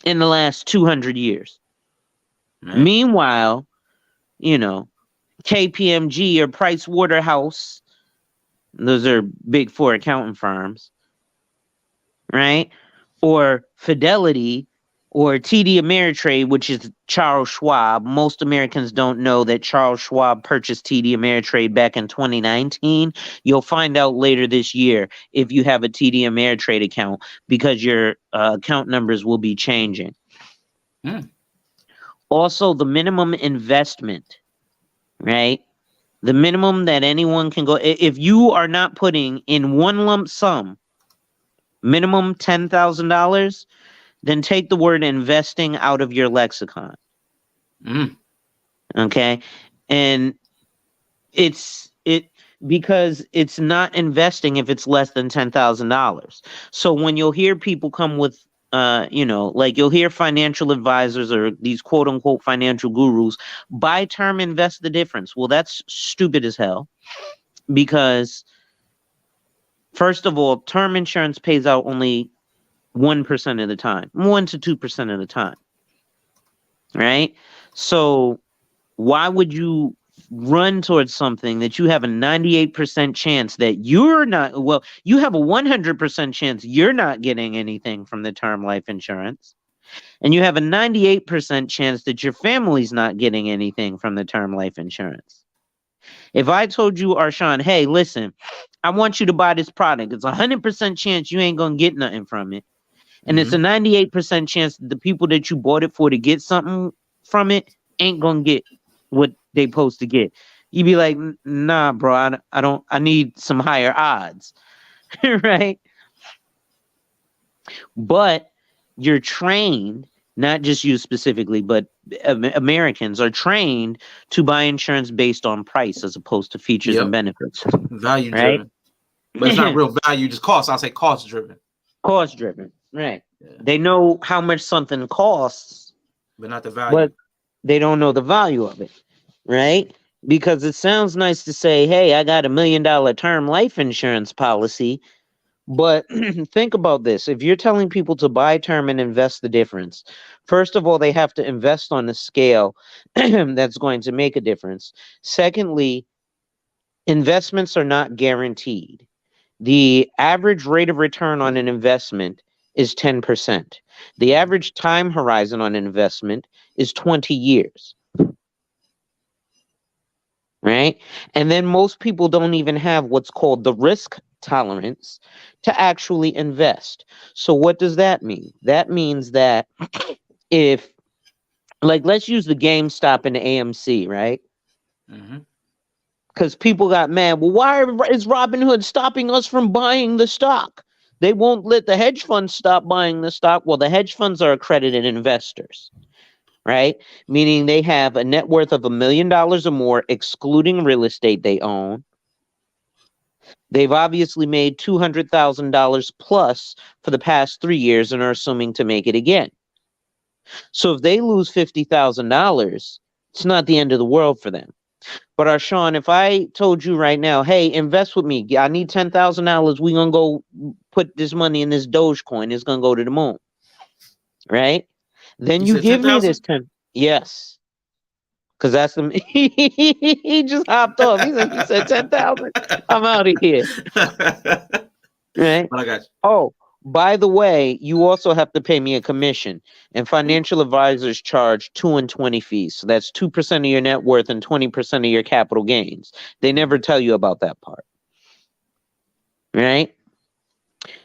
in the last 200 years. Meanwhile, you know, KPMG or Price Waterhouse, those are big four accounting firms, right? Or Fidelity or TD Ameritrade, which is Charles Schwab. Most Americans don't know that Charles Schwab purchased TD Ameritrade back in 2019. You'll find out later this year if you have a TD Ameritrade account because your account numbers will be changing. Also, the minimum investment, right? The minimum that anyone can go, if you are not putting in one lump sum, minimum $10,000, then take the word investing out of your lexicon. Okay? And because it's not investing if it's less than $10,000. So when you'll hear people come with you know, like you'll hear financial advisors or these quote unquote financial gurus buy term invest the difference. Well, that's stupid as hell because first of all, term insurance pays out only 1% of the time, 1 to 2% of the time. Right? So why would you run towards something that you have a 98% chance that you're not, well, you have a 100% chance you're not getting anything from the term life insurance, and you have a 98% chance that your family's not getting anything from the term life insurance. If I told you, Arshawn, hey, listen, I want you to buy this product, it's a 100% chance you ain't gonna get nothing from it, and it's a 98% chance that the people that you bought it for to get something from it ain't gonna get what they supposed to get. you'd be like, nah, bro, I don't, I need some higher odds, right? But you're trained, not just you specifically, but Americans are trained to buy insurance based on price as opposed to features and Yep. benefits, Value right? driven. But it's not real value, just cost. I'll say cost driven. Cost driven, right? Yeah. They know how much something costs, But not the value. but they don't know the value of it, right? Because it sounds nice to say, hey, I got $1 million term life insurance policy. But think about this. If you're telling people to buy term and invest the difference, first of all, they have to invest on a scale that's going to make a difference. Secondly, investments are not guaranteed. The average rate of return on an investment is 10%. The average time horizon on an investment is 20 years, right? And then most people don't even have what's called the risk tolerance to actually invest. So what does that mean? That means that if, like, let's use the GameStop and the AMC, right? Mm-hmm. Because people got mad. Well, why is Robinhood stopping us from buying the stock? They won't let the hedge funds stop buying the stock. Well, the hedge funds are accredited investors, right? Meaning they have a net worth of $1 million or more, excluding real estate they own. They've obviously made $200,000 plus for the past 3 years and are assuming to make it again. So if they lose $50,000, it's not the end of the world for them. But Arshawn, if I told you right now, hey, invest with me, I need $10,000. We're gonna go put this money in this Dogecoin. It's gonna go to the moon, right? Then You you said give me this 10,000? 10. Yes, because that's the he just hopped off. He said 10,000. I'm out of here, But right? I got you. Oh, by the way, you also have to pay me a commission, and financial advisors charge 2 and 20 fees. So that's 2% of your net worth and 20% of your capital gains. They never tell you about that part, right?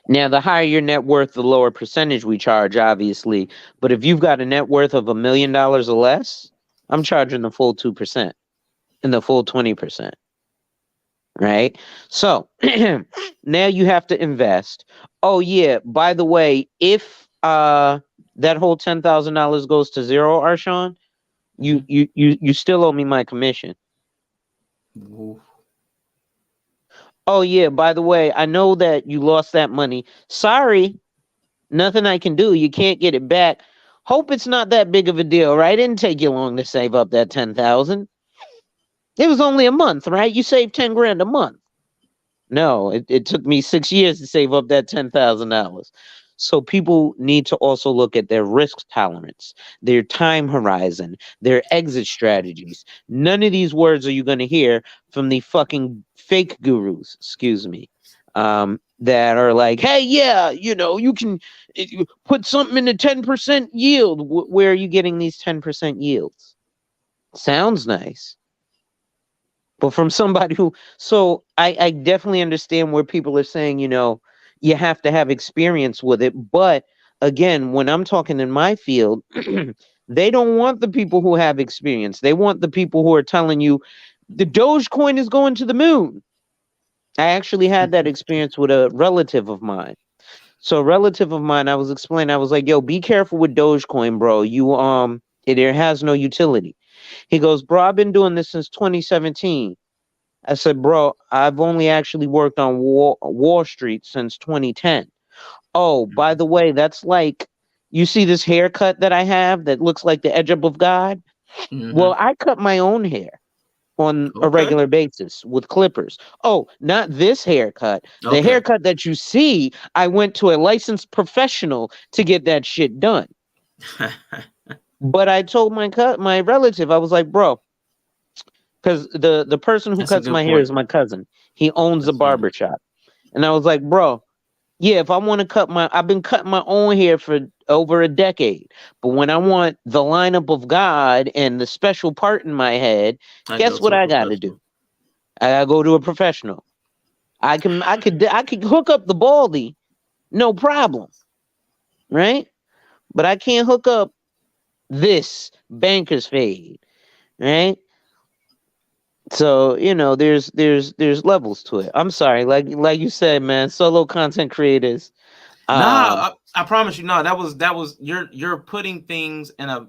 Now, the higher your net worth, the lower percentage we charge, obviously. But if you've got a net worth of $1 million or less, I'm charging the full 2% and the full 20%. Right? So now you have to invest. Oh yeah, by the way, if that whole $10,000 goes to zero, Arshawn, you still owe me my commission. Ooh. Oh yeah, by the way, I know that you lost that money. Sorry, nothing I can do. You can't get it back. Hope it's not that big of a deal, right? It didn't take you long to save up that 10,000. It was only a month, right? You saved 10 grand a month. No, it took me 6 years to save up that $10,000. So people need to also look at their risk tolerance, their time horizon, their exit strategies. None of these words are you going to hear from the fucking fake gurus, excuse me, that are like, hey, yeah, you can put something in a 10% yield. Where are you getting these 10% yields? Sounds nice. But from somebody who, so I definitely understand where people are saying, you have to have experience with it. But again, when I'm talking in my field, they don't want the people who have experience. They want the people who are telling you the Dogecoin is going to the moon. I actually had that experience with a relative of mine. So a relative of mine, I was explaining, I was like, yo, be careful with Dogecoin, bro. It has no utility. He goes, bro, I've been doing this since 2017. I said, bro, I've only actually worked on Wall Street since 2010. Oh, by the way, that's like, you see this haircut that I have that looks like the edge up of God? Well, I cut my own hair on a Okay. regular basis with clippers. Oh, not this haircut. The Okay. haircut that you see, I went to a licensed professional to get that shit done. But I told my relative, I was like, bro, because the person who That's a cuts good my hair is point. my cousin. He owns a That's funny. barber shop. And I was like, bro, yeah, if I want to I've been cutting my own hair for over a decade. But when I want the lineup of God and the special part in my head, I go guess to what a I got to do? professional. I gotta go to a professional. I could hook up the baldy, no problem, right? But I can't hook up this banker's fade, right? So, there's levels to it. I'm sorry, like you said, man, solo content creators. Um, Nah, I promise you, no, that was you're putting things in a.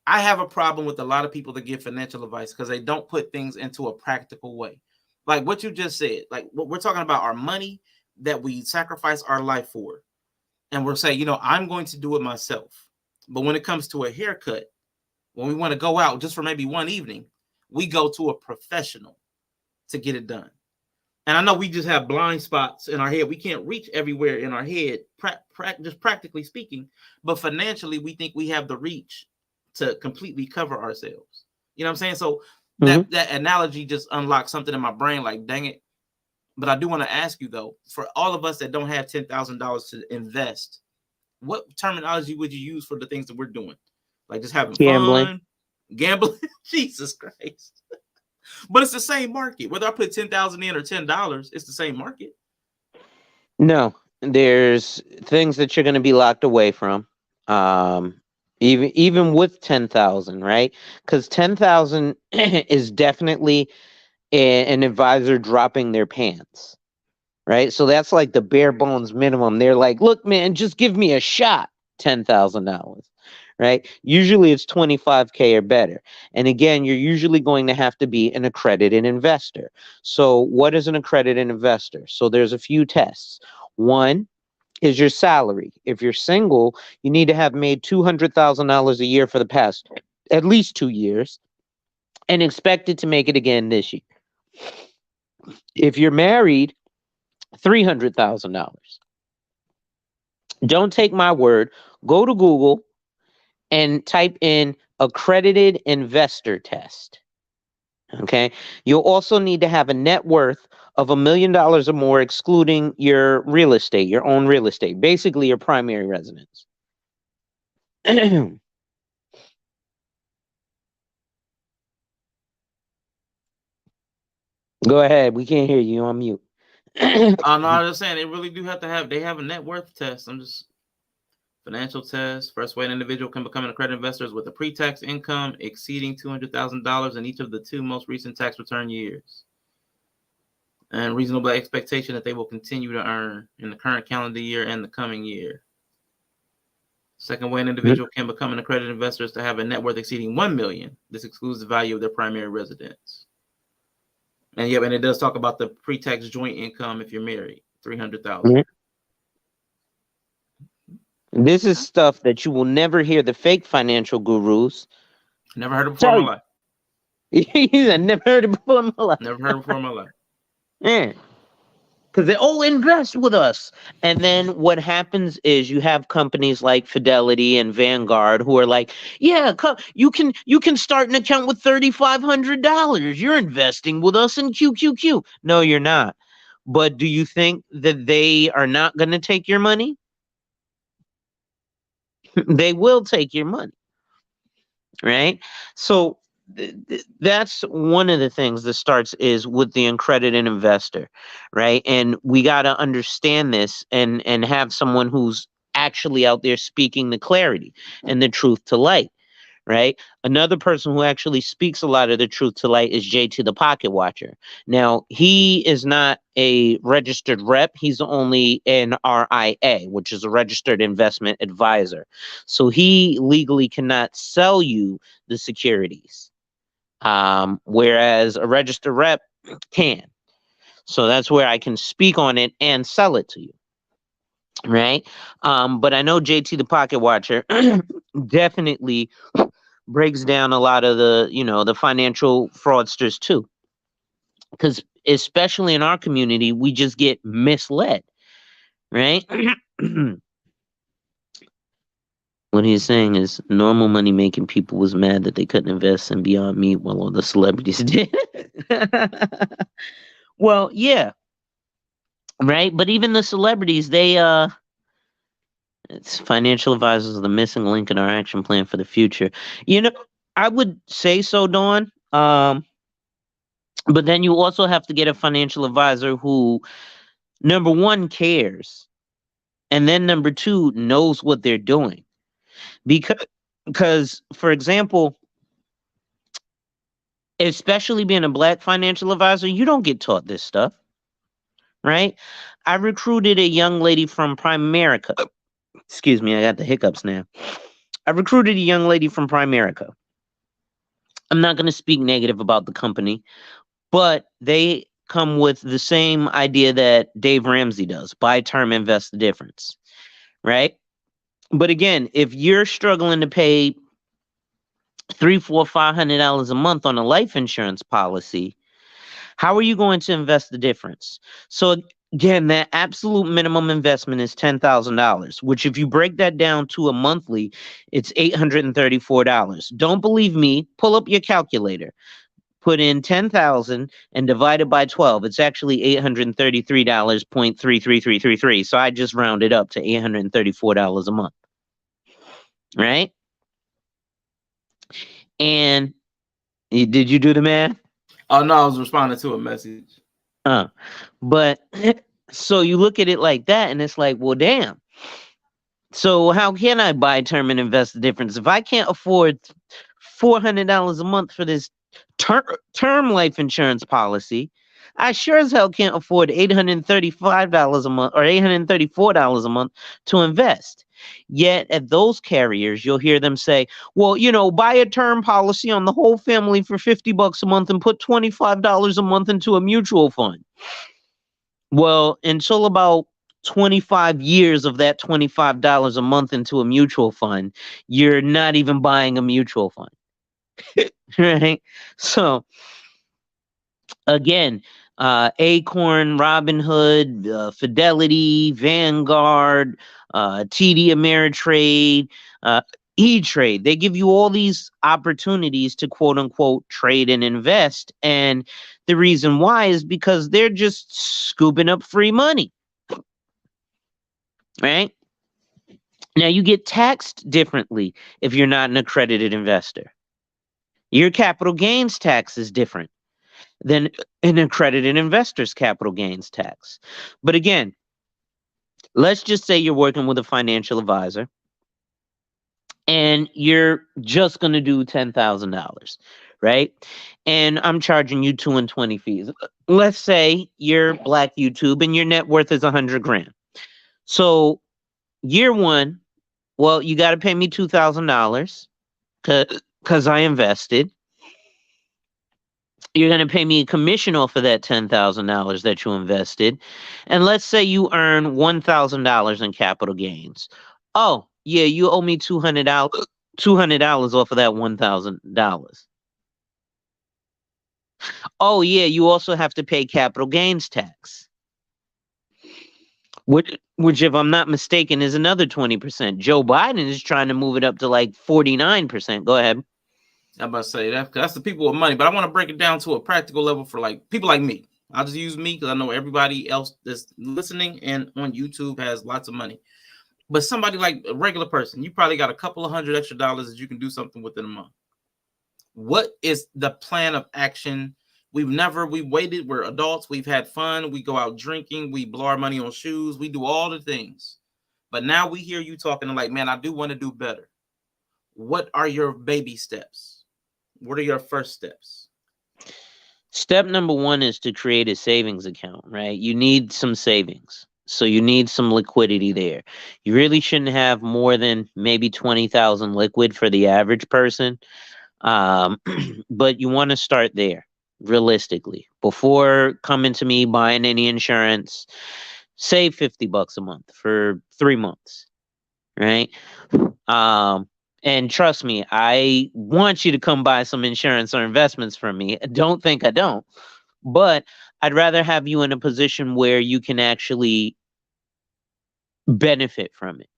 I have a problem with a lot of people that give financial advice because they don't put things into a practical way. Like what you just said, like what we're talking about our money that we sacrifice our life for. And we're saying, I'm going to do it myself. But when it comes to a haircut, when we want to go out just for maybe one evening, we go to a professional to get it done. And I know we just have blind spots in our head. We can't reach everywhere in our head, just practically speaking. But financially, we think we have the reach to completely cover ourselves. You know what I'm saying? So mhm. that analogy just unlocked something in my brain. Like, dang it. But I do want to ask you though, for all of us that don't have $10,000 to invest, what terminology would you use for the things that we're doing? Like just having Gambling. fun, gambling? Jesus Christ. But it's the same market. Whether I put 10,000 in or $10, it's the same market. No, there's things that you're going to be locked away from. Um, even with 10,000, right? Because 10,000 is definitely an advisor dropping their pants, right? So that's like the bare bones minimum. They're like, look, man, just give me a shot. $10,000, right? Usually it's 25K or better. And again, you're usually going to have to be an accredited investor. So what is an accredited investor? So there's a few tests. One is your salary. If you're single, you need to have made $200,000 a year for the past at least 2 years and expected to make it again this year. If you're married, $300,000. Don't take my word. Go to Google and type in accredited investor test. Okay. You'll also need to have a net worth of $1 million or more, excluding your real estate, your own real estate, basically your primary residence. Go ahead. We can't hear you. On mute. No, I'm just saying they really do they have a net worth test. I'm just financial test. First way an individual can become an accredited investor is with a pre-tax income exceeding $200,000 in each of the 2 most recent tax return years. And reasonable expectation that they will continue to earn in the current calendar year and the coming year. Second way an individual can become an accredited investor is to have a net worth exceeding $1 million. This excludes the value of their primary residence. And yeah, and it does talk about the pre-tax joint income if you're married, $300,000. This is stuff that you will never hear the fake financial gurus. Never heard it before in my life. I never heard it before in my life. Never heard it before in my life. Yeah. Because they invest with us. And then what happens is you have companies like Fidelity and Vanguard who are like, yeah, you can start an account with $3,500. You're investing with us in QQQ. No, you're not. But do you think that they are not going to take your money? They will take your money. Right? So that's one of the things that starts is with the accredited investor, right? And we got to understand this and have someone who's actually out there speaking the clarity and the truth to light, right? Another person who actually speaks a lot of the truth to light is JT the Pocket Watcher. Now, he is not a registered rep. He's only an RIA, which is a registered investment advisor. So he legally cannot sell you the securities. Whereas a registered rep can. So that's where I can speak on it and sell it to you. Right. But I know JT the Pocket Watcher definitely breaks down a lot of the financial fraudsters too. Because especially in our community, we just get misled. Right. What he's saying is normal money making people was mad that they couldn't invest in Beyond Meat while all the celebrities did. Well, yeah, right. But even the celebrities, it's financial advisors are the missing link in our action plan for the future. I would say so, Dawn. But then you also have to get a financial advisor who, number one, cares, and then number two, knows what they're doing. Because for example, especially being a black financial advisor, you don't get taught this stuff, right? I recruited a young lady from Primerica. Excuse me, I got the hiccups now. I recruited a young lady from Primerica. I'm not going to speak negative about the company, but they come with the same idea that Dave Ramsey does: buy term, invest the difference, right? But again, if you're struggling to pay $300, $400, $500 a month on a life insurance policy, how are you going to invest the difference? So again, that absolute minimum investment is $10,000, which if you break that down to a monthly, it's $834. Don't believe me? Pull up your calculator. Put in 10,000 and divide it by 12. It's actually $833.33333. So I just rounded up to $834 a month, right? And did you do the math? Oh no, I was responding to a message. But so you look at it like that, and it's like, well, damn. So how can I buy term and invest the difference if I can't afford $400 a month for this term life insurance policy? I sure as hell can't afford $835 a month or $834 a month to invest. Yet at those carriers, you'll hear them say, well, buy a term policy on the whole family for $50 a month and put $25 a month into a mutual fund. Well, until about 25 years of that $25 a month into a mutual fund, you're not even buying a mutual fund. Right? So again, Acorn, Robinhood, Fidelity, Vanguard, TD Ameritrade, E-Trade. They give you all these opportunities to quote unquote trade and invest. And the reason why is because they're just scooping up free money. Right? Now you get taxed differently if you're not an accredited investor. Your capital gains tax is different than an accredited investor's capital gains tax. But again, let's just say you're working with a financial advisor and you're just going to do $10,000, right? And I'm charging you 2 and 20 fees. Let's say you're Black YouTube and your net worth is 100 grand. So year one, well, you got to pay me $2,000 because I invested. You're going to pay me a commission off of that $10,000 that you invested. And let's say you earn $1,000 in capital gains. Oh, yeah, you owe me $200 off of that $1,000. Oh, yeah, you also have to pay capital gains tax. Which, if I'm not mistaken, is another 20%. Joe Biden is trying to move it up to like 49%. Go ahead. I'm about to say that's the people with money, but I want to break it down to a practical level for like people like me. I'll just use me because I know everybody else that's listening and on YouTube has lots of money. But somebody like a regular person, you probably got a couple of $100 extra that you can do something within a month. What is the plan of action? We waited. We're adults. We've had fun. We go out drinking. We blow our money on shoes. We do all the things. But now we hear you talking and like, man, I do want to do better. What are your baby steps? What are your first steps? Step number one is to create a savings account, right? You need some savings. So you need some liquidity there. You really shouldn't have more than maybe 20,000 liquid for the average person. But you want to start there realistically before coming to me buying any insurance. Save $50 a month for 3 months, right? And trust me, I want you to come buy some insurance or investments from me. Don't think I don't. But I'd rather have you in a position where you can actually benefit from it,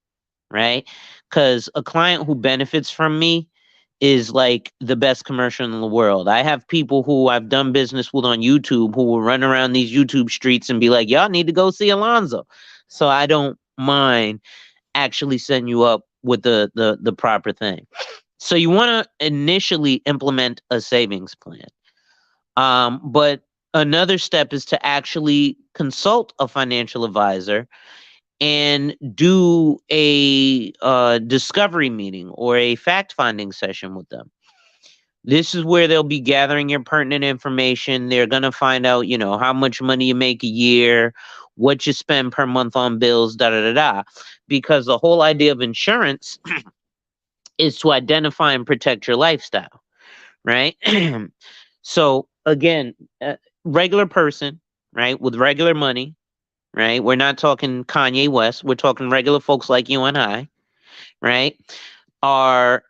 right? Because a client who benefits from me is like the best commercial in the world. I have people who I've done business with on YouTube who will run around these YouTube streets and be like, y'all need to go see Alonzo. So I don't mind actually setting you up with the proper thing. So you want to initially implement a savings plan. But another step is to actually consult a financial advisor and do a discovery meeting or a fact-finding session with them. This is where they'll be gathering your pertinent information. They're going to find out, how much money you make a year, what you spend per month on bills, da da da da. Because the whole idea of insurance is to identify and protect your lifestyle, right? So again, regular person, right, with regular money, right? We're not talking Kanye West. We're talking regular folks like you and I, right? Are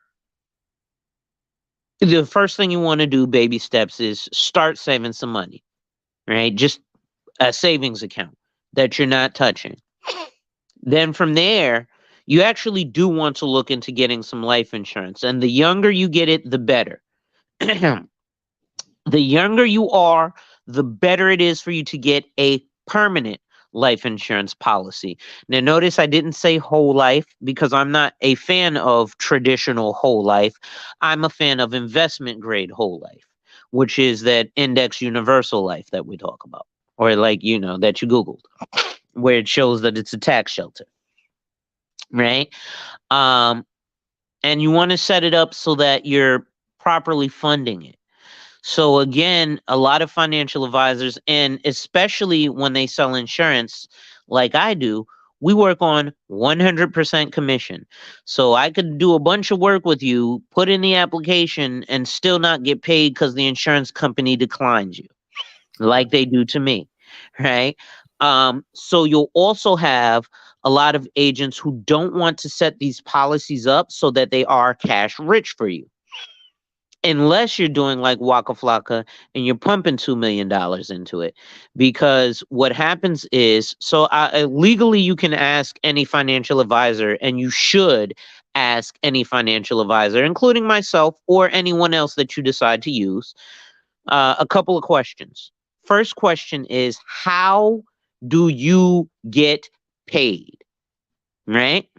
the first thing you want to do, baby steps, is start saving some money, right? Just a savings account that you're not touching. Then from there, you actually do want to look into getting some life insurance. And the younger you get it, the better. The younger you are, the better it is for you to get a permanent life insurance policy. Now, notice I didn't say whole life because I'm not a fan of traditional whole life. I'm a fan of investment grade whole life, which is that index universal life that we talk about, or that you Googled, where it shows that it's a tax shelter, right? Um, and you want to set it up so that you're properly funding it. So again, a lot of financial advisors, and especially when they sell insurance like I do, we work on 100% commission. So I could do a bunch of work with you, put in the application, and still not get paid because the insurance company declines you, like they do to me, right? So you'll also have a lot of agents who don't want to set these policies up so that they are cash rich for you, unless you're doing like Waka Flocka and you're pumping $2 million into it. Because what happens is, so legally you can ask any financial advisor, and you should ask any financial advisor, including myself or anyone else that you decide to use, a couple of questions. First question is, how do you get paid? Right?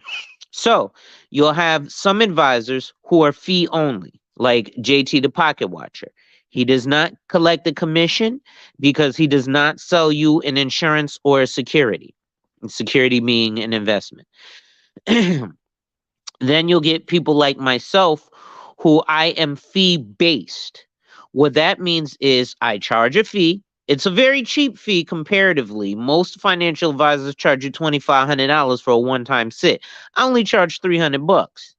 So you'll have some advisors who are fee only, like JT the Pocket Watcher. He does not collect a commission because he does not sell you an insurance or a security. Security being an investment. Then you'll get people like myself who I am fee based. What that means is I charge a fee. It's a very cheap fee comparatively. Most financial advisors charge you $2,500 for a one-time sit. I only charge $300,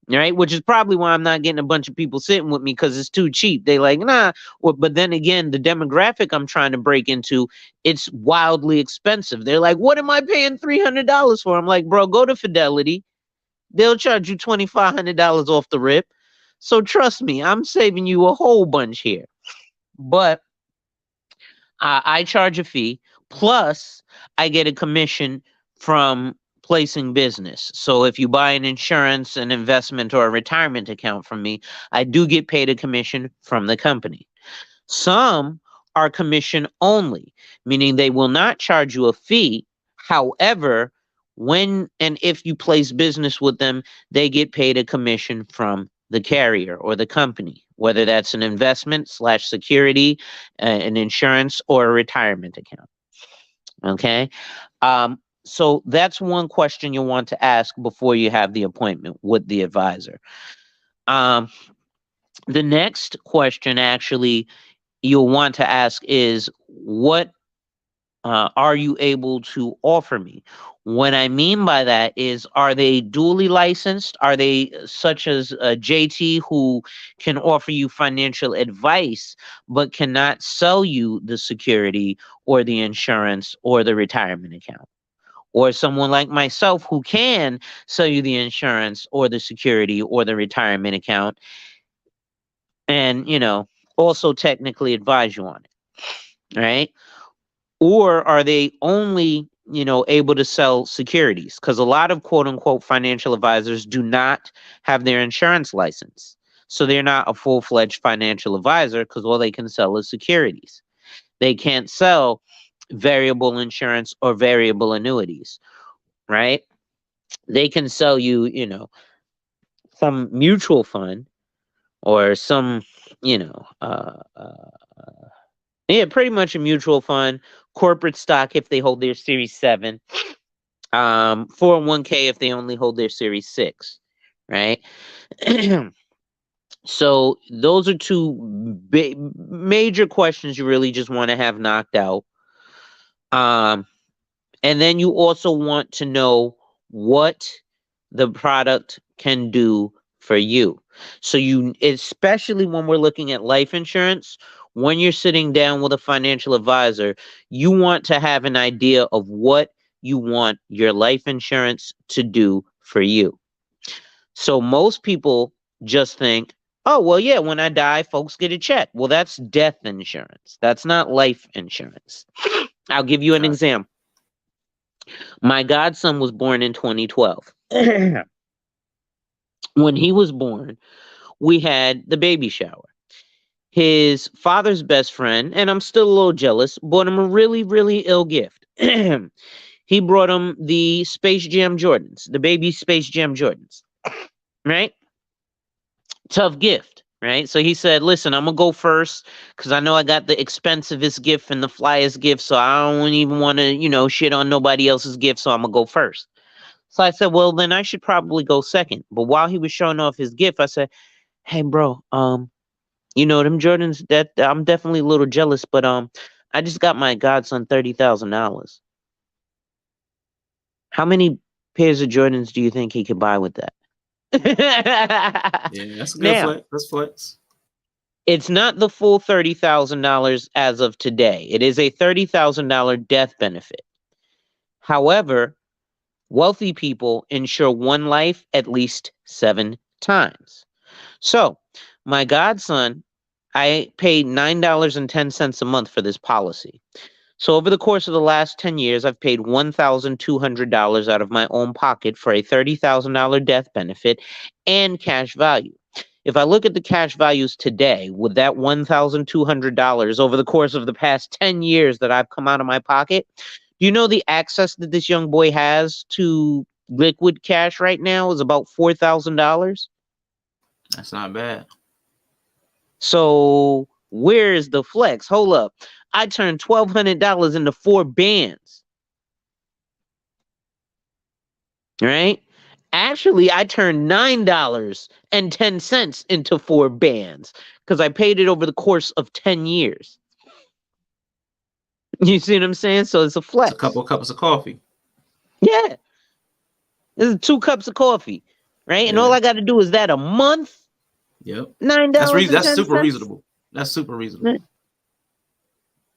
right? Which is probably why I'm not getting a bunch of people sitting with me, because it's too cheap. They like, nah. Well, but then again, the demographic I'm trying to break into, it's wildly expensive. They're like, what am I paying $300 for? I'm like, bro, go to Fidelity. They'll charge you $2,500 off the rip. So trust me, I'm saving you a whole bunch here. But I charge a fee, plus I get a commission from placing business. So if you buy an insurance, an investment, or a retirement account from me, I do get paid a commission from the company. Some are commission only, meaning they will not charge you a fee. However, when and if you place business with them, they get paid a commission from the carrier or the company, whether that's an investment slash security, an insurance, or a retirement account. Okay. So that's one question you'll want to ask before you have the appointment with the advisor. The next question actually you'll want to ask is, what are you able to offer me? What I mean by that is, are they duly licensed? Are they such as JT, who can offer you financial advice but cannot sell you the security or the insurance or the retirement account? Or someone like myself who can sell you the insurance or the security or the retirement account, and also technically advise you on it, right? Or are they only able to sell securities? Because a lot of quote unquote financial advisors do not have their insurance license, so they're not a full-fledged financial advisor, because all they can sell is securities. They can't sell variable insurance or variable annuities, right? They can sell you some mutual fund, or some you know yeah, pretty much a mutual fund, corporate stock if they hold their Series 7, 401k if they only hold their Series 6, right? So those are two major questions you really just want to have knocked out. Um, and then you also want to know what the product can do for you. So you, especially when we're looking at life insurance, when you're sitting down with a financial advisor, you want to have an idea of what you want your life insurance to do for you. So most people just think, oh, well, yeah, when I die, folks get a check. Well, that's death insurance. That's not life insurance. I'll give you an Gotcha. example. My godson was born in 2012. When he was born, we had the baby shower. His father's best friend, and I'm still a little jealous, bought him a really, really ill gift. He brought him the Space Jam Jordans, the baby Space Jam Jordans, right? Tough gift, right? So he said, listen, I'm going to go first because I know I got the expensivest gift and the flyest gift. So I don't even want to, shit on nobody else's gift. So I'm going to go first. So I said, well, then I should probably go second. But while he was showing off his gift, I said, hey, bro, them Jordans, that I'm definitely a little jealous, but I just got my godson $30,000. How many pairs of Jordans do you think he could buy with that? Yeah, that's a good Now, flex. That's flex. it's not the full $30,000 as of today. It is a $30,000 death benefit. However, wealthy people insure one life at least 7 times. So, my godson, I paid $9.10 a month for this policy. So, over the course of the last 10 years, I've paid $1,200 out of my own pocket for a $30,000 death benefit and cash value. If I look at the cash values today, with that $1,200 over the course of the past 10 years that I've come out of my pocket, do you know the access that this young boy has to liquid cash right now is about $4,000? That's not bad. So where is the flex? Hold up. I turned $1,200 into 4 bands. Right? Actually, I turned $9.10 into 4 bands because I paid it over the course of 10 years. You see what I'm saying? So it's a It's a flex. couple of cups of coffee. Yeah. This is 2 cups of coffee. Right? And all Yeah. I got to do is that a month, Yep. That's super $9.10. reasonable. That's super reasonable.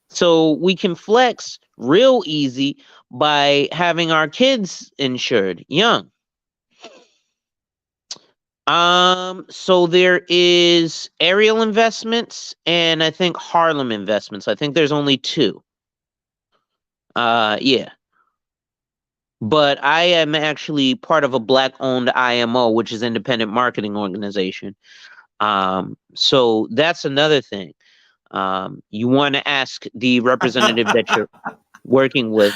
So we can flex real easy by having our kids insured young. So there is Ariel Investments and I think Harlem Investments. I think there's only 2. Yeah. But I am actually part of a Black-owned IMO, which is Independent Marketing Organization. So that's another thing. You want to ask the representative that you're working with.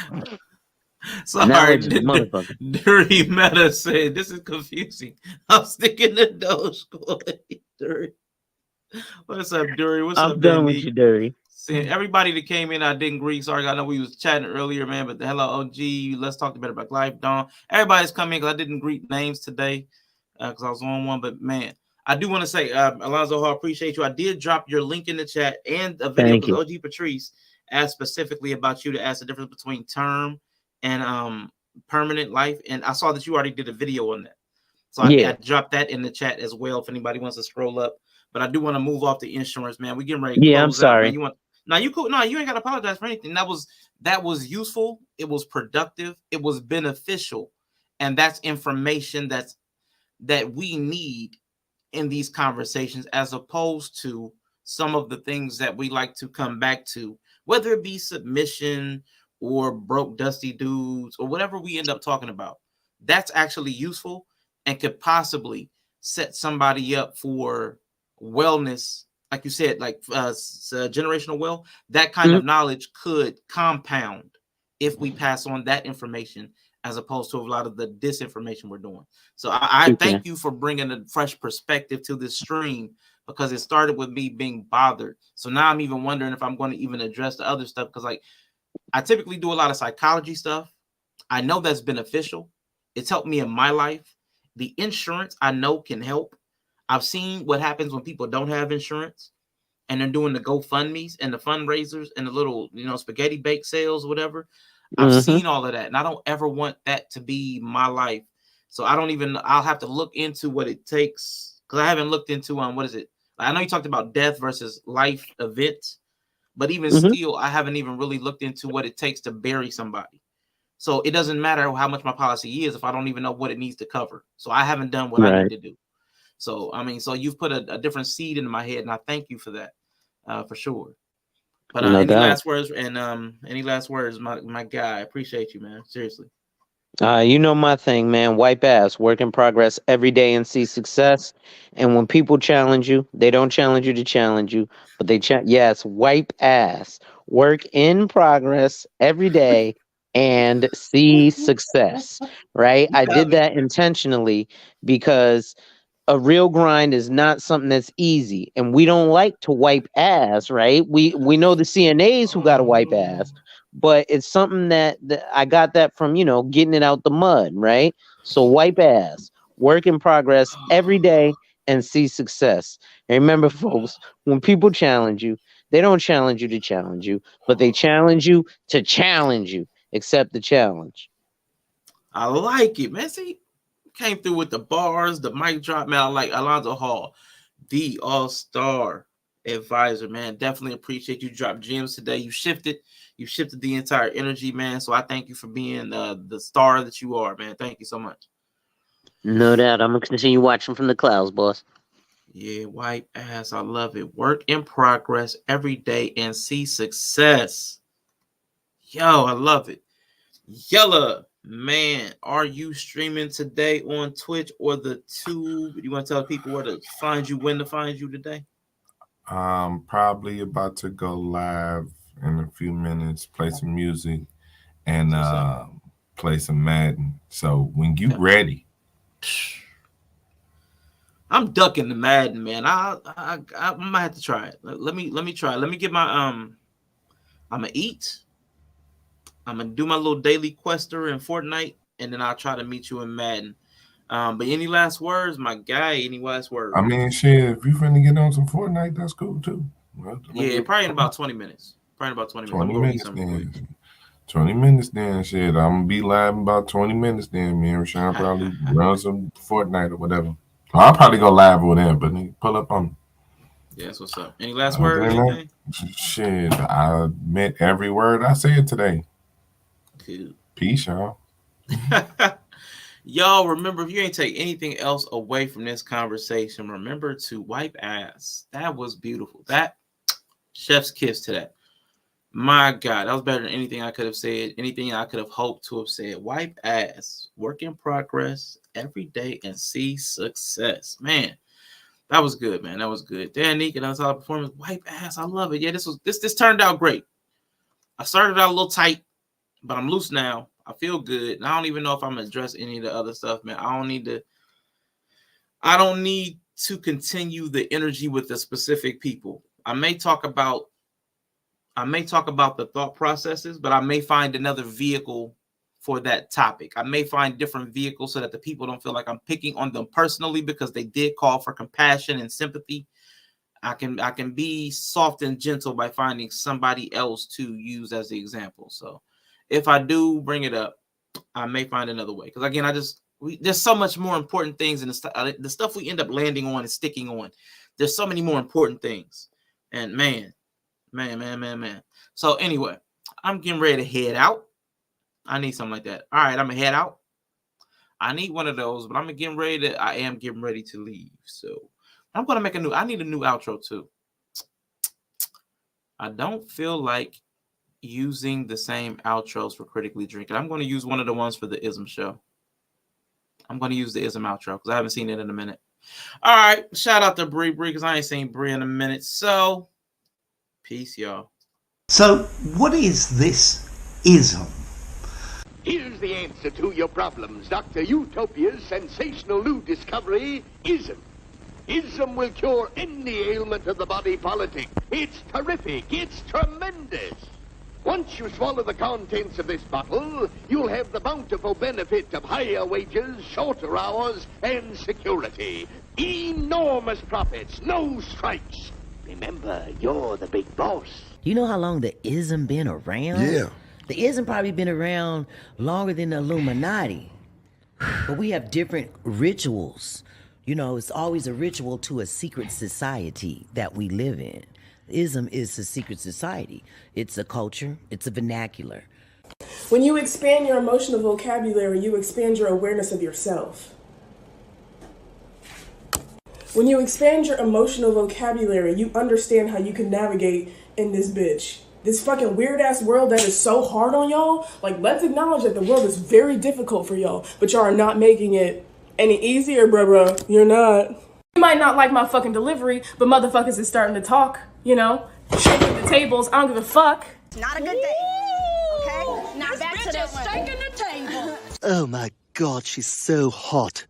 Sorry, Knowledge is a motherfucker. Dirty Meta said this is confusing. I'm sticking to Dogecoin. Dirty. What's up, Dirty? What's I'm up, done man? with you, Dirty. Saying everybody that came in, I didn't greet. Sorry, I know we was chatting earlier, man. But the hello, OG. Let's talk about Black Life, Dawn. Everybody's coming because I didn't greet names today because I was on one. But man, I do want to say, Alonzo Hall, appreciate you. I did drop your link in the chat and a video Thank because you. OG Patrice asked specifically about you to ask the difference between term and permanent life, and I saw that you already did a video on that. So I dropped that in the chat as well if anybody wants to scroll up. But I do want to move off the insurance, man. We getting ready to Yeah, I'm close out, man. sorry. You want now you cool? No, you ain't got to apologize for anything. That was useful. It was productive. It was beneficial, and that's information that we need in these conversations, as opposed to some of the things that we like to come back to, whether it be submission or broke dusty dudes or whatever we end up talking about. That's actually useful and could possibly set somebody up for wellness, like you said, like generational wealth. That kind of knowledge could compound if we pass on that information as opposed to a lot of the disinformation we're doing. So I thank you for bringing a fresh perspective to this stream, because it started with me being bothered. So now I'm even wondering if I'm going to even address the other stuff, because like I typically do a lot of psychology stuff. I know that's beneficial. It's helped me in my life. The insurance I know can help. I've seen what happens when people don't have insurance and they're doing the GoFundMe's and the fundraisers and the little, spaghetti bake sales, whatever. I've seen all of that, and I don't ever want that to be my life. So I'll have to look into what it takes, because I haven't looked into what is it? I know you talked about death versus life events, but even still, I haven't even really looked into what it takes to bury somebody. So it doesn't matter how much my policy is if I don't even know what it needs to cover. So I haven't done what I need to do. So, so you've put a different seed into my head, and I thank you for that, for sure. But any last words? And any last words, my guy? I appreciate you, man. Seriously. You know my thing, man. Wipe ass, work in progress every day and see success. And when people challenge you, they don't challenge you to challenge you, but yes, wipe ass, work in progress every day and see success. Right? I did that intentionally because a real grind is not something that's easy, and we don't like to wipe ass, right? We know the CNAs who got to wipe ass, but it's something that I got that from, getting it out the mud, right? So wipe ass, work in progress every day and see success. And remember, folks, when people challenge you, they don't challenge you to challenge you, but they challenge you to challenge you. Accept the challenge. I like it, man. See, came through with the bars, the mic drop, man. I like Alonzo Hall, the all-star advisor, man. Definitely appreciate you. Dropped gems today. You shifted the entire energy, man. So I thank you for being the star that you are, man. Thank you so much. No doubt. I'm gonna continue watching from the clouds, boss. Yeah, wipe ass. I love it. Work in progress every day and see success. Yo, I love it. Yella, man, are you streaming today on Twitch or the Tube? You want to tell people where to find you, when to find you today? Probably about to go live in a few minutes, play some music, and play some Madden. So when you ready, I'm ducking the Madden, man. I might have to try it. Let me try it. Let me get my I'm gonna eat. I'm gonna do my little daily quester in Fortnite, and then I'll try to meet you in Madden. But any last words, my guy? Any last words? I mean, shit, if you finna get on some Fortnite, that's cool too. Well, yeah, probably in about 20 minutes. Probably about 20 minutes. 20 minutes then. 20 minutes then, shit. I'm gonna be live in about 20 minutes then. Me and Rashawn probably run some Fortnite or whatever. I'll probably go live with him, but pull up on me. Yeah, that's what's up. Any last words? Anything? Shit, I meant every word I said today. Cool. Peace, y'all. Y'all, remember, if you ain't take anything else away from this conversation, remember to wipe ass. That was beautiful. That chef's kiss to that. My God, that was better than anything I could have said, anything I could have hoped to have said. Wipe ass, work in progress every day and see success. Man, that was good, man. That was good. Dan Neek and Unsolid Performance, wipe ass. I love it. Yeah, this turned out great. I started out a little tight, but I'm loose now. I feel good. And I don't even know if I'm gonna address any of the other stuff, man. I don't need to continue the energy with the specific people. I may talk about the thought processes, but I may find another vehicle for that topic. I may find different vehicles so that the people don't feel like I'm picking on them personally because they did call for compassion and sympathy. I can be soft and gentle by finding somebody else to use as the example. So if I do bring it up, I may find another way. Because again, there's so much more important things in the stuff we end up landing on and sticking on. There's so many more important things. And man. So anyway, I'm getting ready to head out. I need something like that. All right, I'm gonna head out. I need one of those, but I am getting ready to leave. So I'm gonna I need a new outro too. I don't feel like using the same outros for Critically Drinking. I'm going to use one of the ones for the Ism show. I'm going to use the Ism outro because I haven't seen it in a minute. All right. Shout out to Bree because I ain't seen Bree in a minute. So, peace, y'all. So, what is this Ism? Here's the answer to your problems. Dr. Utopia's sensational new discovery, Ism. Ism will cure any ailment of the body politic. It's terrific. It's tremendous. Once you swallow the contents of this bottle, you'll have the bountiful benefit of higher wages, shorter hours, and security. Enormous profits, no strikes. Remember, you're the big boss. You know how long the ism been around? Yeah. The ism probably been around longer than the Illuminati. But we have different rituals. You know, it's always a ritual to a secret society that we live in. Ism is a secret society. It's a culture, it's a vernacular. When you expand your emotional vocabulary, you expand your awareness of yourself. When you expand your emotional vocabulary, you understand how you can navigate in this bitch. This fucking weird-ass world that is so hard on y'all. Like, let's acknowledge that the world is very difficult for y'all, but y'all are not making it any easier, bruh. You're not. You might not like my fucking delivery, but motherfuckers is starting to talk, you know? Shaking the tables, I don't give a fuck. Not a good day, okay? Now back to that one. Oh my God, she's so hot.